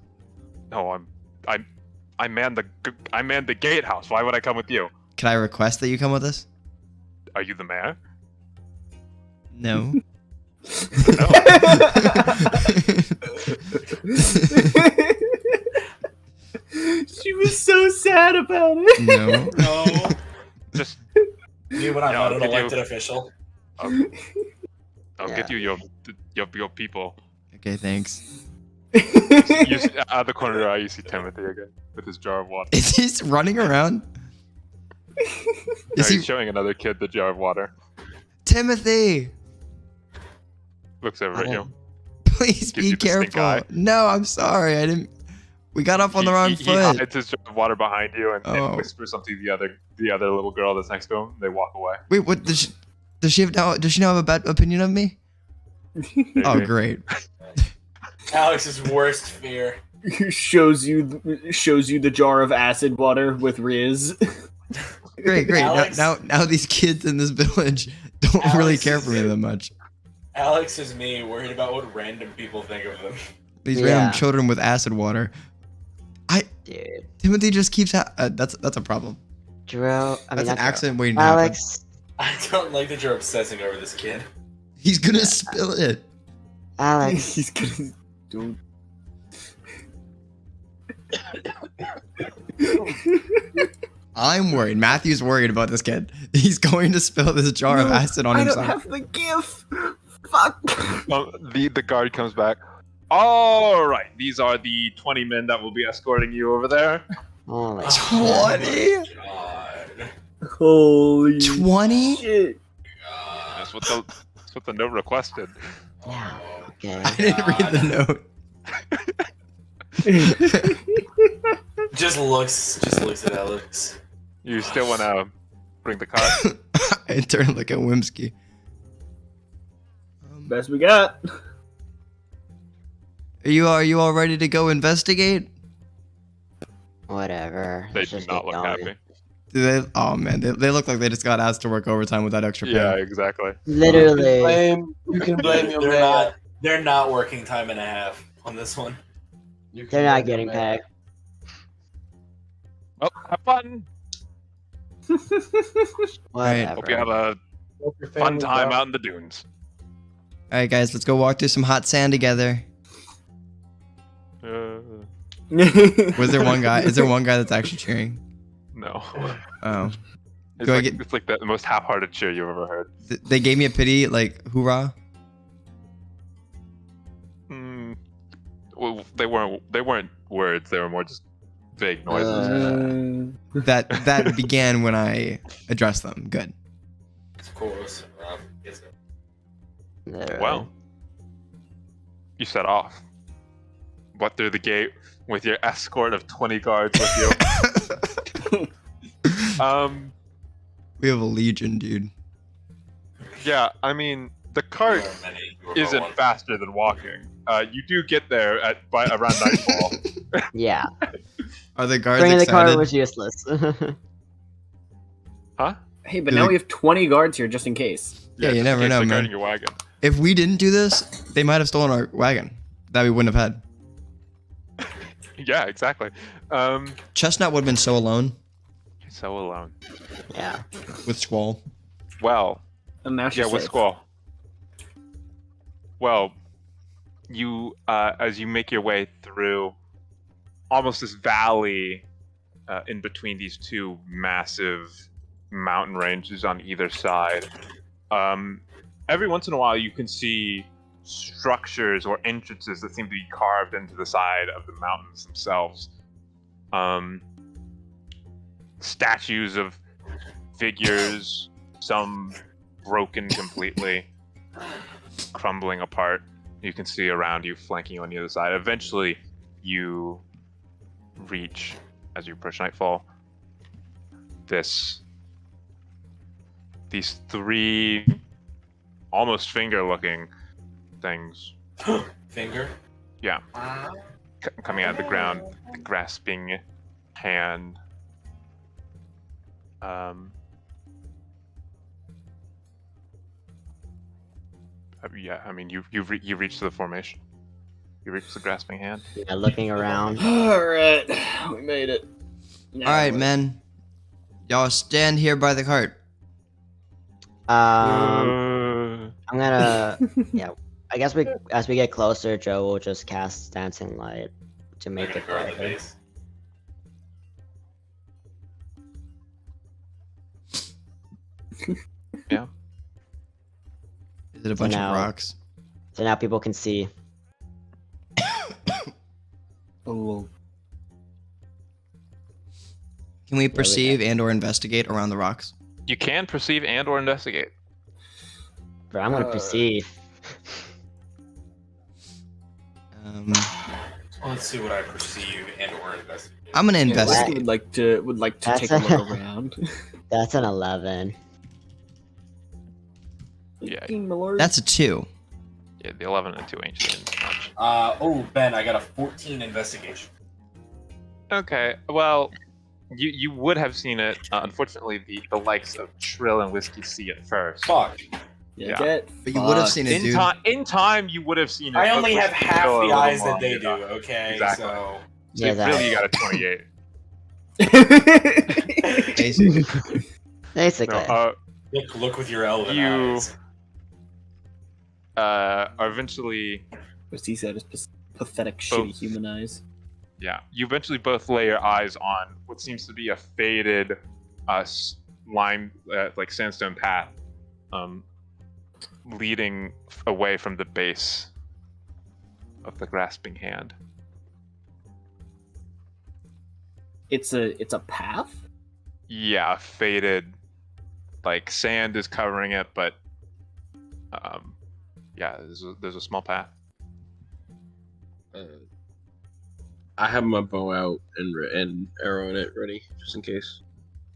No, I man the gatehouse. Why would I come with you? Can I request that you come with us? Are you the mayor? No. She was so sad about it. No. No. Just Me when I'm Yeah, not I'll an give you- elected official. I'll Yeah. get you your people. Okay, thanks. You see, out of the corner of your eye, you see Timothy again with his jar of water. Is he running around? No, Is he's he showing another kid the jar of water. Timothy? Looks over at you. Please Gives be you the stink careful. eye. No, I'm sorry. I didn't. We got off on the wrong He foot. hides his jar of water behind you and Oh. whispers something to the other little girl that's next to him. They walk away. Wait, what? Does she now have a bad opinion of me? Oh, Maybe. great. Alex's worst fear. shows you the jar of acid water with Riz. Great. Alex- Now these kids in this village don't really Alex care is- for me that much. Alex is me, worried about what random people think of them. These Yeah. random children with acid water. Dude. Timothy just keeps. That's a problem. Drew. I mean, That's an not Drew. accident waiting to happen. Alex. I don't like that you're obsessing over this kid. He's gonna spill it. Alex. He's gonna do. I'm worried. Matthew's worried about this kid. He's going to spill this jar of acid on I don't himself. have the gift. Fuck. Well, the guard comes back. All right, these are the 20 men that will be escorting you over there. Oh my 20? God. Holy 20? shit! That's what the note requested. Yeah. Okay. I didn't read the note. Just looks at Alex. You still want to bring the card? I turn to look at Wimsky. Best we got. Are you all ready to go investigate? Whatever. They Let's do just not get look going. happy. Do they? Oh man, they look like they just got asked to work overtime with that extra pay. Yeah, exactly. Literally. You can blame your They're mayor. not. They're not working time and a half on this one. You can They're not blame your getting mayor. paid. Well, have fun. Whatever. Hope you have a Hope your fun family's time well. out in the dunes. All right, guys, let's go walk through some hot sand together. Was there one guy? Is there one guy that's actually cheering? No. Oh, It's Do I like, get- it's like the most half-hearted cheer you've ever heard. They gave me a pity, like hoorah. Well, they weren't words. They were more just vague noises. That began when I addressed them. Good. Of course. Is it? Literally. Well, you set off. What through the gate with your escort of 20 guards with you? We have a legion, dude. Yeah, I mean the cart There are many who are isn't going. faster than walking. You do get there by around nightfall. Yeah. Are the guards Bringing the excited? car was useless. Huh? Hey, but Do now they- we have 20 guards here just in case. Yeah, you just in never case know, they're man. guarding your wagon. If we didn't do this, they might have stolen our wagon that we wouldn't have had. Yeah, exactly. Chestnut would have been so alone So alone. Yeah. with Squall. Well, And now she's yeah, with safe. Squall. Well, you as you make your way through almost this valley in between these two massive mountain ranges on either side. Every once in a while, you can see structures or entrances that seem to be carved into the side of the mountains themselves. Statues of figures, some broken completely, crumbling apart. You can see around you, flanking you on the other side. Eventually, you reach, as you approach nightfall, these three almost finger-looking things Finger. coming out of the ground, grasping hand. Yeah, I mean, you reach the formation. You reach the grasping hand. Yeah, looking around. Alright, we made it. Now All right, what? men. Y'all stand here by the cart. I'm gonna. Yeah. I guess as we get closer, Joe will just cast Dancing Light to make it Guard the brighter. base. Is it a bunch now- of rocks? So now people can see. Oh, Can we perceive and/or investigate around the rocks? You can perceive and/or investigate. But I'm gonna perceive. Let's see what I perceive and/or investigate. I'm gonna yeah, investigate. Wesley would like to That's take a look around. That's an 11. Yeah. My lord. That's a 2. Yeah, the 11 and 2 ain't changed much. Ben, I got a 14 investigation. Okay, well, you would have seen it. Unfortunately, the likes of Trill and Whiskey see it first. Fuck. Yeah. Get But you would have fucked. seen it, In dude. time, you would have seen it. I but only have Whiskey half Trill a the little eyes more that they on do, your eye. okay? Exactly. So. Yeah, So really, you got a 28. Basically. Basically. No, Look with your elven You- eyes. are eventually, What he said is pathetic, shitty Both. human eyes. yeah, you eventually both lay your eyes on what seems to be a faded, lime, like sandstone path, leading away from the base of the grasping hand. It's a path. yeah, faded, like sand is covering it, but yeah, there's a small path. I have my bow out and arrow in it ready, just in case.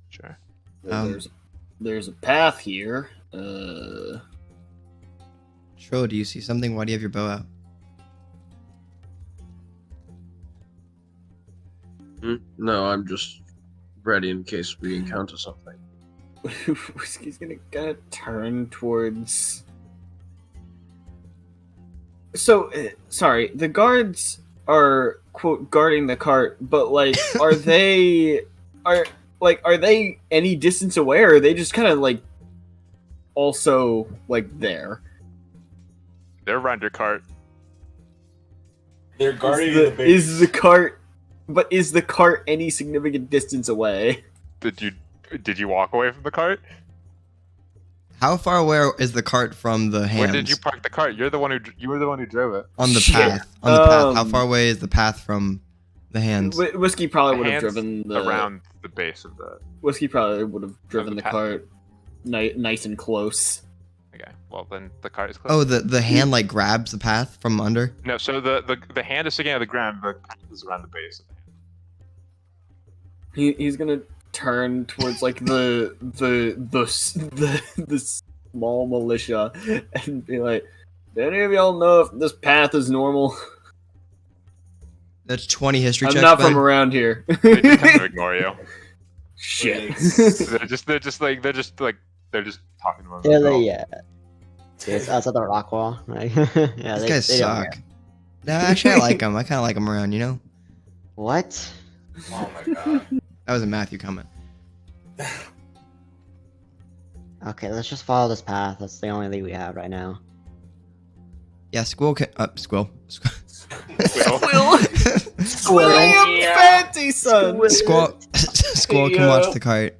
Sure. Well, there's a path here. Shro, do you see something? Why do you have your bow out? No, I'm just ready in case we encounter something. Whiskey's gonna kind of turn towards. So, sorry, the guards are quote guarding the cart, but like, are they any distance away, or are they just kind of like also like there? They're around your cart. They're guarding Is the cart? But is the cart any significant distance away? Did you walk away from the cart? How far away is the cart from the hands? Where did you park the cart? You were the one who drove it. On the Shit. path. On the path. How far away is the path from the hands? Whiskey probably The would have hands driven the around the base of the. Whiskey probably would have driven the the path. cart nice and close. Okay, well then the cart is close. Oh, the hand like grabs the path from under. No, so the hand is sticking out of the ground. The path is around the base of the hand. He's gonna turn towards like the small militia and be like, "Do any of y'all know if this path is normal? That's 20 history I'm checks. not from buddy. around here." They just kind of ignore you. Shit. They're just talking to them. Yeah, yeah. It's outside the rock wall. Like, yeah, These guys they don't suck. care. No, actually, I like them. I kind of like them around. You know, What? Oh my god. that was a Matthew comment. Okay, let's just follow this path. That's the only lead we have right now. Yeah, Squill. Squill. William Fancy son. Squall. Squall can watch the cart.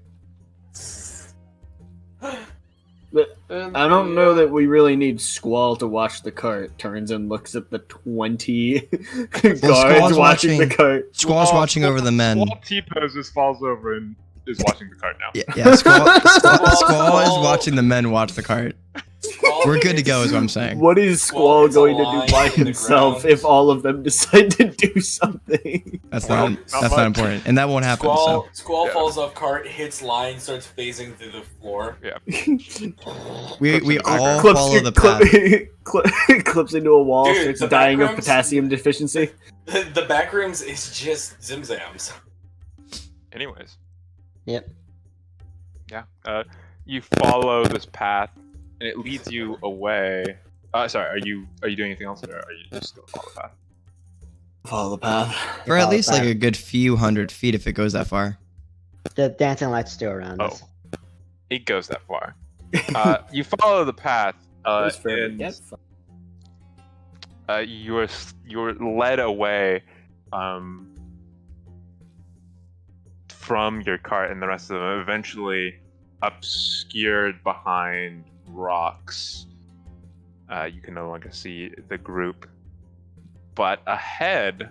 I don't know that we really need Squall to watch the cart. Turns and looks at the 20 guards Squall's watching the watching- cart. Squall's watching over the men. Squall T-poses, falls over, and is watching the cart now. Yeah, Squall is watching the men watch the cart. We're good to go, is what I'm saying. What is Squall Squall hits a going to line do by in the himself ground. if all of them decide to do something? That's Well, not. not That's not much. important, and that won't happen. Squall Yeah. falls off cart, hits line, starts phasing through the floor. Yeah. So we Clips all Clips, follow the path. clips into a wall, Dude, starts the dying of backrooms- potassium deficiency. The back rooms is just Zimzams. Anyways. Yep. Yeah. You follow this path, and it leads you away. Sorry, are you doing anything else, or are you just gonna follow the path? Follow the path. For at Follow least like back. a good few hundred feet if it goes that far. The dancing lights still around Oh, us. it goes that far. You follow the path, That's fair, and but yeah, you're led away from your cart and the rest of them, eventually obscured behind rocks. You can no longer see the group, but ahead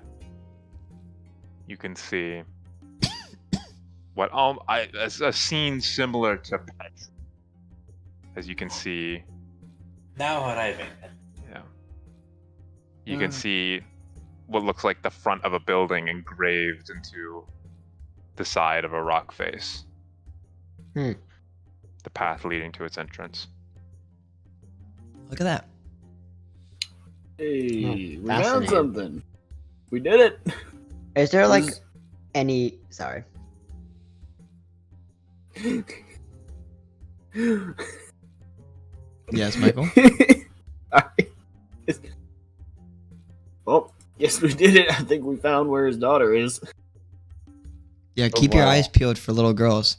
you can see what a scene similar to Petra. As you can see, Now arriving. yeah, you can see what looks like the front of a building engraved into the side of a rock face. Hmm. The path leading to its entrance. Look at that. hey, we found fascinating. something. We did it. Is there like Is- any? Sorry. Yes, Michael. Well, yes, we did it. I think we found where his daughter is. Yeah, keep your wow. eyes peeled for little girls.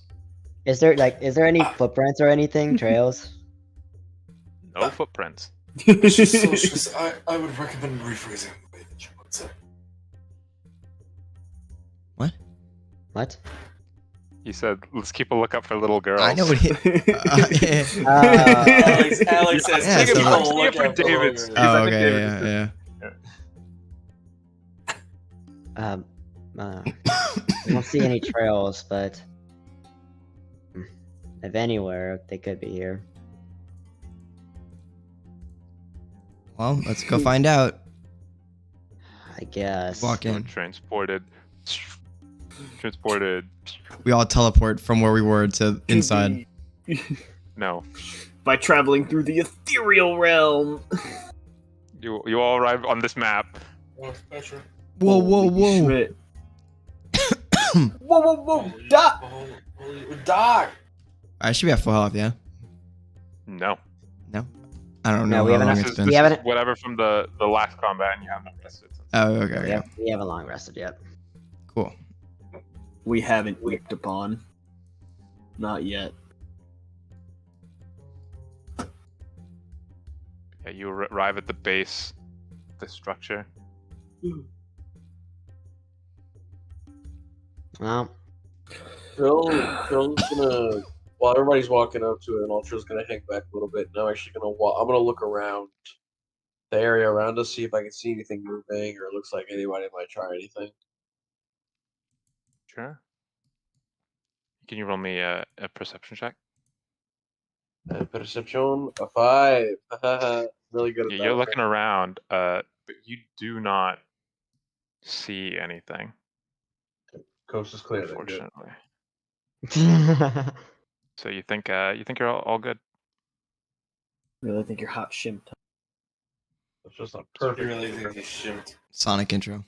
Is there any footprints or anything? Trails? No footprints. It's just so stress- I would recommend rephrasing the way that you put it. What? He said, "Let's keep a lookout for little girls." I know what he. Alex says, Yeah, take so a like- look Look for out for David's. longer. Oh, I think okay, David yeah. I don't see any trails, but If anywhere, they could be here. Well, let's go find out. I guess. Walk in. Transported. We all teleport from where we were to inside. No. By traveling through the ethereal realm. You all arrive on this map. Oh, special. Whoa, whoa, Holy whoa. shit. Whoa, Doc! Doc! I should be at full health, yeah? No. No? I don't know No, we how have long enough- it's This been. we haven't- whatever from the last combat, and you have not rested. Oh, okay. We haven't long rested yet. Cool. We haven't whipped upon. Not yet. Yeah, you arrive at the base, the structure. Well, Phil's gonna, while everybody's walking up to it, and Ultra's gonna hang back a little bit. And I'm actually gonna I'm gonna look around the area around us, see if I can see anything moving, or it looks like anybody might try anything. Sure. Can you roll me a perception check? Perception, a 5. Really good at Yeah, that. you're looking around, but you do not see anything. Coast is clear. Then, good. Unfortunately. So you think you're all good? Really think you're hot shimped. It's just a I perfect. really think they shouldn't. Sonic intro.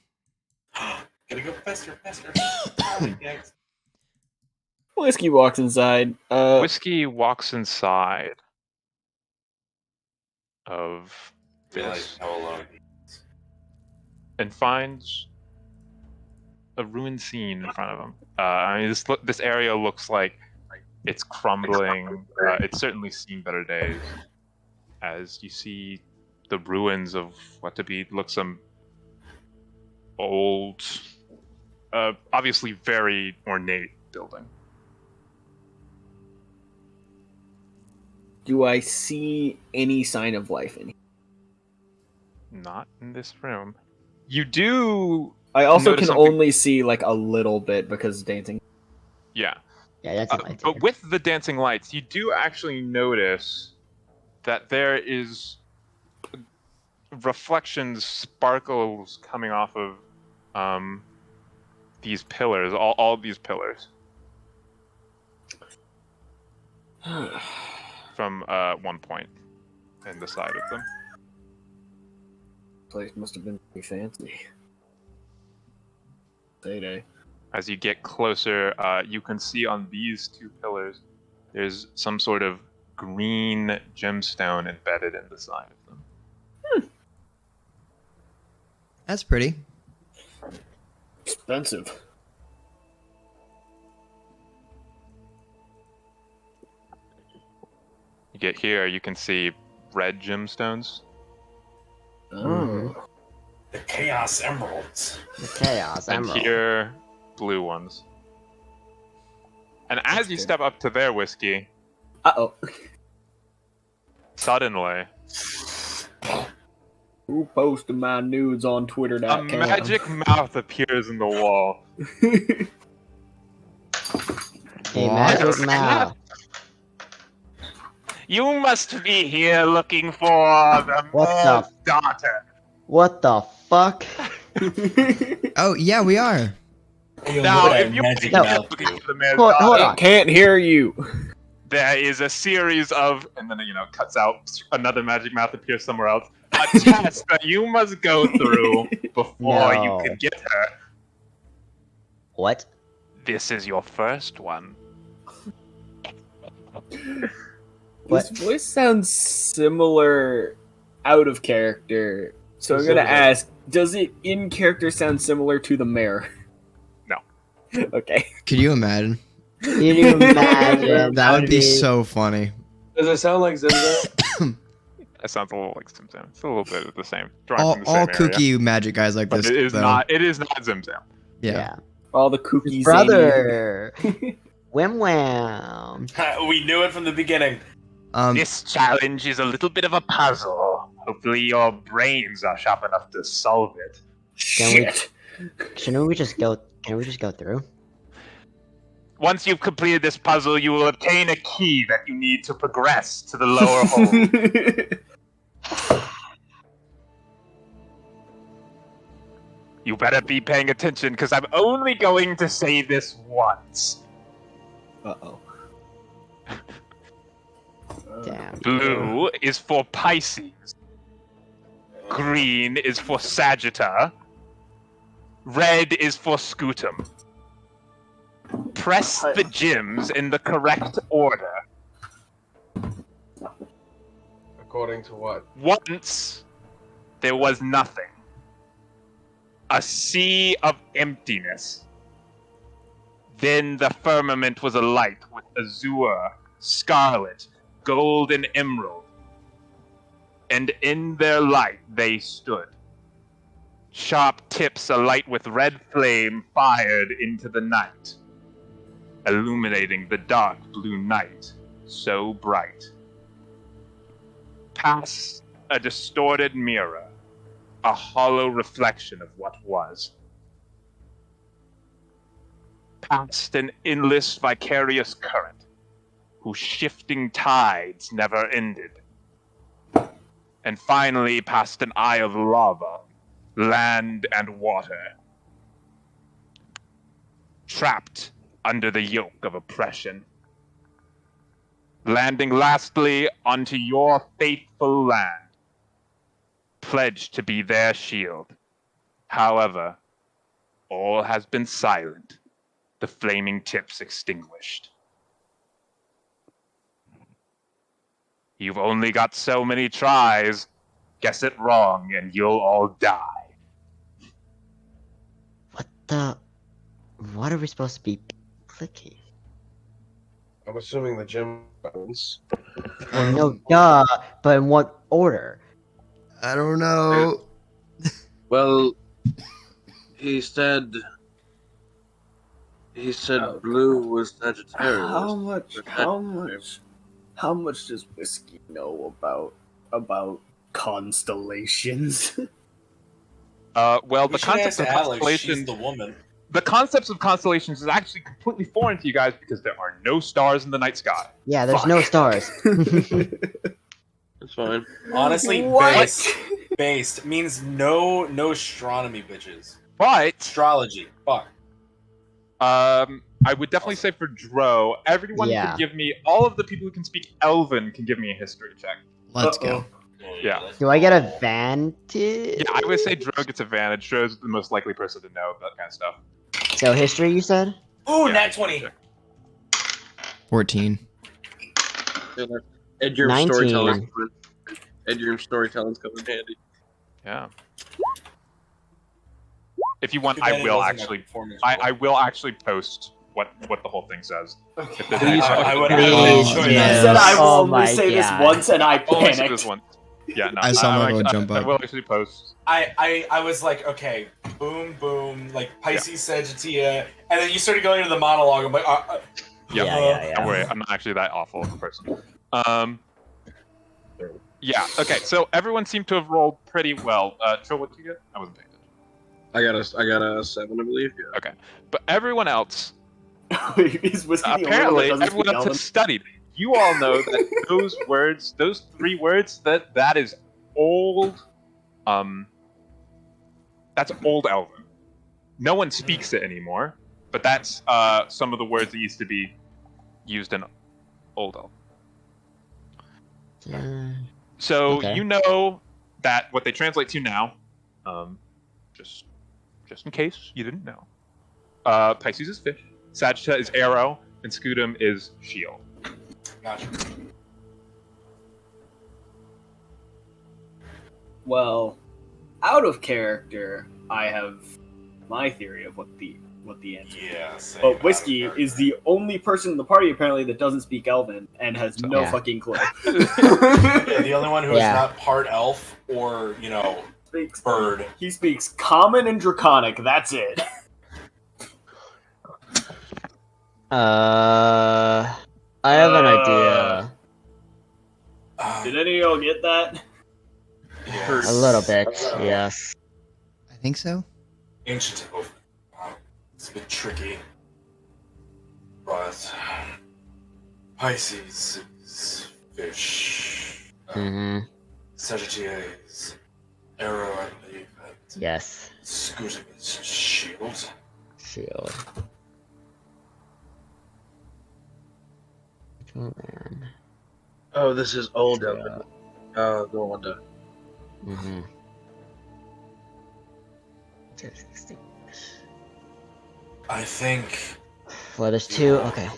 Gotta go faster. Yes. Whiskey walks inside. Whiskey walks inside of Realize this how alone he is. and finds a ruined scene in front of him. I mean, this area looks like it's crumbling. It's certainly seen better days, as you see the ruins of what to be looks some old, obviously very ornate building. Do I see any sign of life in here? Not in this room. You do. I also Notice can something- only see like a little bit because dancing. Yeah. yeah, that's a light. But with the dancing lights, you do actually notice that there is reflections, sparkles coming off of these pillars, all these pillars from one point in the side of them. Place must have been pretty fancy. Day. As you get closer, you can see on these two pillars, there's some sort of green gemstone embedded in the side of them. That's pretty. Expensive. You get here, you can see red gemstones. Oh. The Chaos Emeralds. The Chaos And Emerald. here, blue ones. And as you step up to their whiskey, Uh-oh. suddenly, Who posted my nudes on a Twitter.com? magic mouth appears in the wall. A magic mouth. You must be here looking for the What the- Mer's daughter. What the fuck? Oh, yeah, we are. Now, if you're magic No. mouth looking do? for the Mer's Hold daughter, on. Can't hear you. there is a series of, and then cuts out, another magic mouth appears somewhere else. A test that you must go through before you No. can get her. What? This is your first one. What? His voice sounds similar out of character. So I'm gonna Similar. ask, does it in character sound similar to the mayor? No. Okay. Could you imagine? Can you imagine? That would be That'd so funny. Does it sound like Zimzam? That sounds a little like Zimzam. It's a little bit of the same. Drawn All, from the same all area. kooky magic guys like But this. it is though. not. It is not Zimzam. Yeah. All the kooky Brother. Wham wham. We knew it from the beginning. This challenge is a little bit of a puzzle. Hopefully, your brains are sharp enough to solve it. Can we- Shit. Shouldn't we just go? Can we just go through? Once you've completed this puzzle, you will obtain a key that you need to progress to the lower hole. You better be paying attention, because I'm only going to say this once. Uh-oh. Damn. Blue is for Pisces. Green is for Sagitta. Red is for Scutum. Press the gems in the correct order. According to what? Once, there was nothing. A sea of emptiness. Then the firmament was alight with azure, scarlet, gold, and emerald. And in their light they stood. Sharp tips alight with red flame fired into the night, illuminating the dark blue night so bright. Past a distorted mirror, a hollow reflection of what was. Past an endless vicarious current, whose shifting tides never ended. And finally past an eye of lava, land and water. Trapped under the yoke of oppression. Landing lastly onto your faithful land, pledged to be their shield. However, all has been silent, the flaming tips extinguished. You've only got so many tries. Guess it wrong and you'll all die. What are we supposed to be clicking? I'm assuming the gem buttons. Well, no, duh. But in what order? I don't know. Well, he said blue was Sagittarius. How much does Whiskey know about constellations? Well, We the should concept ask of Alex, constellations, she's the woman. the concepts of constellations is actually completely foreign to you guys because there are no stars in the night sky. Yeah, there's no stars. That's fine. Honestly, What? based means no astronomy, bitches. But Astrology. Fuck. I would definitely say for Dro, everyone Yeah. can give me, all of the people who can speak Elven can give me a history check. Let's go. Yeah. Do I get advantage? Yeah, I would say Dro gets advantage. Dro's the most likely person to know that kind of stuff. So history, you said? Ooh, Yeah, nat 20. 14. Ed, your 19. storytelling. Ed, your storytelling's coming in handy. Yeah. If you want, Too bad I it will wasn't my actually. performance I role. will actually post what the whole thing says. If there's Please, any- I would Please, enjoy yes. that. He said I will Oh only my say this God. once, and I Only say panicked. this one. Yeah, no. I saw I'm Margot act- jump I up. will actually post. I was like, okay, boom, boom, like Pisces, Sagittaria, and then you started going into the monologue. I'm like, Yeah. Don't worry, I'm not actually that awful of a person. Yeah. Okay. So everyone seemed to have rolled pretty well. Trill, what did you get? I wasn't paying attention. I got a 7, I believe. Yeah. But everyone else, Is Whiskey the only one apparently, that doesn't everyone speak else Elven? has studied. You all know that those words, those 3 words, that is old. That's old Elven. No one speaks it anymore, but that's some of the words that used to be used in old Elven. So Okay. you know that what they translate to now, just in case you didn't know, Pisces is fish, Sagitta is arrow, and Scutum is shield. gotcha. Well, out of character, I have my theory of what the answer is. Yeah. same But Whiskey out of is the only person in the party apparently that doesn't speak Elven and has no Yeah. fucking clue. Yeah, the only one who is Yeah. not part elf or Speaks- bird. He speaks Common and Draconic. That's it. I have an idea. Did any of y'all get that? A little bit, yes. I think so. Ancient oath. Wow, it's a bit tricky. But Pisces is fish. Sagittarius, arrow, I believe, and Yes. Scooting is shield. Shield. Oh man. Oh, this is old. Yeah. No wonder. Mm-hmm. I think, Well, there's two. Okay.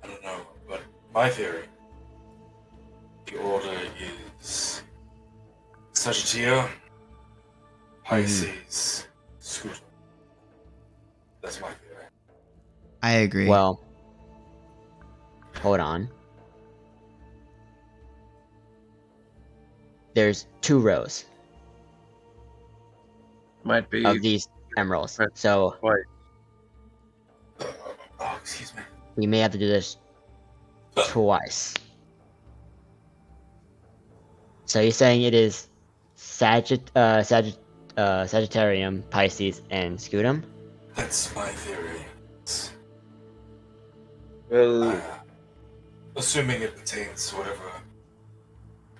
I don't know, but my theory, the order is Sagittarius, Pisces, Scooter. That's my theory. I agree. Well, hold on. There's 2 rows Might be. of these emeralds, Right. so Wait. Oh, excuse me. we may have to do this twice. So you're saying it is Sagittarium, Pisces, and Scutum? That's my theory. Well, Assuming it pertains to whatever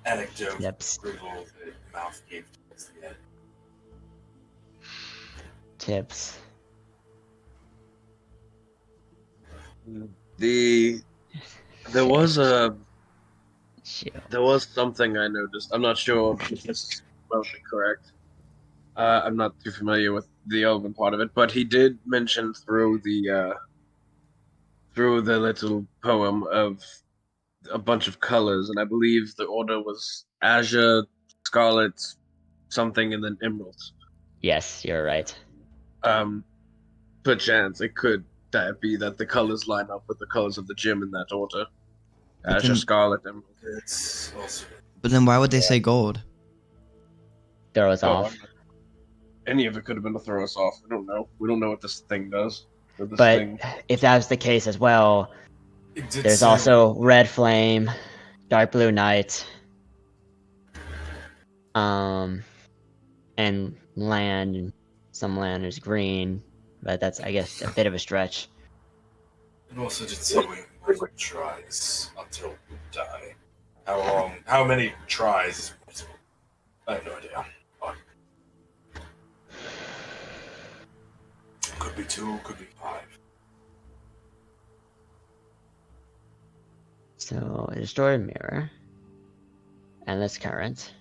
anecdote Tips. Griggle the mouth gave towards the end. Tips. there was a Shield. there was something I noticed. I'm not sure if this is mostly correct. I'm not too familiar with the Elven part of it, but he did mention through the little poem of a bunch of colors, and I believe the order was azure, scarlet, something, and then emeralds. Yes, you're right. Perchance it could that be that the colors line up with the colors of the gym in that order. But Azure, then- scarlet, emerald. It's also But then why would they say gold? Throw us Oh, off. any of it could have been to throw us off. We don't know. We don't know what this thing does. Or this But thing. if that was the case as well, it did there's say- also Red Flame, Dark Blue Night, and land. And some land is green, but that's, I guess, a bit of a stretch. It also did say we might tries until we die. How long? How many tries is possible? I have no idea. But could be 2, could be 5. So, destroy mirror. Endless current.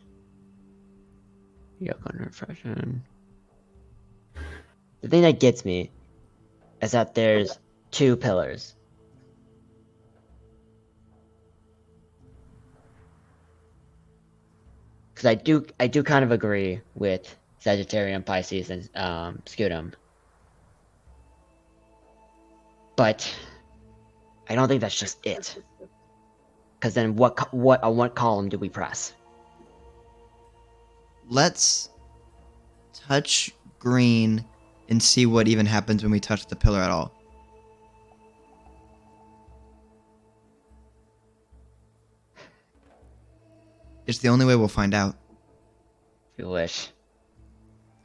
Yoke on reflection. The thing that gets me is that there's 2 pillars. Because I do kind of agree with Sagittarium, Pisces, and Scutum. But I don't think that's just it. Because then what on what column do we press? Let's touch green and see what even happens when we touch the pillar at all. It's the only way we'll find out. If you wish.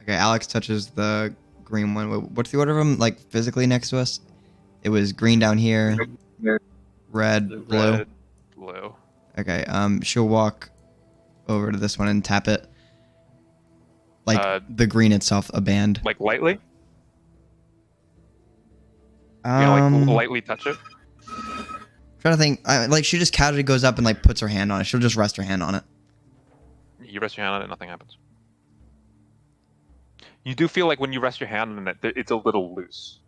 Okay, Alex touches the green one. What's the order of them, like, physically next to us? It was green down here, red, blue. Red, blue. Okay, she'll walk over to this one and tap it. Like, the green itself, a band. Like lightly? You know, like lightly touch it? Trying to think, like, she just casually goes up and, like, puts her hand on it. She'll just rest her hand on it. You rest your hand on it, nothing happens. You do feel like when you rest your hand on it, it's a little loose.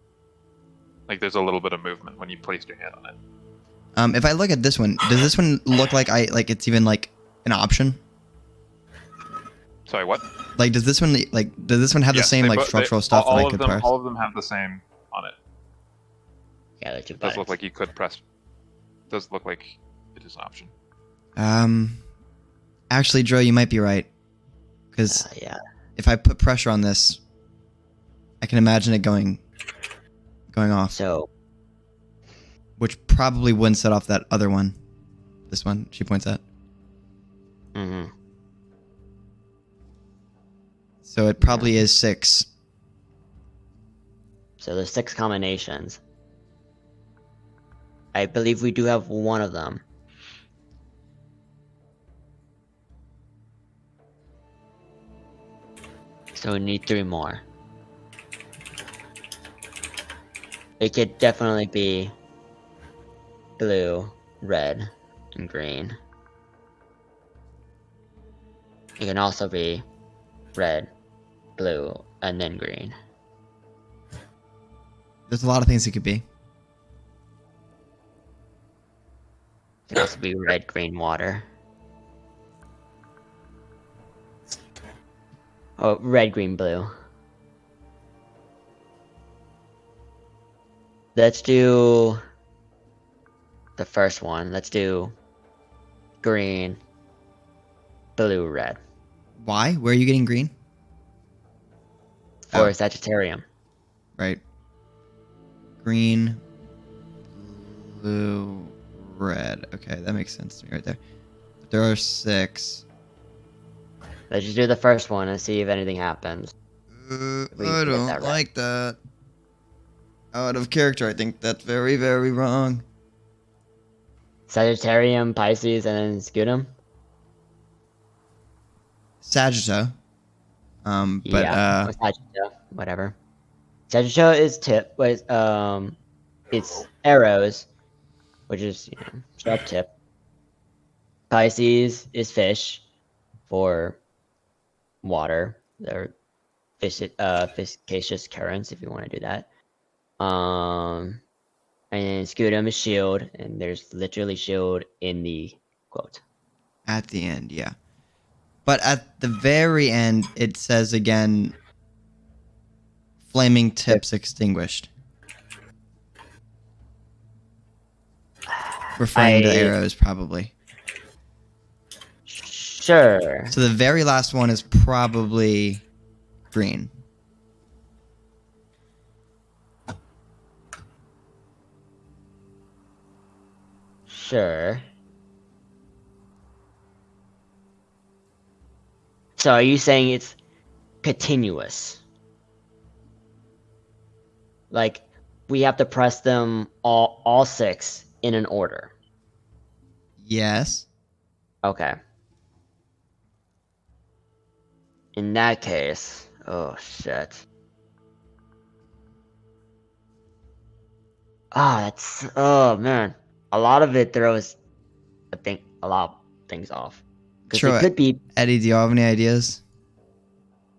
Like there's a little bit of movement when you place your hand on it. If I look at this one, does this one look like it's even, like, an option? Sorry, what? Like, does this one have the Yes, same, they like, bo- structural they- stuff that all I of could them, press? All of them have the same on it. Yeah, they're 2 It does buttons. look like you could press. It does look like it is an option. Actually, Dro, you might be right. Because Yeah. if I put pressure on this, I can imagine it going off. So, Which probably wouldn't set off that other one. This one, she points at. mhm. So it probably is 6. So there's 6 combinations. I believe we do have one of them. So we need 3 more. It could definitely be blue, red, and green. It can also be red, blue, and then green. There's a lot of things it could be. It could also be red, green, water. Oh, red, green, blue. Let's do the first one. Let's do green, blue, red. Why? Where are you getting green? For Oh. Sagittarium. Right. Green, blue, red. Okay, that makes sense to me right there. There are 6. Let's just do the first one and see if anything happens. We I get don't that right. like that. Out of character, I think that's very, very wrong. Sagittarium, Pisces, and then Scutum? Sagitta. But yeah, or Sagitta, whatever. Sagitta is it's arrows, which is sharp tip. Pisces is fish, for water. They're fiscacious currents, if you want to do that. And then Scutum is shield, and there's literally shield in the quote. at the end, yeah. But at the very end, it says again, flaming tips extinguished. Referring to arrows, probably. Sure. So the very last one is probably green. Sure. So are you saying it's continuous? Like, we have to press them all 6 in an order? Yes. Okay. In that case, oh shit. Oh man. A lot of it throws a lot of things off. Because Sure. it could be Eddie, do you have any ideas?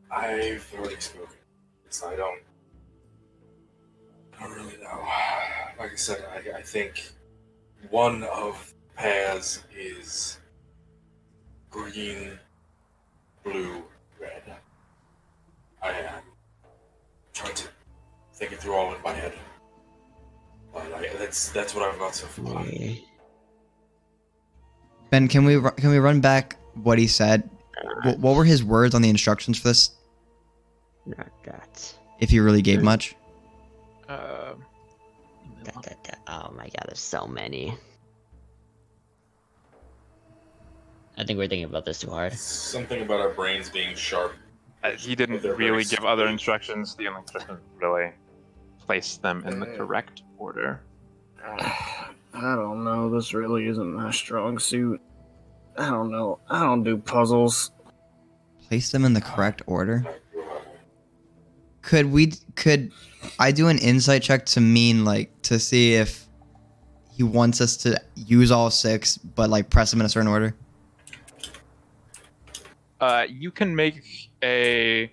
I've already spoken, so I don't really know. Like I said, I think one of the pairs is green, blue, red. I am trying to think it through all in my head. But that's what I've got so far. Ben, can we run back what he said? What were his words on the instructions for this? Not that. If he really gave much. Oh my god, there's so many. I think we're thinking about this too hard. Something about our brains being sharp. He didn't really give other instructions. The only instructions really placed them in the correct order. I don't know. This really isn't my strong suit. I don't know. I don't do puzzles. Place them in the correct order? Could I do an insight check to mean, like, to see if he wants us to use all 6, but, like, press them in a certain order? You can make a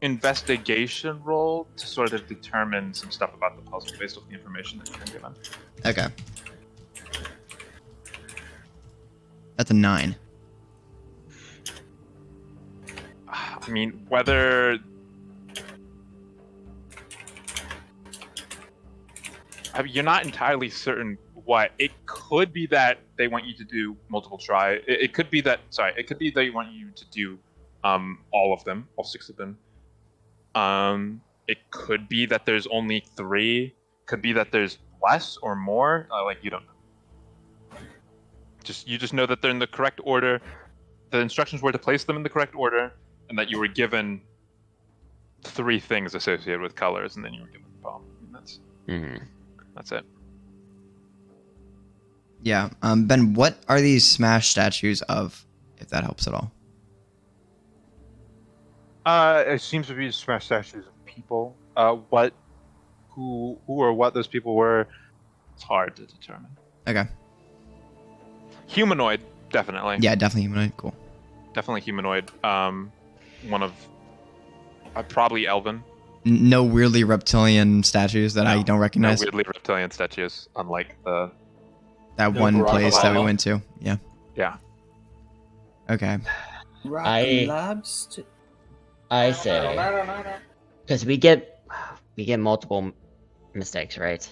investigation roll to sort of determine some stuff about the puzzle based on the information that you've been given. Okay. That's a 9. I mean, whether you're not entirely certain what. It could be that they want you to do multiple try. It could be that it could be they want you to do all of them, all 6 of them. It could be that there's only 3. Could be that there's less or more. You don't know. You just know that they're in the correct order. The instructions were to place them in the correct order, and that you were given 3 things associated with colors, and then you were given the poem. And that's. Mm-hmm. That's it. Yeah. Ben, what are these Smash statues of? If that helps at all. It seems to be smash statues of people. Who or what those people were, It's hard to determine. Okay. Humanoid, definitely. Yeah, definitely humanoid. Cool. Definitely humanoid. One of probably Elven. No weirdly reptilian statues that I No, don't No recognize. weirdly reptilian statues, unlike the. That No one Barack place that we Obama. went to. Yeah. Yeah. Okay. I say because we get multiple mistakes, right?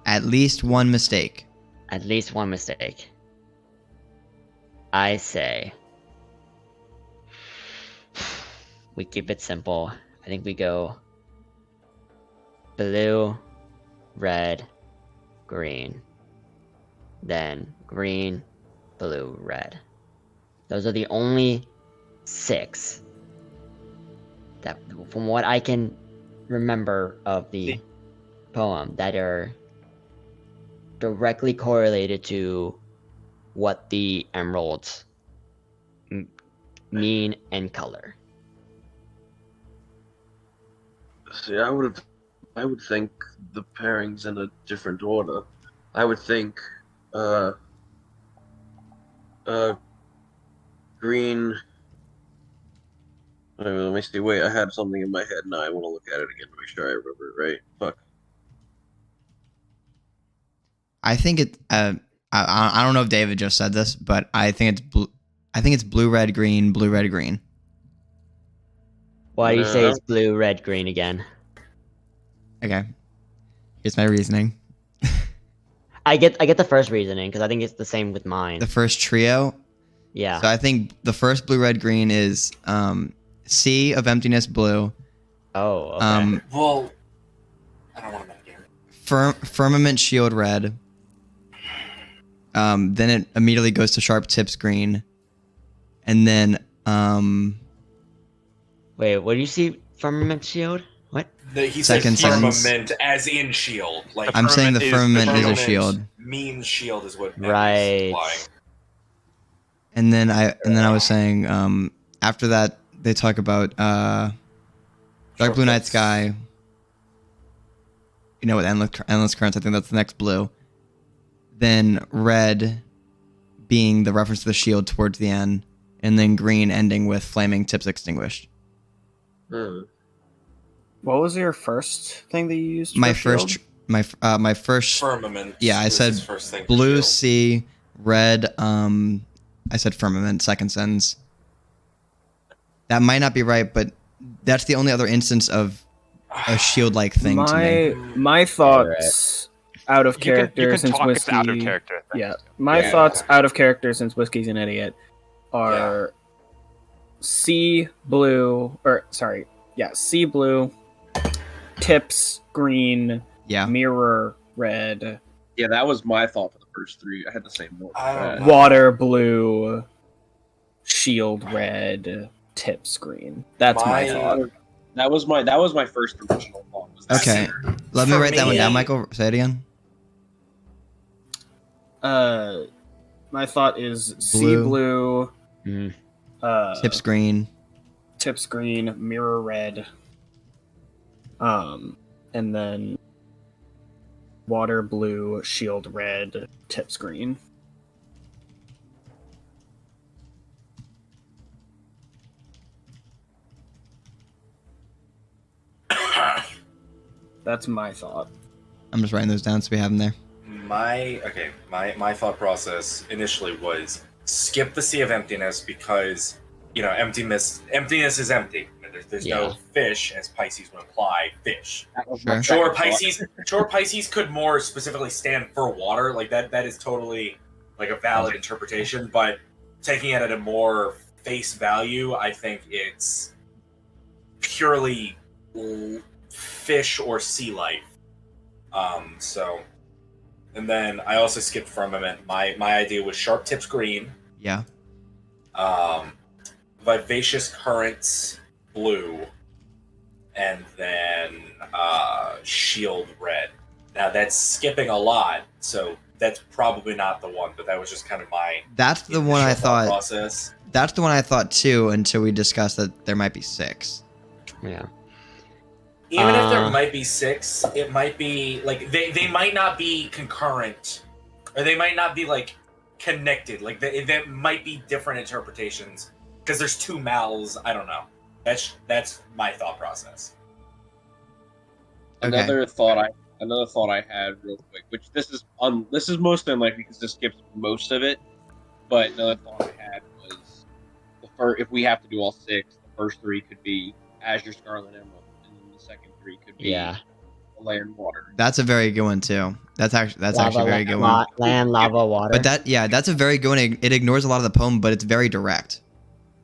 At least one mistake. At least one mistake. I say we keep it simple. I think we go blue, red, green, then green, blue, red. Those are the only 6 that, from what I can remember of the poem, that are directly correlated to what the emeralds mean and color. See, I would think the pairings in a different order. I would think, green. Let me see. Wait, I had something in my head. Now I want to look at it again to make sure I remember it right. Fuck. I think it. I don't know if David just said this, but I think it's blue. I think it's blue, red, green, blue, red, green. Why do you say No. it's blue, red, green again? Okay. Here's my reasoning. I get the first reasoning because I think it's the same with mine. The first trio. Yeah. So I think the first blue, red, green is Sea of Emptiness, blue. Oh, okay. Well, I don't want to metagame. Firmament Shield, red. Then it immediately goes to Sharp Tips, green. And then Wait, what do you see? Firmament shield? What? He said Second sentence. firmament as in shield. Like I'm saying the firmament is a firmament shield. means shield is what Right. is implying. And then I was saying after that they talk about Dark Blue Night Sky. You know, with endless currents, I think that's the next blue. Then red being the reference to the shield towards the end, and then green ending with flaming tips extinguished. What was your first thing that you used? My for first shield? my first Firmament. Yeah, I is said his first thing for blue shield. sea, red I said firmament, second sentence. That might not be right, but that's the only other instance of a shield like thing to me. My thoughts out of character you can since talk whiskey. it's out of character. Yeah, my thoughts out of character since whiskey's an idiot are sea blue sea blue, tips green, Yeah. mirror red, Yeah, that was my thought for the first 3. I had the same note. I don't know. water blue, shield red, tips green. That's my My- thought. That was my first original thought. Was that. Okay. Let me For write that one me- down, Michael. Say it again. My thought is sea Blue. blue, Tips green. tips green, mirror red, and then water blue, shield red, tips green. That's my thought. I'm just writing those down so we have them there. My thought process initially was skip the Sea of Emptiness because emptiness is empty. There's no fish, as Pisces would imply, fish. That was Sure. my Sure, second thought. Pisces could more specifically stand for water. Like that is totally like a valid interpretation. But taking it at a more face value, I think it's purely fish or sea life. And then I also skipped firmament. My idea was sharp tips green, Yeah. vivacious currents blue, and then shield red. Now that's skipping a lot, so that's probably not the one. But that was just kind of my That's the one I initial thought thought. process. That's the one I thought too until we discussed that there might be 6. Yeah. Even if there might be 6, it might be like they might not be concurrent, or they might not be like connected. Like that might be different interpretations because there's 2 Mals. I don't know. That's my thought process. Okay. Another thought I had real quick, which this is most unlikely because this skips most of it. But another thought I had was if we have to do all 6, the first 3 could be Azure, Scarlet, Emerald, and then the second 3 could be Land, Water. That's a very good one too. That's actually a very good one. Land, lava, water. But that's a very good one. It ignores a lot of the poem, but it's very direct.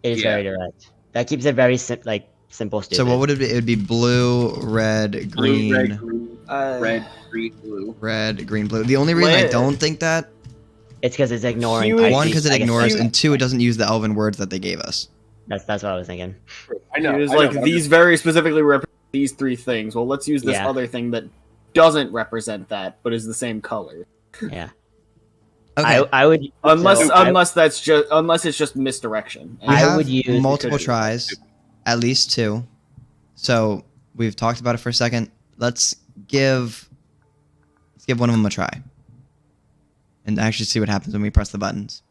It is very direct. That keeps it very simple. Stupid. So what would it be? It would be blue, red, green, Red, green, blue. red, green, blue. The only reason I don't think that It's because it's ignoring. one, because it ignores, and 2, it doesn't use the elven words that they gave us. That's what I was thinking. I know. It was I like know, these very specifically represent these 3 things. Well, let's use this Yeah. other thing that doesn't represent that, but is the same color. Yeah. Okay. I would Unless it's just misdirection. We have would use multiple tries, at least 2. So we've talked about it for a second. Let's give one of them a try, and actually see what happens when we press the buttons.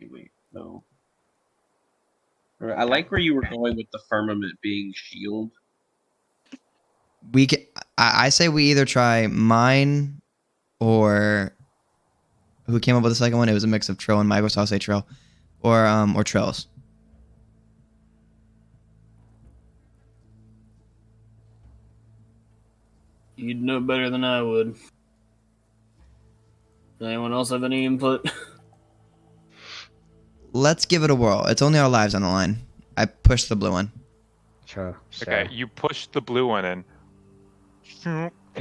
Wait, no. I like where you were going with the firmament being shield. We can. I say we either try mine or who came up with the second one. It was a mix of Trill and Michael, so I'll say Trill, or Trill's. You'd know better than I would. Does anyone else have any input? Let's give it a whirl. It's only our lives on the line. I pushed the blue one. Sure. Okay, you push the blue one in.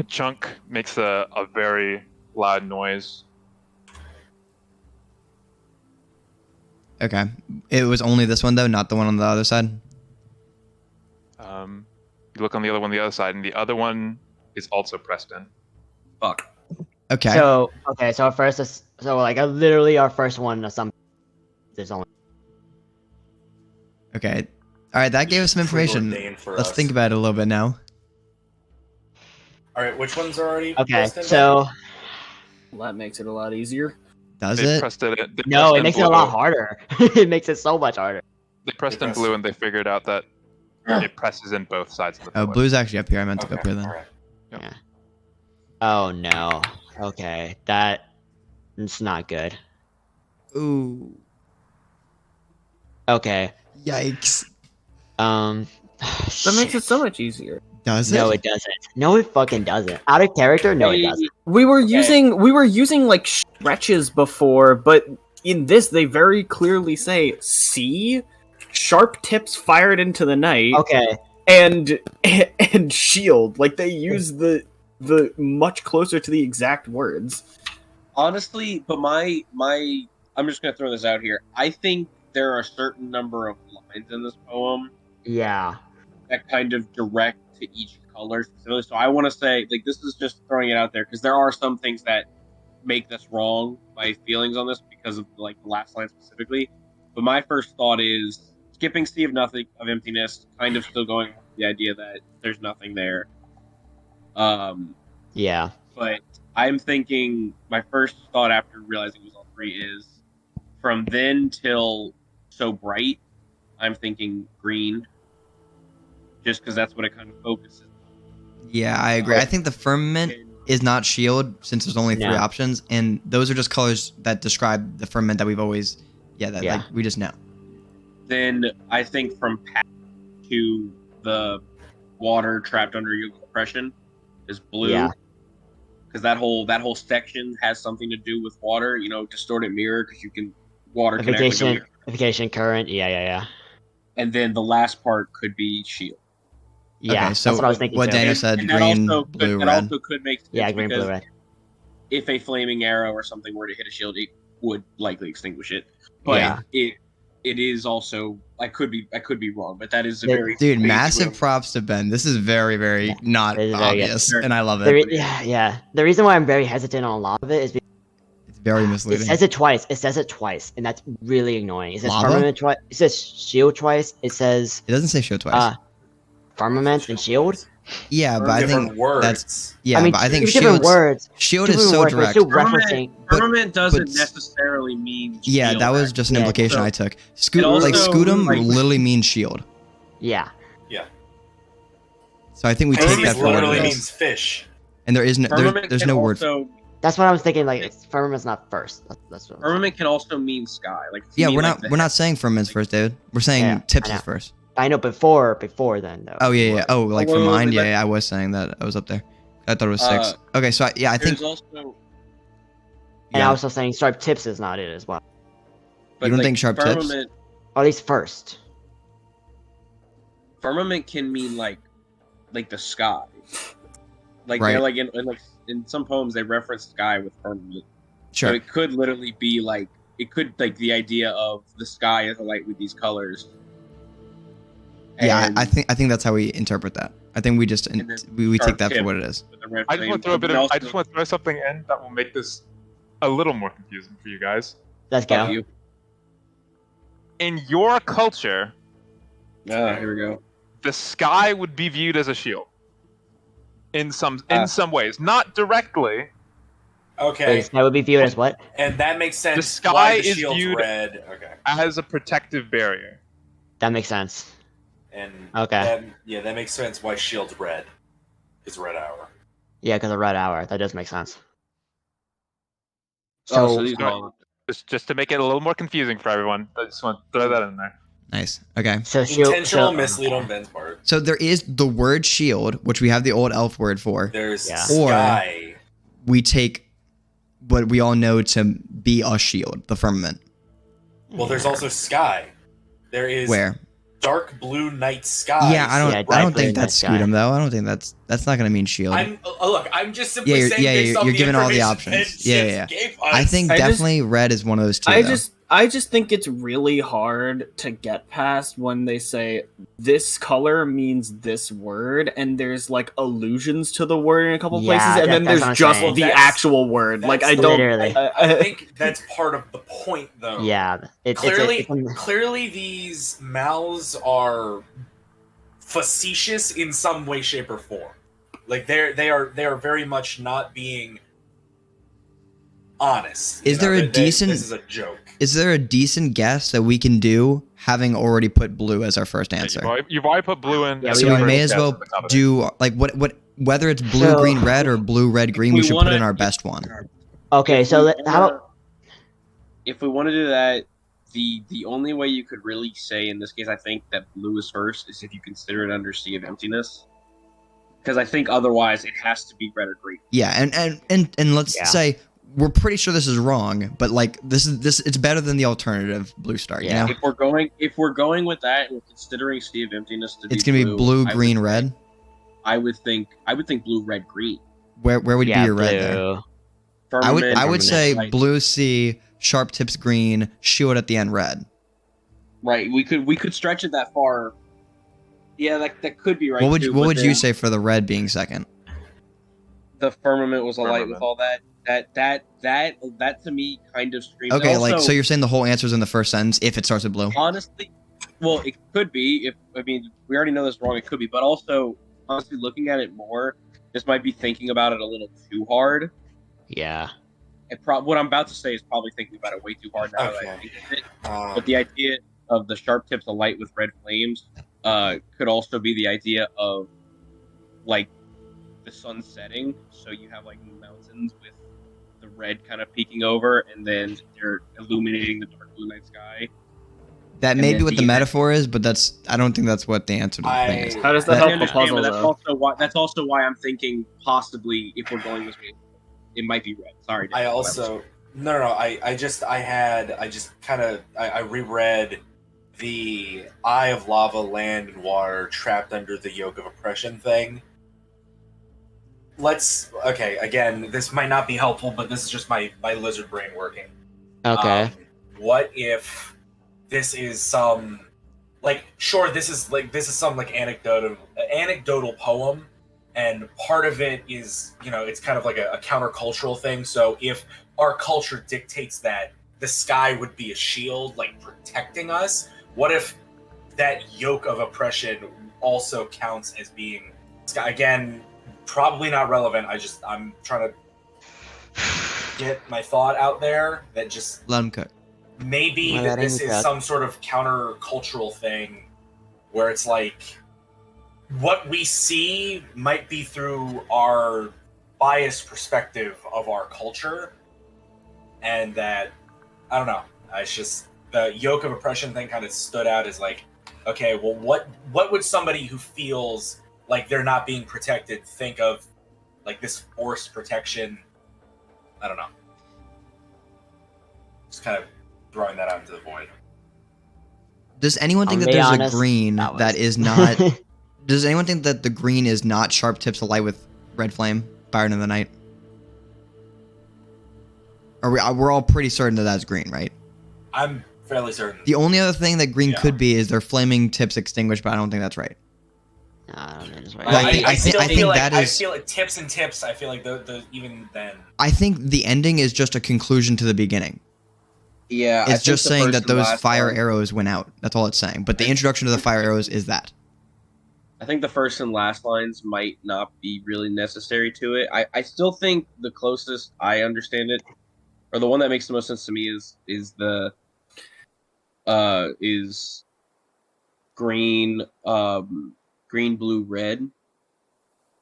Chunk makes a very loud noise. Okay. It was only this one though, not the one on the other side. You look on the other one, the other side, and the other one is also pressed in. Fuck. Okay. So our first, literally our first one. There's only. Okay. All right, that gave us some information. Let's think about it a little bit now. All right, which ones are already? Okay, pressed in? so Well, that makes it a lot easier. Does They it? pressed it. They no, pressed it in makes it a blue. lot harder. It makes it so much harder. They pressed They in pressed- blue, and they figured out that it presses in both sides of the Oh, pillar. blue's actually up here. I meant to go up here then. alright. Yeah. Oh no. Okay, it's not good. Ooh. Okay. Yikes. That makes it so much easier. Does it? No, it doesn't. No, it fucking doesn't. Out of character? No, it doesn't. We were using like stretches before, but in this they very clearly say "see, sharp tips fired into the night," Okay. and shield. Like they use the much closer to the exact words. Honestly, but I'm just gonna throw this out here. I think there are a certain number of lines in this poem Yeah. that kind of direct to each color specifically. So I want to say, like, this is just throwing it out there because there are some things that make this wrong. My feelings on this because of like the last line specifically. But my first thought is skipping Sea of Nothing of Emptiness, kind of still going with the idea that there's nothing there. Yeah. But I'm thinking my first thought after realizing it was all 3 is from then till So Bright. I'm thinking green, just because that's what it kind of focuses. Yeah, I agree. I think the firmament is not shield since there's only 3 No. options, and those are just colors that describe the firmament that we've always, like we just know. Then I think from path to the water trapped under your compression is blue. Yeah. Because that whole section has something to do with water. You know, distorted mirror because you can water can actually go here. Evocation current. Yeah. And then the last part could be shield. Yeah. Okay, so that's what I was thinking. what too. Daniel said, And that green, also blue, that red. also could make sense Yeah, green, blue, because red. if a flaming arrow or something were to hit a shield, it would likely extinguish it. But Yeah. it is also I could be wrong, but that is a Dude, very Dude, basic massive way of- props to Ben. This is very, very Yeah, not this is very good. obvious, and I love The it. re- yeah. The reason why I'm very hesitant on a lot of it is because It's very it misleading. says it twice. It says it twice, and that's really annoying. It says Lava? firmament twice. It says shield twice. It says It doesn't say show twice. firmament and shield. Yeah, but I different think words. that's yeah. I mean, but I think two different Shield's, words. Shield Two is different so words, but direct. still referencing. Firmament doesn't but- necessarily mean Yeah, shield, that was just an Yeah, implication so- I took. It also, Like Scudum like- literally means shield. Yeah. So I think we take Firmament that for what literally it means is. fish. And there is no Firmament there's can no word. also, That's what I was thinking. Like firmament's not first. That's what. Firmament can also mean sky. Like Yeah, mean, we're like, not we're not saying firmament's first, David. We're saying Yeah, tips I is know. first. I know before then though. Oh yeah, yeah. Oh, like wait, for wait, mine, wait, yeah, I was saying that I was up there. I thought it was 6. Okay, so I think There's also, And yeah. I was also saying sharp tips is not it as well. but don't like, think sharp tips? firmament, Or at least first. Firmament can mean like the sky. Like Right. they're like in some poems they reference sky with firmament. So sure. it could literally be like the idea of the sky is alight with these colors. Yeah, And I think that's how we interpret that. I think we just And then we sharp take that for tip. what it is. with the red I just want to flame, throw a bit but of. also- I just want to throw something in that will make this a little more confusing for you guys. Let's Fuck go. you. In your culture, Ah, here we go. the sky would be viewed as a shield. In some Ah. ways, not directly. Okay, Wait, that would be viewed as what? and that makes sense. The sky why the is shield's viewed- red. Okay, As a protective barrier. That makes sense. and Okay. that makes sense. Why shield's red? Is red hour. Yeah, because of red hour. That does make sense. So, So, these are all Just to make it a little more confusing for everyone. I just want to throw that in there. Nice. Okay. so shield. Intentional So, mislead on Ben's part. So there is the word shield, which we have the old elf word for. There's Yeah. Or- sky. We take what we all know to be a shield, the firmament. Well, there's also sky. There is Where? dark blue night sky. Yeah, I don't. Yeah, I dark don't blue think that's night sky. Scudum though. I don't think that's not gonna mean shield. Look. I'm just simply Yeah, saying yeah, based off you're the giving all the information Ben options. Yeah, just yeah. gave I us. think I just- definitely red is one of those two. I though. just think it's really hard to get past when they say this color means this word, and there's like allusions to the word in a couple Yeah, places, and then that's what there's I'm just saying. the That's- actual word. Like I that's don't. literally- I think that's part of the point, though. Yeah. Clearly, It's clearly, these mouths are facetious in some way, shape, or form. Like they are very much not being honest. Is there a decent- This is a joke. Is there a decent guess that we can do, having already put blue as our first answer? You've already put blue in. Yeah, as So the we first may as guess well in the covenant. do like what whether it's blue, So- green, red, or blue, red, green. We we should put wanna- in our best one. okay. So how about if we want to do that, the only way you could really say in this case, I think that blue is first, is if you consider it under Sea of Emptiness. Because I think otherwise it has to be red or green. Yeah, and let's Yeah. say we're pretty sure this is wrong, but like this it's better than the alternative blue star. Yeah. You know, If we're going with that, and we're considering Sea of Emptiness to be it's gonna be blue, I green, would red. think- I would think blue, red, green. Where would yeah, be your red there? blue. I would Firmament, say like- blue sea, sharp tips green, shield at the end red. Right, we could stretch it that far. Yeah, that could be right. what would too, what but would you then say for the red being second? The firmament was alight with Firmament. all that. That to me kind of screams. Okay, and like also, so you're saying the whole answer's in the first sentence if it starts with blue. honestly, well, it could be. If I mean, we already know this is wrong. It could be, but also honestly, looking at it more, this might be thinking about it a little too hard. Yeah. What I'm about to say is probably thinking about it way too hard now that I Okay. think of it. But the idea of the sharp tips alight with red flames could also be the idea of like the sun setting. So you have like mountains with the red kind of peeking over, and then they're illuminating the dark blue night sky. That And may then be what the the- metaphor is, but I don't think that's what the answer to the thing is. How does that That- help I the understand, puzzle but that's though? also why I'm thinking possibly if we're going this way, it might be red. Sorry. I Dan. also no. I just reread the Eye of Lava, Land and Water, trapped under the yoke of oppression thing. Okay, again, this might not be helpful, but this is just my lizard brain working. Okay. What if this is some like sure this is some like anecdotal poem, and part of it is, you know, it's kind of like a countercultural thing. So if our culture dictates that the sky would be a shield like protecting us, what if that yoke of oppression also counts as being sky? Again, probably not relevant. I'm trying to get my thought out there that just Let him cook. maybe Well, that that this ain't is that. some sort of countercultural thing where it's like what we see might be through our biased perspective of our culture, and that I don't know. It's just the yoke of oppression thing kind of stood out as like, okay, well, what would somebody who feels like they're not being protected think of, like this forced protection? I don't know. Just kind of throwing that out into the void. Does anyone think I'll that be there's honest, a green that that was- is not? Does anyone think that the green is not sharp tips alight with red flame, Byron of the Night? We're all pretty certain that that's green, right? I'm fairly certain. The only other thing that green Yeah. could be is their flaming tips extinguished, but I don't think that's right. I don't think it's right. Well, I think- still I think feel like that I is- feel like tips and tips. I feel like the even then. I think the ending is just a conclusion to the beginning. Yeah, I It's think just the saying first that and those last fire line- arrows went out. That's all it's saying. But the introduction to the fire arrows is that. I think the first and last lines might not be really necessary to it. I still think the closest I understand it, or the one that makes the most sense to me, is green, green, blue, red.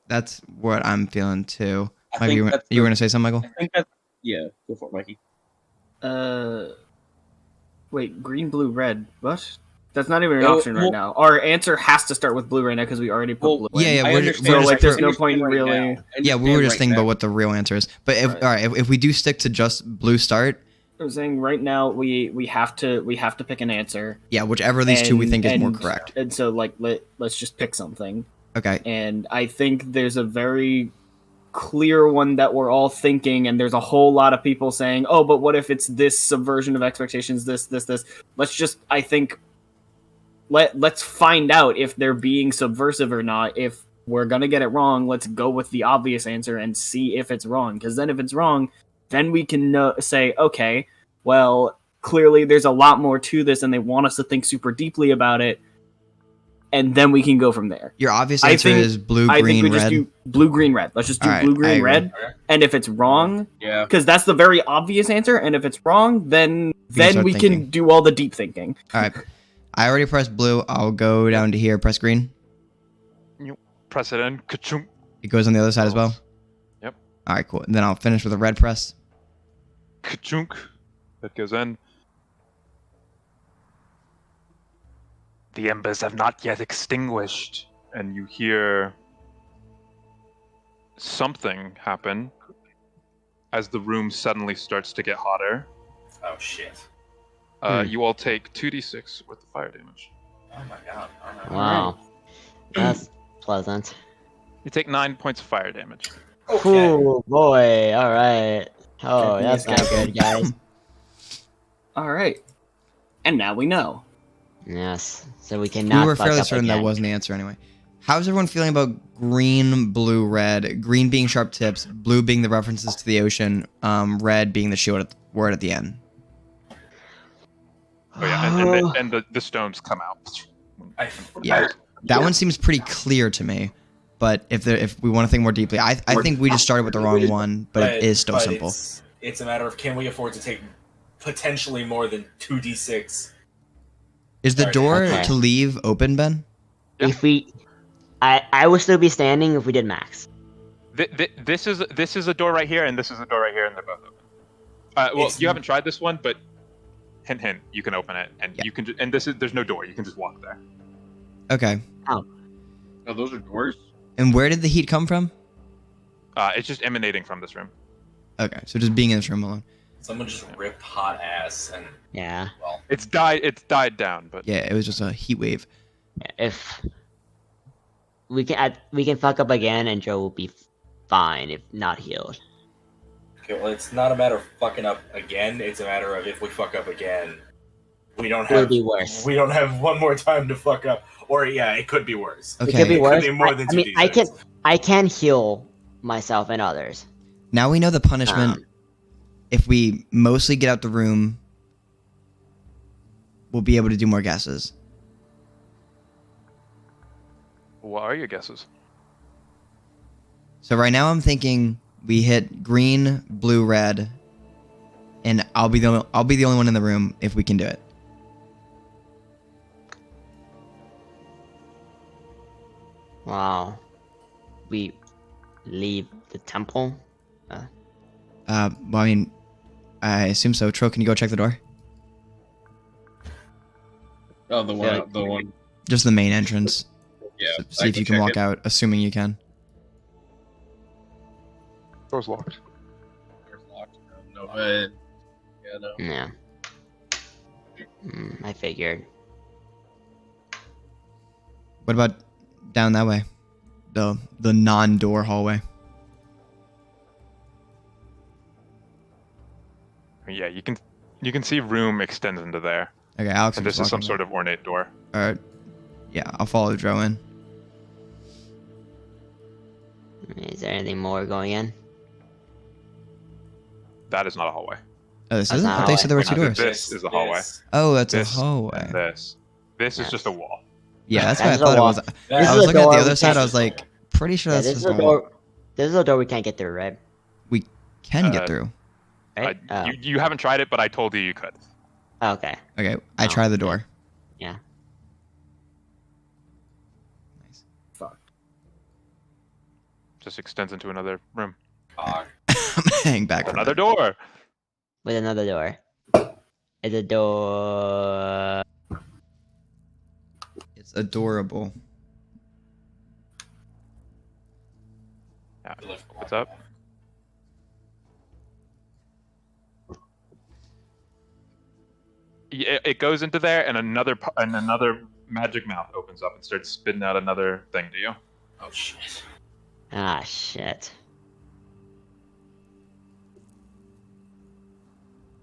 That's what I'm feeling too. I Michael, think that's you were the- gonna say something, Michael? I think that yeah, go for it, Mikey. Wait, green, blue, red. What? That's not even an Oh, option right well- now. Our answer has to start with blue right now because we already put Well, blue. Yeah, in. yeah, I we're understand. just- So, like, there's I no understand point right really- now. I Yeah, we were understand just right thinking now. about what the real answer is. But if Right. all right, if we do stick to just blue start, I'm saying right now we have to pick an answer. yeah, whichever of these two we And- think is more and- correct. And so like let's just pick something. Okay. And I think there's a very clear one that we're all thinking, and there's a whole lot of people saying, "Oh, but what if it's this subversion of expectations? This." Let's just, I think, let's find out if they're being subversive or not. If we're gonna get it wrong, let's go with the obvious answer and see if it's wrong. Because then, if it's wrong, then we can say, okay, well, clearly there's a lot more to this, and they want us to think super deeply about it. And then we can go from there. Your obvious I answer think- is blue, I think green, we red. just do blue, green, red. Let's just do Alright, blue, I green, agree. red. Okay. And if it's wrong, Yeah, because that's the very obvious answer, and if it's wrong, then start we thinking. can do all the deep thinking. All right. I already pressed blue. I'll go down to here. Press green. Press it in. Ka-chunk. It goes on the other side as well. Yep. All right, cool. And then I'll finish with a red press. Ka-chunk. That goes in. The embers have not yet extinguished, and you hear something happen as the room suddenly starts to get hotter. Oh shit! You all take 2d6 worth of fire damage. Oh my god! Alright. Wow. That's pleasant. You take 9 points of fire damage. Okay. Oh boy. All right. Oh, Okay, that's yes, not good, guys. All right. And now we know. Yes. So we cannot. We were fuck fairly up certain that again. wasn't the answer anyway. How's everyone feeling about green, blue, red? Green being sharp tips, blue being the references to the ocean, red being the shield word at the end. Oh yeah, and the stones come out. Yeah. That one seems pretty clear to me. But if we want to think more deeply, I think we just started with the wrong one, but it is still simple. It's a matter of can we afford to take potentially more than 2d6? Is the Sorry. door Okay. to leave open, Ben? Yeah. If we, I would still be standing if we did max. This is a door right here, and this is a door right here, and they're both open. Well, It's- you haven't tried this one, but hint, hint, you can open it, and Yeah. you can. And there's no door. You can just walk there. Okay. oh, those are doors. And where did the heat come from? It's just emanating from this room. Okay, so just being in this room alone. Someone just ripped hot ass, and Yeah. well, It's died down, but Yeah, it was just a heat wave. If we can fuck up again, and Joe will be fine if not healed. okay, well, it's not a matter of fucking up again. It's a matter of if we fuck up again, we don't Would have be worse. we don't have one more time to fuck up. Or yeah, it could be worse. It Okay. could be It worse. could be more I, than I mean, 2d6. I can heal myself and others. Now we know the punishment. Um, If we mostly get out the room, we'll be able to do more guesses. What are your guesses? So right now I'm thinking we hit green, blue, red, and I'll be the only one in the room if we can do it. Wow. We leave the temple. Well, I mean, I assume so. Tro, can you go check the door? Oh, the one, Yeah. the one. Just the main entrance. Yeah. See if you can check walk it. out, assuming you can. Door's locked. Door's locked. No bed. Yeah, no. Yeah. I figured. What about down that way? The non-door hallway. Yeah, you can see room extends into there, Okay, Alex. and this is some sort of ornate door. Yeah, I'll follow Dro in. Is there anything more going in? That is not a hallway. Oh, this That's isn't? not I thought you said there were two hallway. doors. This is a hallway. Oh, that's This a hallway. And this is Yes. just a wall. Yeah, that's what I That's a thought it wall. was. This I is was a looking at door the we other side. can't- I was like, pretty sure Yeah, that's this just is a a wall. door. This is a door we can't get through, right? We can get Uh, through. Right? Oh, You haven't tried it, but I told you could. okay. Okay, I Oh, try the door. Yeah. Nice. Just extends into another room. Fuck. Hang back. from Another it. door. With another door. Is a door. It's adorable. Yeah. What's up? Yeah, it goes into there, and another magic mouth opens up and starts spitting out another thing to you. Oh shit. Ah, shit.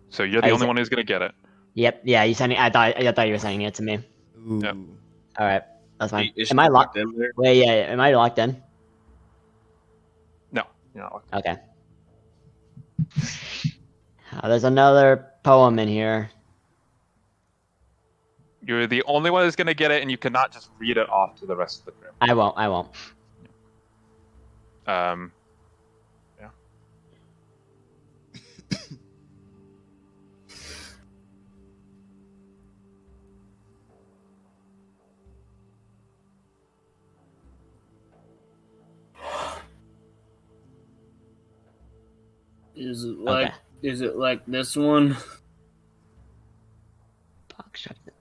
So you're the Is only it- one who's gonna get it. Yep. Yeah. You sending? I thought you were sending it to me. Ooh. Yep. All right. That's fine. Is Am I she locked? in there? Wait. Yeah. Am I locked in? No, you're not locked. Okay. There's another poem in here. You're the only one who's gonna get it, and you cannot just read it off to the rest of the crew. I won't. I won't. Yeah. Is it like Okay. is it like this one? Fuck, shut it.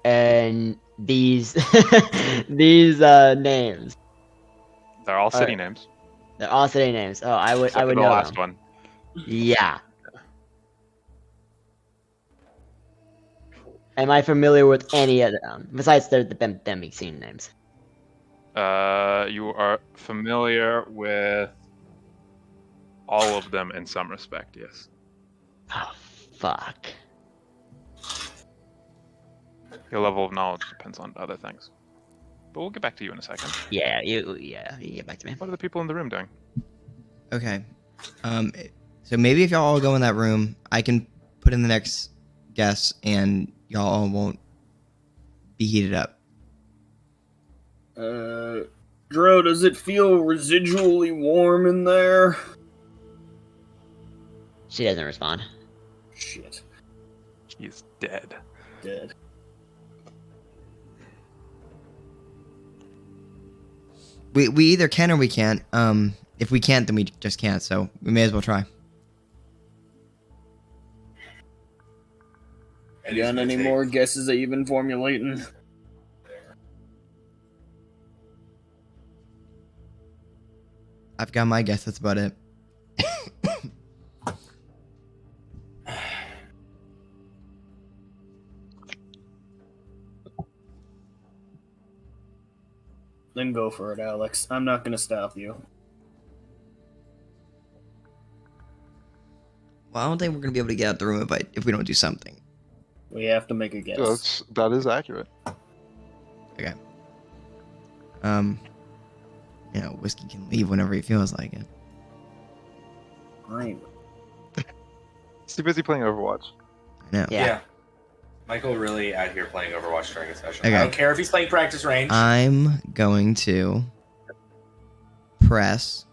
And these these names, They're all city Alright. names. they're all city names. Oh, I would Except for the know last them. one. Yeah. Am I familiar with any of them besides them being scene names? You are familiar with all of them in some respect, yes. Oh, fuck. Your level of knowledge depends on other things. But we'll get back to you in a second. Yeah, you get back to me. What are the people in the room doing? Okay. So maybe if y'all all go in that room, I can put in the next guess, and y'all all won't be heated up. Dro, does it feel residually warm in there? She doesn't respond. Shit. He's dead. Dead. We either can or we can't. If we can't, then we just can't. So we may as well try. And You he's got gonna any take- more guesses that you've been formulating? I've got my guess. That's about it. Then go for it, Alex. I'm not gonna stop you. Well, I don't think we're gonna be able to get out the room if we don't do something. We have to make a guess. That is accurate. Okay. Whiskey can leave whenever he feels like it. Fine. He's too busy playing Overwatch. I know. Yeah. Michael really out here playing Overwatch during a session. Okay. I don't care if he's playing practice range. I'm going to press.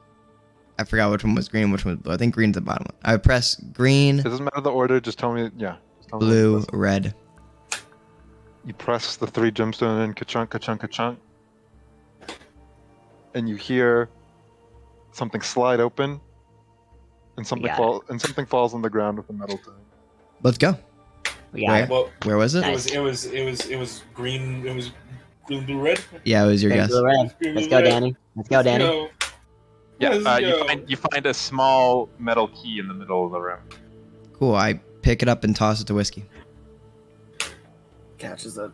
I forgot which one was green, which one was blue. I think green's the bottom one. I press green, It doesn't matter the order. Just tell me. Yeah. Just tell me blue, what you press. red. You press the 3 gemstone in, ka-chunk, ka-chunk, ka-chunk, and you hear something slide open, and something got something falls on the ground with a metal tag. Let's go. We got Where? it. Well, Where was it? Nice. it was green. It was green, blue, red. Yeah, it was your Green, guess. blue, red. Let's go, Danny. Let's go, Danny. Go. Yeah, Let's go. you find a small metal key in the middle of the room. Cool. I pick it up and toss it to Whiskey. Catches it.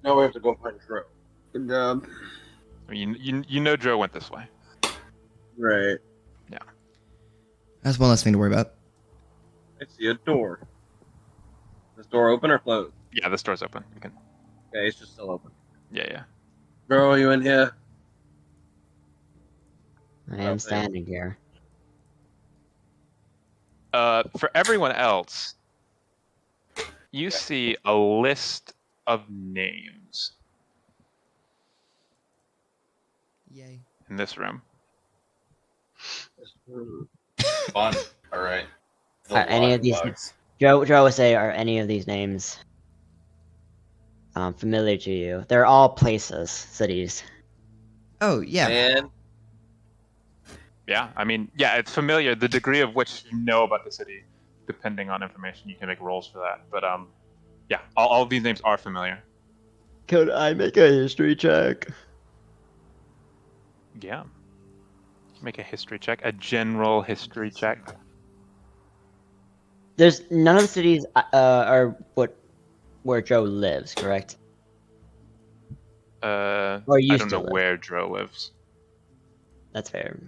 Now we have to go find Drew. Good job. I mean, you know Joe went this way. Right. That's one less thing to worry about. I see a door. Is this door open or closed? Yeah, this door's open. You can. Okay, it's just still open. Yeah. Drew, are you in here? I am standing here. For everyone else, you see a list of names Yay. in this room. Fun. All right. Are any of these Joe would say, are any of these names familiar to you? They're all places, cities. Oh yeah. And Yeah, I mean, yeah, it's familiar. The degree of which you know about the city, depending on information, you can make rolls for that. But yeah, all of these names are familiar. Could I make a history check? Yeah. Make a history check, a general history check. There's none of the cities are where Joe lives, correct? I used don't to know live. where Dro lives. That's fair.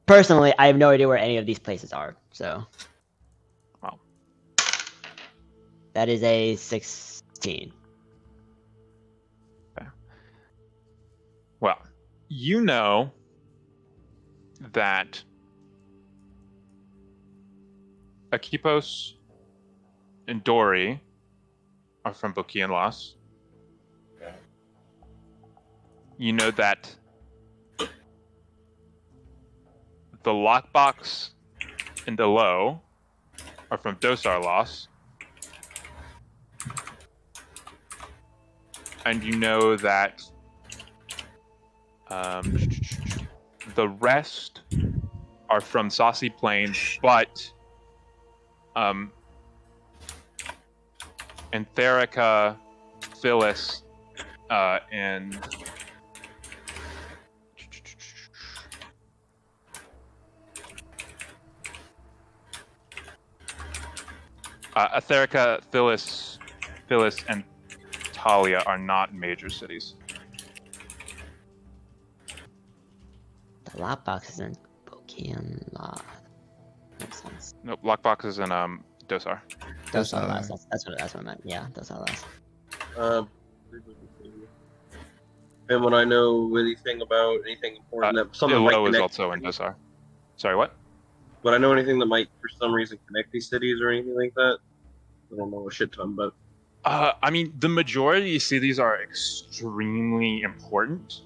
Personally, I have no idea where any of these places are. So. Wow. That is a 16. Well, you know that Akipos and Dory are from Bokian Loss. Okay. You know that the Lockbox and Elo are from Dosar Loss. And you know that the rest are from Saucy Plains, but Antherica, Phyllis, and Atherica, Phyllis, and Talia are not major cities. The lockbox is in Bokian Law. Makes sense. Nope, Lockbox is in Dosar. That's Dosar. what I meant. Yeah, that's all last. and when I know anything about anything important that something might Elo is connect, also in Dosar. Sorry, what? would I know anything that might, for some reason, connect these cities or anything like that? I don't know a shit ton, but I mean, the majority of cities are extremely important.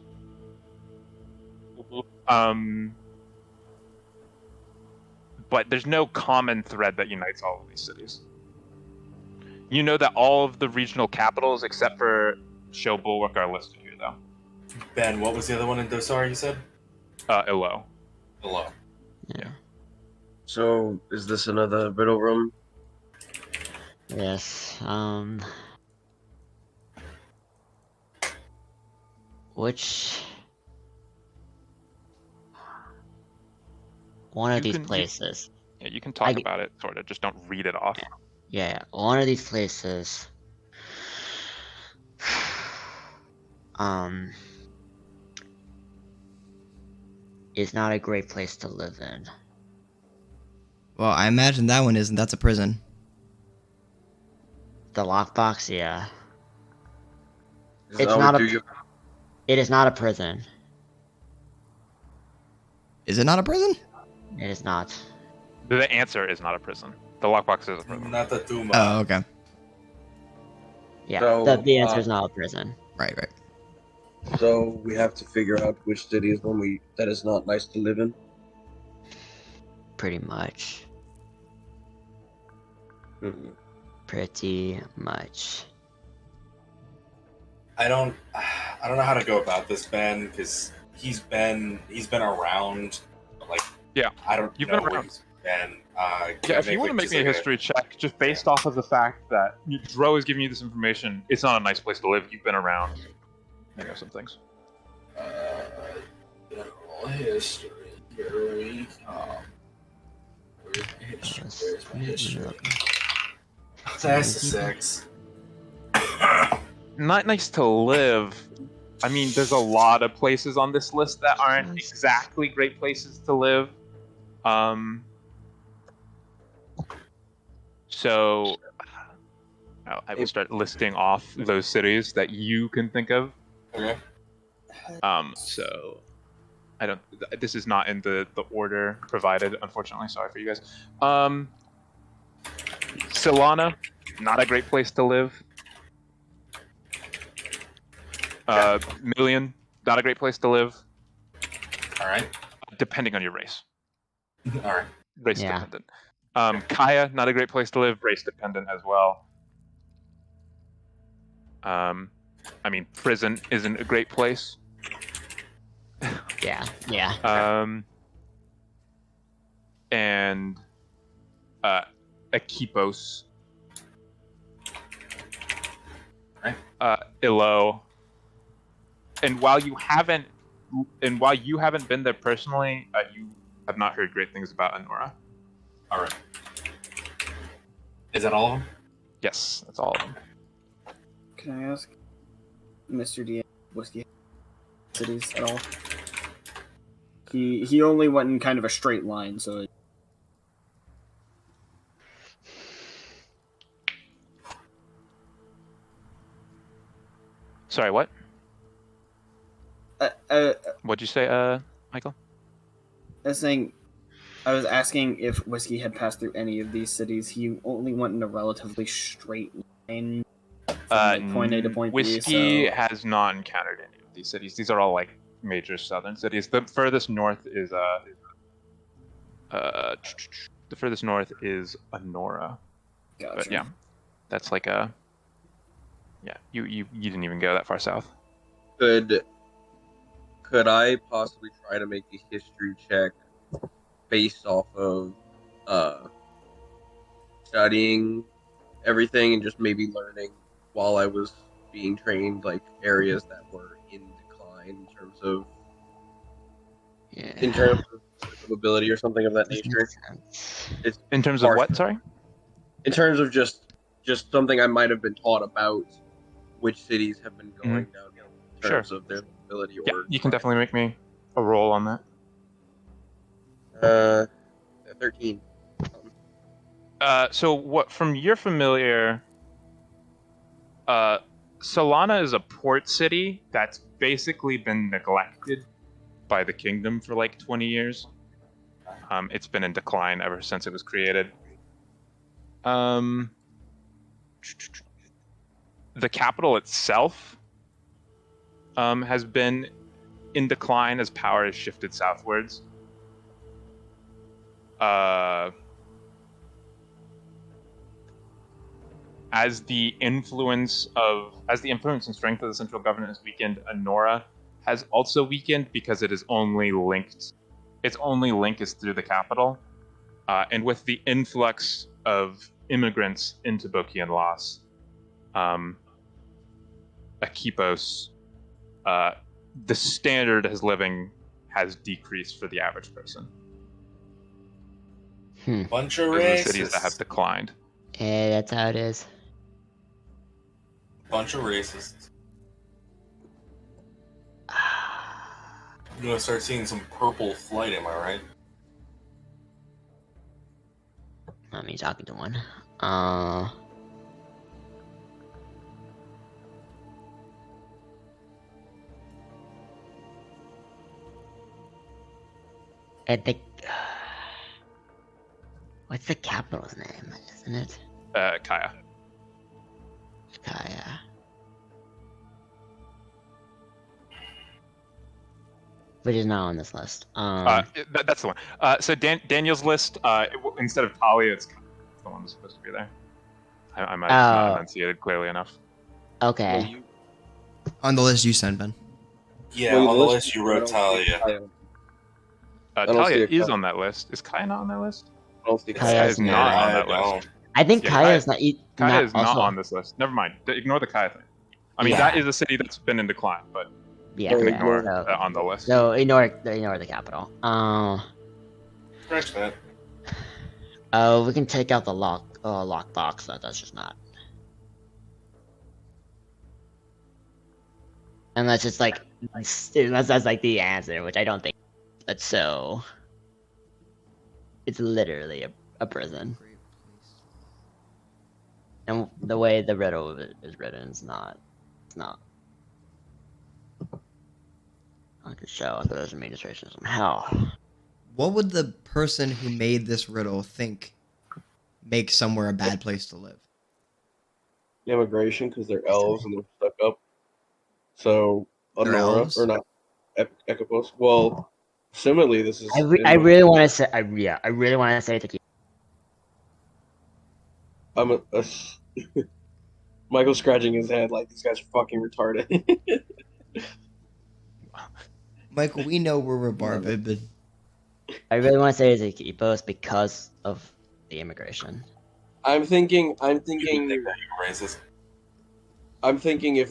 But there's no common thread that unites all of these cities. You know that all of the regional capitals, except for Show Bulwark, are listed here, though. Ben, what was the other one in Dosar you said? Elo. Hello. Yeah. So, is this another riddle room? Yes. Which one of You these can- you- places? Yeah, you can talk I- about it, sort of. Just don't read it off. Yeah, one of these places is not a great place to live in. Well, I imagine that one isn't. That's a prison. The lockbox, yeah. Is It's that not what a. you- It is not a prison. Is it not a prison? It is not. The answer is not a prison. The lockbox is a prison. Not the Duma. Oh, okay. Yeah, So, the answer is not a prison. Right, right. So we have to figure out which city is one that is not nice to live in. Pretty much. Mhm. Pretty much. I don't know how to go about this, Ben, because he's been around. Like, Yeah, I don't you've know been where around. he's been. Yeah, if you want to make me a history check, just based off of the fact that Dro is giving you this information, it's not a nice place to live. You've been around. You know some things. General history. Here we come. Where's my history? That's a 6. Not nice to live. I mean, there's a lot of places on this list that aren't exactly great places to live. So I will start listing off those cities that you can think of. Okay. So I don't. This is not in the order provided, unfortunately. Sorry for you guys. Solana, not a great place to live. Million, not a great place to live. All right. Depending on your race. All right. Race Yeah. dependent. Kaya, not a great place to live. Race dependent as well. I mean, prison isn't a great place. Yeah, yeah. And Akipos. Right. Ilo. And while you haven't been there personally, you have not heard great things about Anora. All right. Is that all of them? Yes, that's all of them. Can I ask Mr. D whiskey cities at all? He only went in kind of a straight line, so Sorry, what? What'd you say, Michael? I was saying, I was asking if whiskey had passed through any of these cities. He only went in a relatively straight line from like point A to point B. Whiskey So has not encountered any of these cities. These are all like major southern cities. The furthest north is Anora. gotcha. But yeah, that's like a you didn't even go that far south. Could I possibly try to make a history check based off of studying everything and just maybe learning while I was being trained, like areas that were in decline in terms of ability or something of that nature? It's In terms of what? Sorry. in terms of just something I might have been taught about which cities have been going downhill in terms of their ability. Yeah, Or you can definitely make me a roll on that. 13. So what from your familiar, Solana is a port city that's basically been neglected by the kingdom for like 20 years. It's been in decline ever since it was created. The capital itself has been in decline as power has shifted southwards. As the influence and strength of the central government has weakened, Anora has also weakened because it is only linked. Its only link is through the capital, and with the influx of immigrants into Bokian Loss, Akipos, the standard of living has decreased for the average person. Bunch of Those are the racists. cities that have declined. Yeah, that's how it is. Bunch of racists. You're gonna start seeing some purple flight, am I right? Not me talking to one. I think. What's the capital's name? Isn't it Kaya. Kaya? Which is not on this list. That's the one. So Daniel's list, instead of Talia, it's the one that's supposed to be there. I might have not enunciated clearly enough. Okay. On the list you sent, Ben. Yeah, on the list you wrote Talia. Talia is on that list. Is Kaya not on that list? I don't see Kaya is not on that list. I think Yeah, Kaya is not. Kaya is not also- on this list. Never mind. Ignore the Kaya thing. I mean, Yeah. that is a city that's been in decline, but Yeah, you can yeah, ignore so- that on the list. So ignore the capital. Scratch that. We can take out the lockbox. That's just not. Unless it's like, unless that's like the answer, which I don't think. That's so. It's literally a prison. And the way the riddle is written is not. It's not. I could show under those administration somehow. What would the person who made this riddle think makes somewhere a bad place to live? Immigration, because they're elves and they're stuck up. So, They're Honora, elves? or not, Ecopos. Well, similarly, this is. I really want to say. I really want to say to keep. I'm Michael's scratching his head like these guys are fucking retarded. Michael, we know we're retarded, but I really want to say to keep us because of the immigration. I'm thinking Racist. I'm thinking if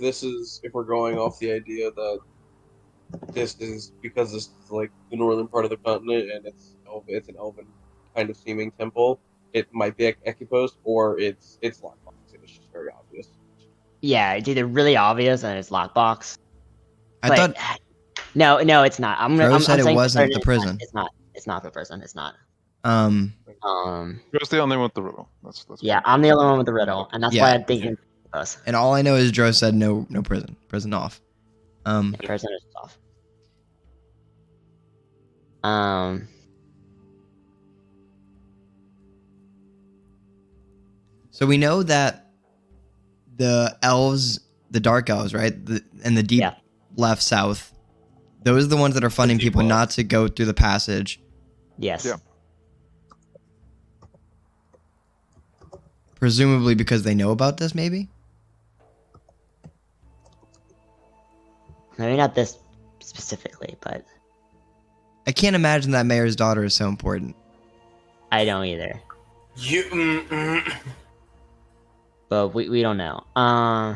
we're going off the idea that this is because this is like the northern part of the continent and it's an elven kind of seeming temple, it might be Ecopos or it's lockbox. It's just very obvious. Yeah, it's either really obvious and it's lockbox. I but- thought No, it's not. I'm said it saying for wasn't certain the prison. It's not. It's not the prison. It's not. Joe's the only one with the riddle. That's Yeah, I'm the only one with the riddle, and that's Yeah. why I'm thinking us. and all I know is Dro said no prison off. The prison is off. So we know that the elves, the dark elves, right, and the deep Yeah. left south, those are the ones that are funding deep people left. not to go through the passage. Yes. Yeah. Presumably because they know about this, maybe? Maybe not this specifically, but I can't imagine that mayor's daughter is so important. I don't either. You. But we don't know. I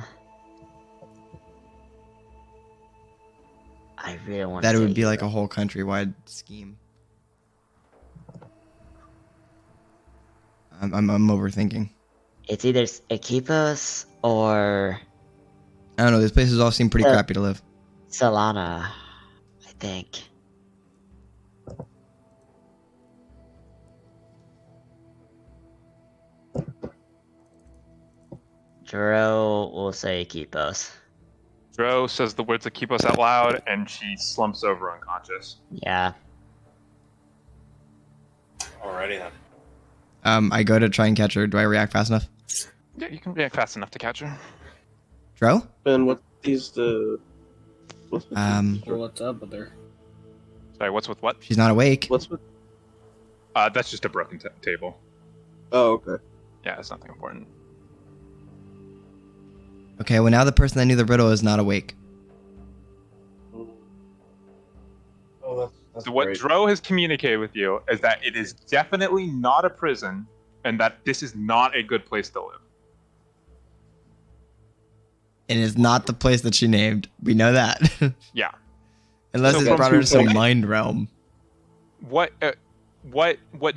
really want That to it say would be like a Europe. whole countrywide scheme. I'm overthinking. It's either Equipos or I don't know. These places all seem pretty Yeah. crappy to live. Solana, I think. Dro will say Equipos. Dro says the words that keep us out loud, and she slumps over unconscious. Yeah. Alrighty then. I go to try and catch her. Do I react fast enough? Yeah, you can react fast enough to catch her. Dro? Ben, what is the? What's with Or what's up with her? Sorry, what's with what? She's not awake. What's with? That's just a broken table. Oh, okay. Yeah, it's nothing important. Okay, well now the person that knew the riddle is not awake. Oh, that's So what great. Dro has communicated with you is that it is definitely not a prison, and that this is not a good place to live. It is not the place that she named. We know that. Yeah. Unless So it's from brought her to some 2 mind realm. What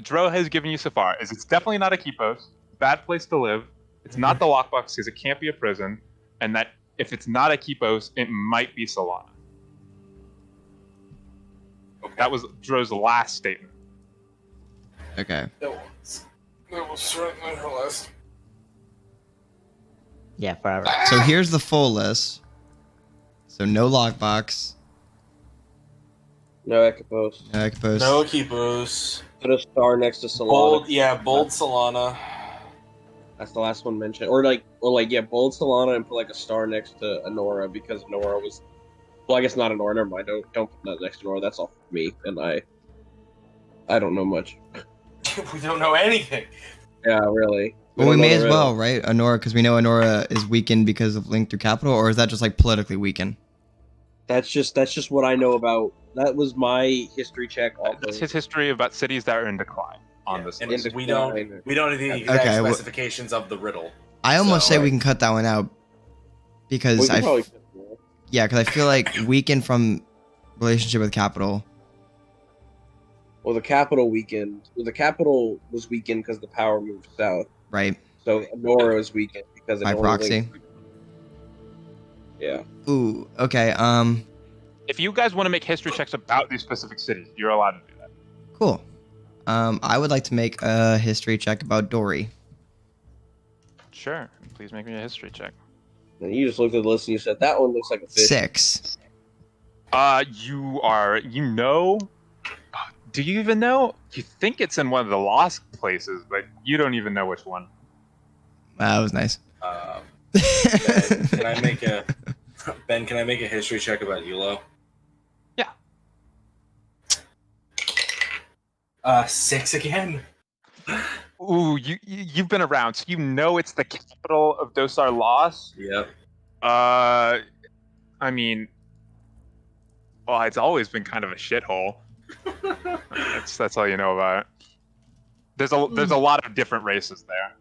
Dro has given you so far is it's definitely not a Kipos, bad place to live. It's not the lockbox because it can't be a prison, and that if it's not a Kipos, it might be Solana. That was Dro's last statement. Okay. That was certainly her last. Yeah, forever. So here's the full list. So no lockbox, No Ekipos. no Ekipos. No Keepos. Put a star next to Solana. Bold Solana. That's the last one mentioned. Or bold Solana and put like a star next to Anora because Anora was. Well, I guess not Anora. Never mind. Don't put that next to Anora. That's all for me, and I don't know much. We don't know anything. Yeah, really. Well, we don't know may the as well, riddle. right? Honora, because we know Honora is weakened because of Link through Capital, or is that just like politically weakened? That's just what I know about. That was my history check. That's his history about cities that are in decline on this And list. we don't know the exact Okay, well- specifications of the riddle. I almost So, say we can cut that one out because We can probably- because I feel like weakened from relationship with Capital. Well, the capital weakened. Well, the capital was weakened because the power moved south. Right. So Nora was weakened because it By only proxy. linked- Yeah. Ooh. Okay. If you guys want to make history checks about these specific cities, you're allowed to do that. Cool. I would like to make a history check about Dory. Sure. Please make me a history check. And you just looked at the list and you said that one looks like a fish. 6. Do you even know? You think it's in one of the lost places, but you don't even know which one. That was nice. Ben, can I make a history check about Yulo? Yeah. 6 again. Ooh, you've been around, so you know it's the capital of Dosar Lost. Yep. I mean, well, it's always been kind of a shithole. That's all you know about it. There's a lot of different races there.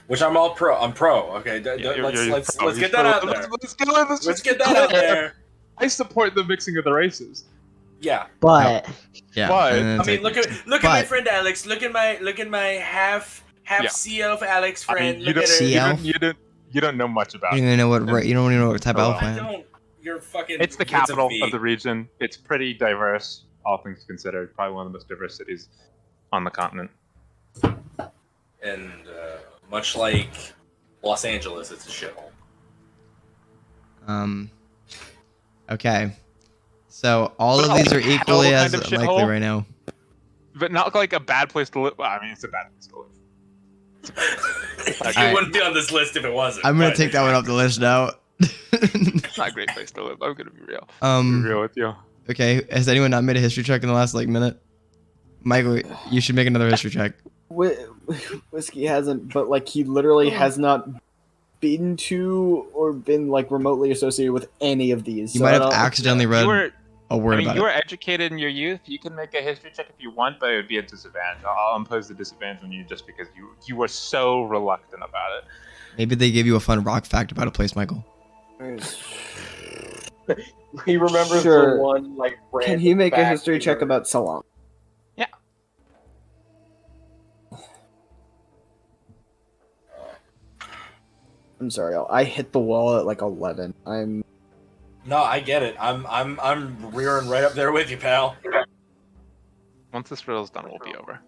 Which I'm all pro. I'm pro. Okay, let's get that out there. Let's get that out there. I support the mixing of the races. Yeah. But Yeah. But- and then I it's mean, like- look at my but- friend Alex. Look at my half Yeah. sea elf Alex I friend. mean, you Look don't, at her. Sea elf? you don't know much about you it. don't even know what you don't even know what type of Oh, elf I I am. don't. You're fucking. It's the it's a capital V. of the region. It's pretty diverse, all things considered. Probably one of the most diverse cities on the continent. And much like Los Angeles, it's a shithole. Okay. So all of these are equally What as kind of likely shithole? right now. But not like a bad place to live. Well, I mean, it's a bad place to live. You Alright. wouldn't be on this list if it wasn't. I'm gonna but- take that one off the list now. It's not a great place to live. I'm gonna be real. Be real with you. Okay. Has anyone not made a history check in the last minute? Michael, you should make another history check. Whiskey hasn't, but like he literally has not been to or been like remotely associated with any of these. You so might I have don't- accidentally read You were, a word I mean, about you it. were educated in your youth. You can make a history check if you want, but it would be a disadvantage. I'll impose the disadvantage on you just because you were so reluctant about it. Maybe they gave you a fun rock fact about a place, Michael. He remembers Sure. the one like. Can random he make a fact history he check heard. about Salon? Yeah. I'm sorry, I hit the wall at like 11. No, I get it. I'm rearing right up there with you, pal. Once this riddle's done, we'll be over.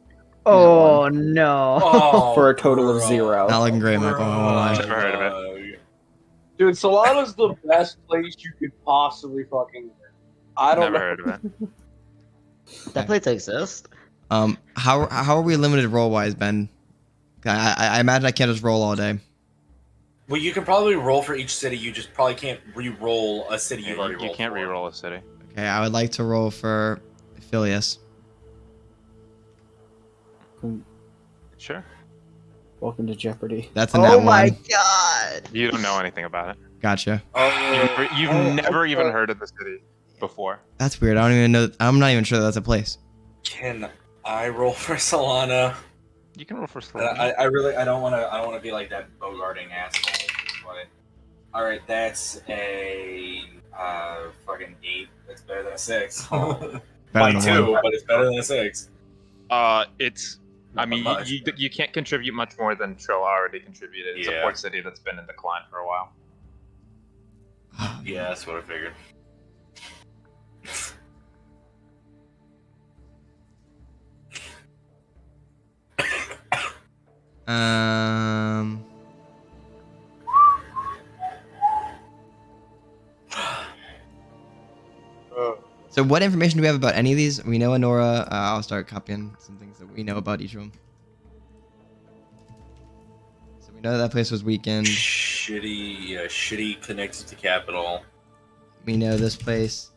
oh no. Oh, For a total of bro. 0. Not looking great, Michael. I won't lie. Never heard of it. Dude, Solana's the best place you could possibly fucking. I don't Never know. heard of it. That place exists. How are we limited roll wise, Ben? I imagine I can't just roll all day. Well, you can probably roll for each city. You just probably can't re-roll a city you've already rolled. You can't for. re-roll a city. Okay, I would like to roll for Phileas. Sure. Welcome to Jeopardy. That's a nat Oh my one. god. You don't know anything about it. Gotcha. You've never even heard of the city before. That's weird. I don't even know. I'm not even sure that's a place. Can I roll for Solana? You can roll for I Solana. don't want to be like that bogarting asshole. But all right, that's a fucking 8. That's better than a 6. Better By than 2, one. but it's better than a 6. It's. I Not mean, much. you can't contribute much more than Trill already contributed. It's Yeah. a port city that's been in decline for a while. Yeah, that's what I figured. Um. So what information do we have about any of these? We know Honora. I'll start copying some things that we know about each of them. So we know that place was weakened. Shitty connected to capital. We know this place.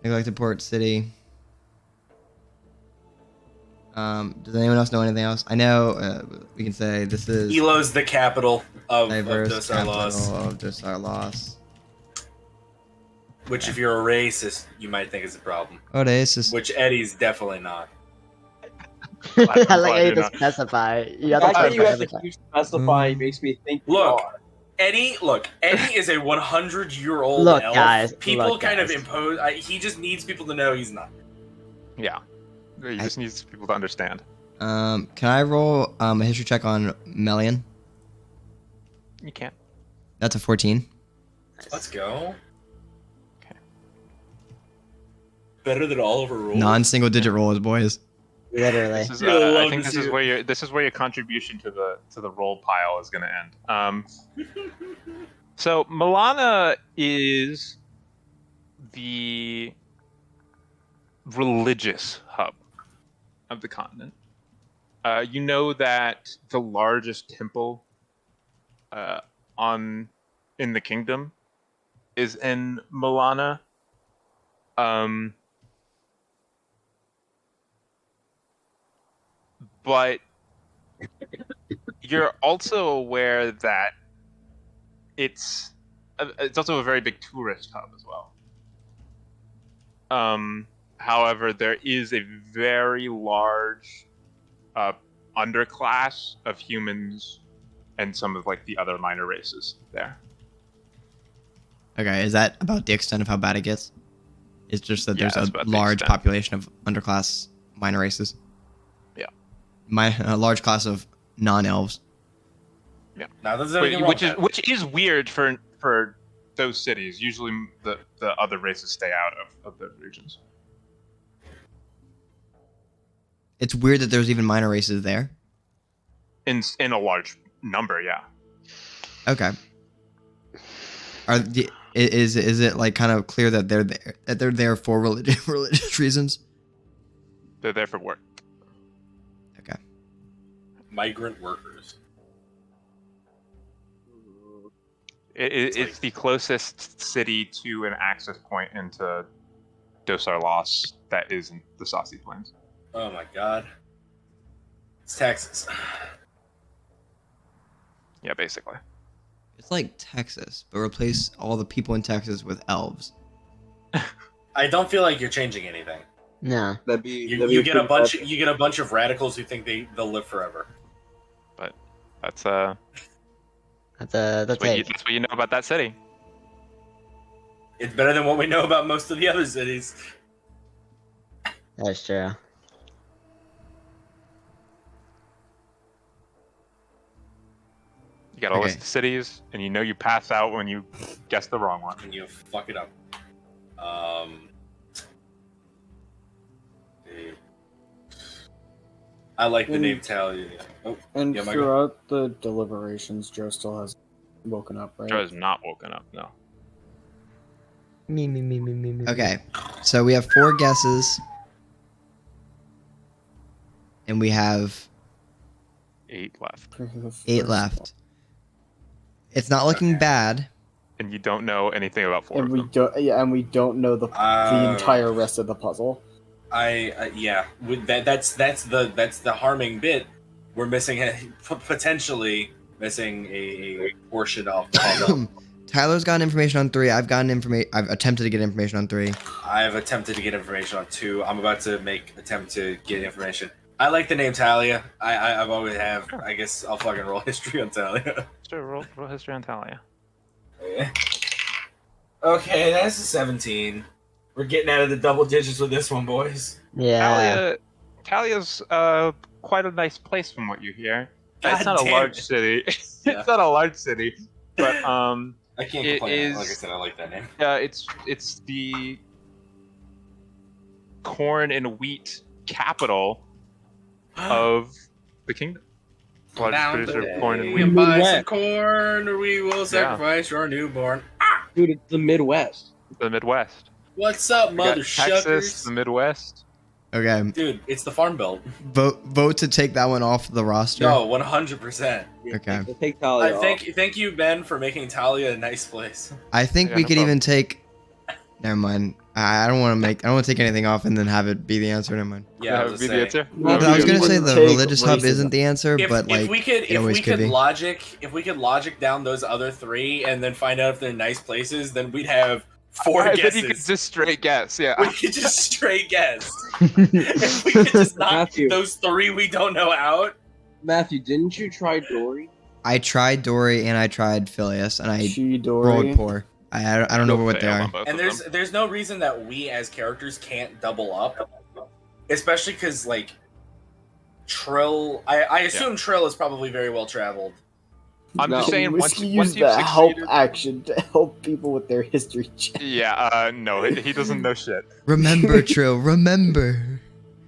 Neglected Port City. Does anyone else know anything else? I know we can say this is Elo's the capital of diverse Dos capital Arlos, of Dos Arlos. which if you're a racist, you might think is a problem. Oh, this is Which Eddie's definitely not. I like glad how you you're to not. specify. You The have to fact that you specify have every to time. keep specifying makes me think you Look, are. Eddie is a 100-year-old Look, elf. guys, People look, kind of guys. impose. He just needs people to know he's not. Yeah. He just needs people to understand. Can I roll a history check on Melian? You can't. That's a 14. Let's go. Okay. Better than Oliver rolled. Non-single digit rolls, boys. Literally. This is, Yeah, I I love think to this see is it. where your contribution to the roll pile is going to end. So Milana is the religious hub of the continent. You know that the largest temple in the kingdom is in Milana. But you're also aware that it's also a very big tourist hub as well. However, there is a very large underclass of humans and some of like the other minor races there. Okay, is that about the extent of how bad it gets? It's just that Yeah, there's that's a about the large extent. population of underclass minor races. Yeah. A large class of non-elves. Now there's anything wrong with that. Which is weird for those cities. Usually the other races stay out of those regions. It's weird that there's even minor races there. In a large number, yeah. Okay. Is it like kind of clear that they're there for religious reasons? They're there for work. Okay. Migrant workers. It's the closest city to an access point into Dos Arlos that isn't the Saucy Plains. Oh my god. It's Texas. Yeah, basically. It's like Texas, but replace all the people in Texas with elves. I don't feel like you're changing anything. No. That'd be You get a pretty bunch of radicals who think they'll live forever. But that's That's a that's what, you, take. that's what you know about that city. It's better than what we know about most of the other cities. That's true. You got a Okay. list of cities, and you know you pass out when you guess the wrong one. And you fuck it up. I like the name Talia. Oh, And Yeah, Michael. throughout the deliberations, Joe still has woken up, right? Joe has not woken up. No. Me. Okay, so we have 4 guesses, and we have 8 left, 8 left. It's not looking bad. and you don't know anything about 4 And of we them. don't. Yeah, and we don't know the entire rest of the puzzle. Yeah. With that's the harming bit. We're missing potentially missing a portion of the puzzle. Tyler's gotten information on 3. I've attempted to get information on 3. I've attempted to get information on 2. I'm about to attempt to get information. I like the name Talia. I've always have. I guess I'll fucking roll history on Talia. Sure, roll history on Talia. Okay, that's a 17. We're getting out of the double digits with this one, boys. Yeah. Talia's quite a nice place from what you hear. God It's not a damn large it. city. Yeah. It's not a large city, but I can't It complain. is- Like I said, I like that name. it's the corn and wheat capital of the kingdom. Largest producer of corn and We wheat. buy some Midwest. corn, or we will sacrifice your newborn. Dude, it's the Midwest. The Midwest. What's up, We got mother Texas, shuckers? the Midwest. Okay. Dude, it's the Farm Belt. Vote to take that one off the roster. No, 100%. Okay. So take Talia off. Thank you, Ben, for making Talia a nice place. I think Yeah, we no could problem. even take. Never mind. I don't want to make. I don't want to take anything off and then have it be the answer. Never mind. Yeah, that I would was be gonna the say. answer. Well, I was gonna say the Take religious hub racism. isn't the answer, but like if we could, it always could be. if we could logic down those other three and then find out if they're nice places, then we'd have 4 I bet guesses. you could just straight guess. Yeah. We could just straight guess. If we could just knock Matthew. those 3 we don't know out. Matthew, didn't you try Dory? I tried Dory and I tried Phileas and I She rolled Dory. poor. I don't know what they Fail on are. both And of them. there's no reason that we as characters can't double up, especially because like Trill. I assume Trill is probably very well traveled. I'm just No. saying once Whiskey once used you've the help succeeded. action to help people with their history check. Yeah. No, he doesn't know shit. Remember, Trill. Remember.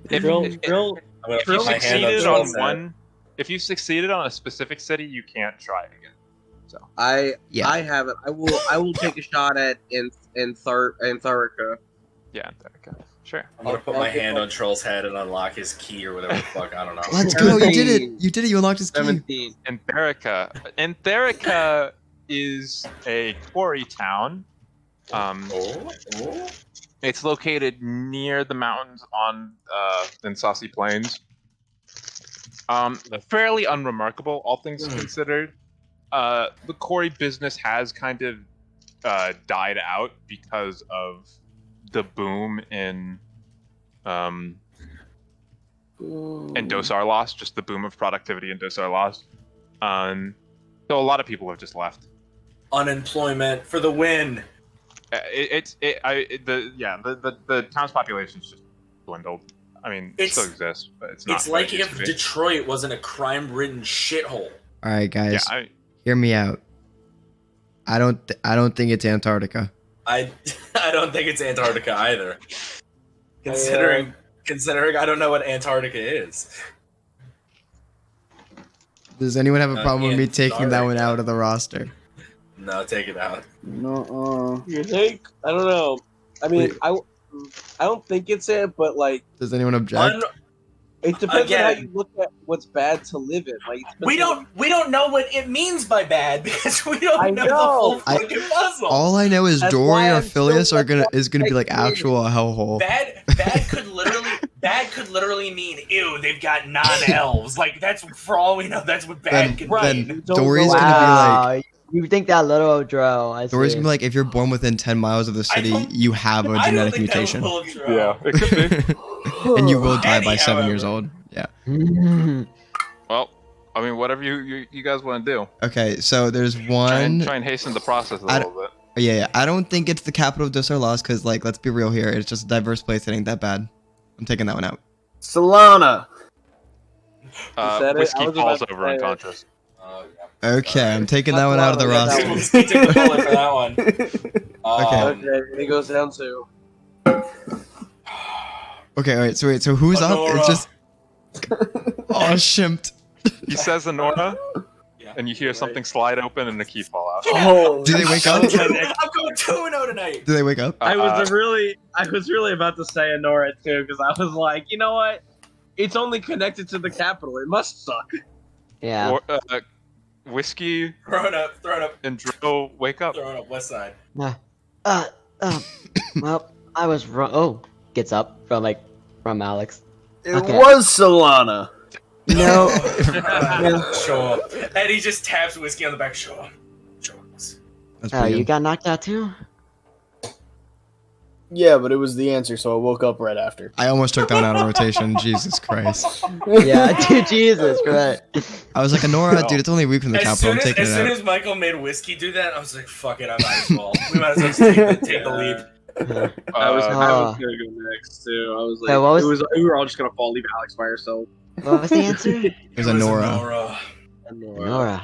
If, Drill, if, drill. I'm gonna if you put my hand succeeded on on Trill's one, if you succeeded on a specific city, you can't try again. Yeah. I have it. I will take a shot at Antarctica. Yeah. Okay. Sure. I'm gonna put my hand on Trill's head and unlock his key or whatever the fuck. I don't know. Let's go. You did it. 17. You did it. You unlocked his key. 17. Antherica is a quarry town. Oh. It's located near the mountains on the Saucy Plains. Fairly unremarkable, all things considered. The quarry business has kind of died out because of the boom in Dosar loss, just the boom of productivity in Dosar loss. So a lot of people have just left. Unemployment for the win. The town's population's just dwindled. I mean, it It's- still exists, but it's not. It's what like it used if to be. Detroit wasn't a crime-ridden shithole. All right, guys. Yeah, Hear me out. I don't think it's Antarctica. I don't think it's Antarctica either. Considering I don't know what Antarctica is. Does anyone have a problem with me taking that one Antarctica. out of the roster? No, take it out. No. You think? I don't know. I mean, I don't think it's it, but like Does anyone object? it depends on how Again. you look at what's bad to live in. Like it We depends don't know what it means by bad because we don't I know know. the full fucking puzzle. All I know is That's Dory why or I'm so Phileas are gonna like, is gonna be like like, actual hellhole. Bad could literally mean ew. They've got non-elves. Like that's for all we know. That's what bad can Right. mean. Don't Dory's go gonna Wow, be like you think that little Dro? I Dory's see. gonna be like if you're born within 10 miles of the city, don't- you have a I don't genetic think mutation, that will true. yeah, it could be. and you will die by Eddie, 7 years however. old. Yeah. Well, I mean, whatever you guys want to do. Okay, so there's Try and, one. try and hasten the process a I little bit. Yeah. I don't think it's the capital of Dosar Lost because, like, let's be real here. It's just a diverse place. It ain't that bad. I'm taking that one out. Solana. said it. Whiskey I was falls about to over say it. unconscious. Okay, I'm taking that one out of the That's roster. one. Whiskey took the bullet for that one. Okay, it goes down to Okay, alright, so wait, so who's up? Honora. It's just. Oh, shimped. He says Honora, Yeah. and you hear something slide open and the key fall out. Oh, Do they wake up? I'm going 2-0 tonight. Do they wake up? I was really about to say Honora too, because I was like, you know what? It's only connected to the capital. It must suck. Yeah. Or, Whiskey Throwing up, and Dro wake up. West side. Well, I was wrong. Oh, gets up from Alex. it Okay. was Solana. No. Sure. And he just taps Whiskey on the back. Sure. That's Oh, pretty you good. got knocked out too? Yeah, but it was the answer, so I woke up right after. I almost took that one out of rotation. Jesus Christ. Yeah, dude, Jesus Christ. I was like, Honora, dude, it's only a week from the As capital. soon I'm taking as, it soon out. as Michael made Whiskey do that, I was like, fuck it, I might as well. We might as well just take the lead. I was Uh, gonna go next too. I was like, so what was- we were all just gonna leave Alex by herself. What was the answer? It was Honora. Nora.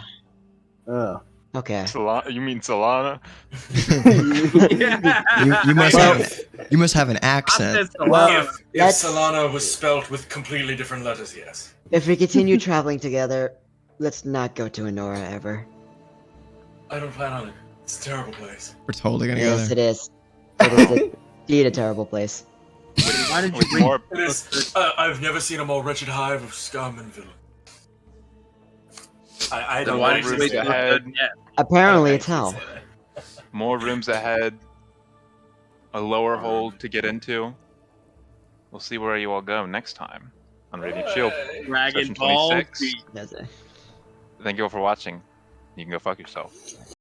Oh. Okay. You mean Solana? You must have an accent. Well, If that's- Solana was spelt with completely different letters, yes. If we continue traveling together, Let's not go to Honora ever. I don't plan on it. It's a terrible place. We're totally gonna go Yes, there. it is. It is indeed a terrible place. Why did you With bring more, It is. I've never seen a more wretched hive of scum and villain. I the don't more want to rooms say that. ahead, Apparently, I it's hell. can't say that. more rooms ahead, a lower hold to get into. We'll see where you all go next time on Radiant Shield. Dragon Session Ball 26. Z. That's it. Thank you all for watching. You can go fuck yourself.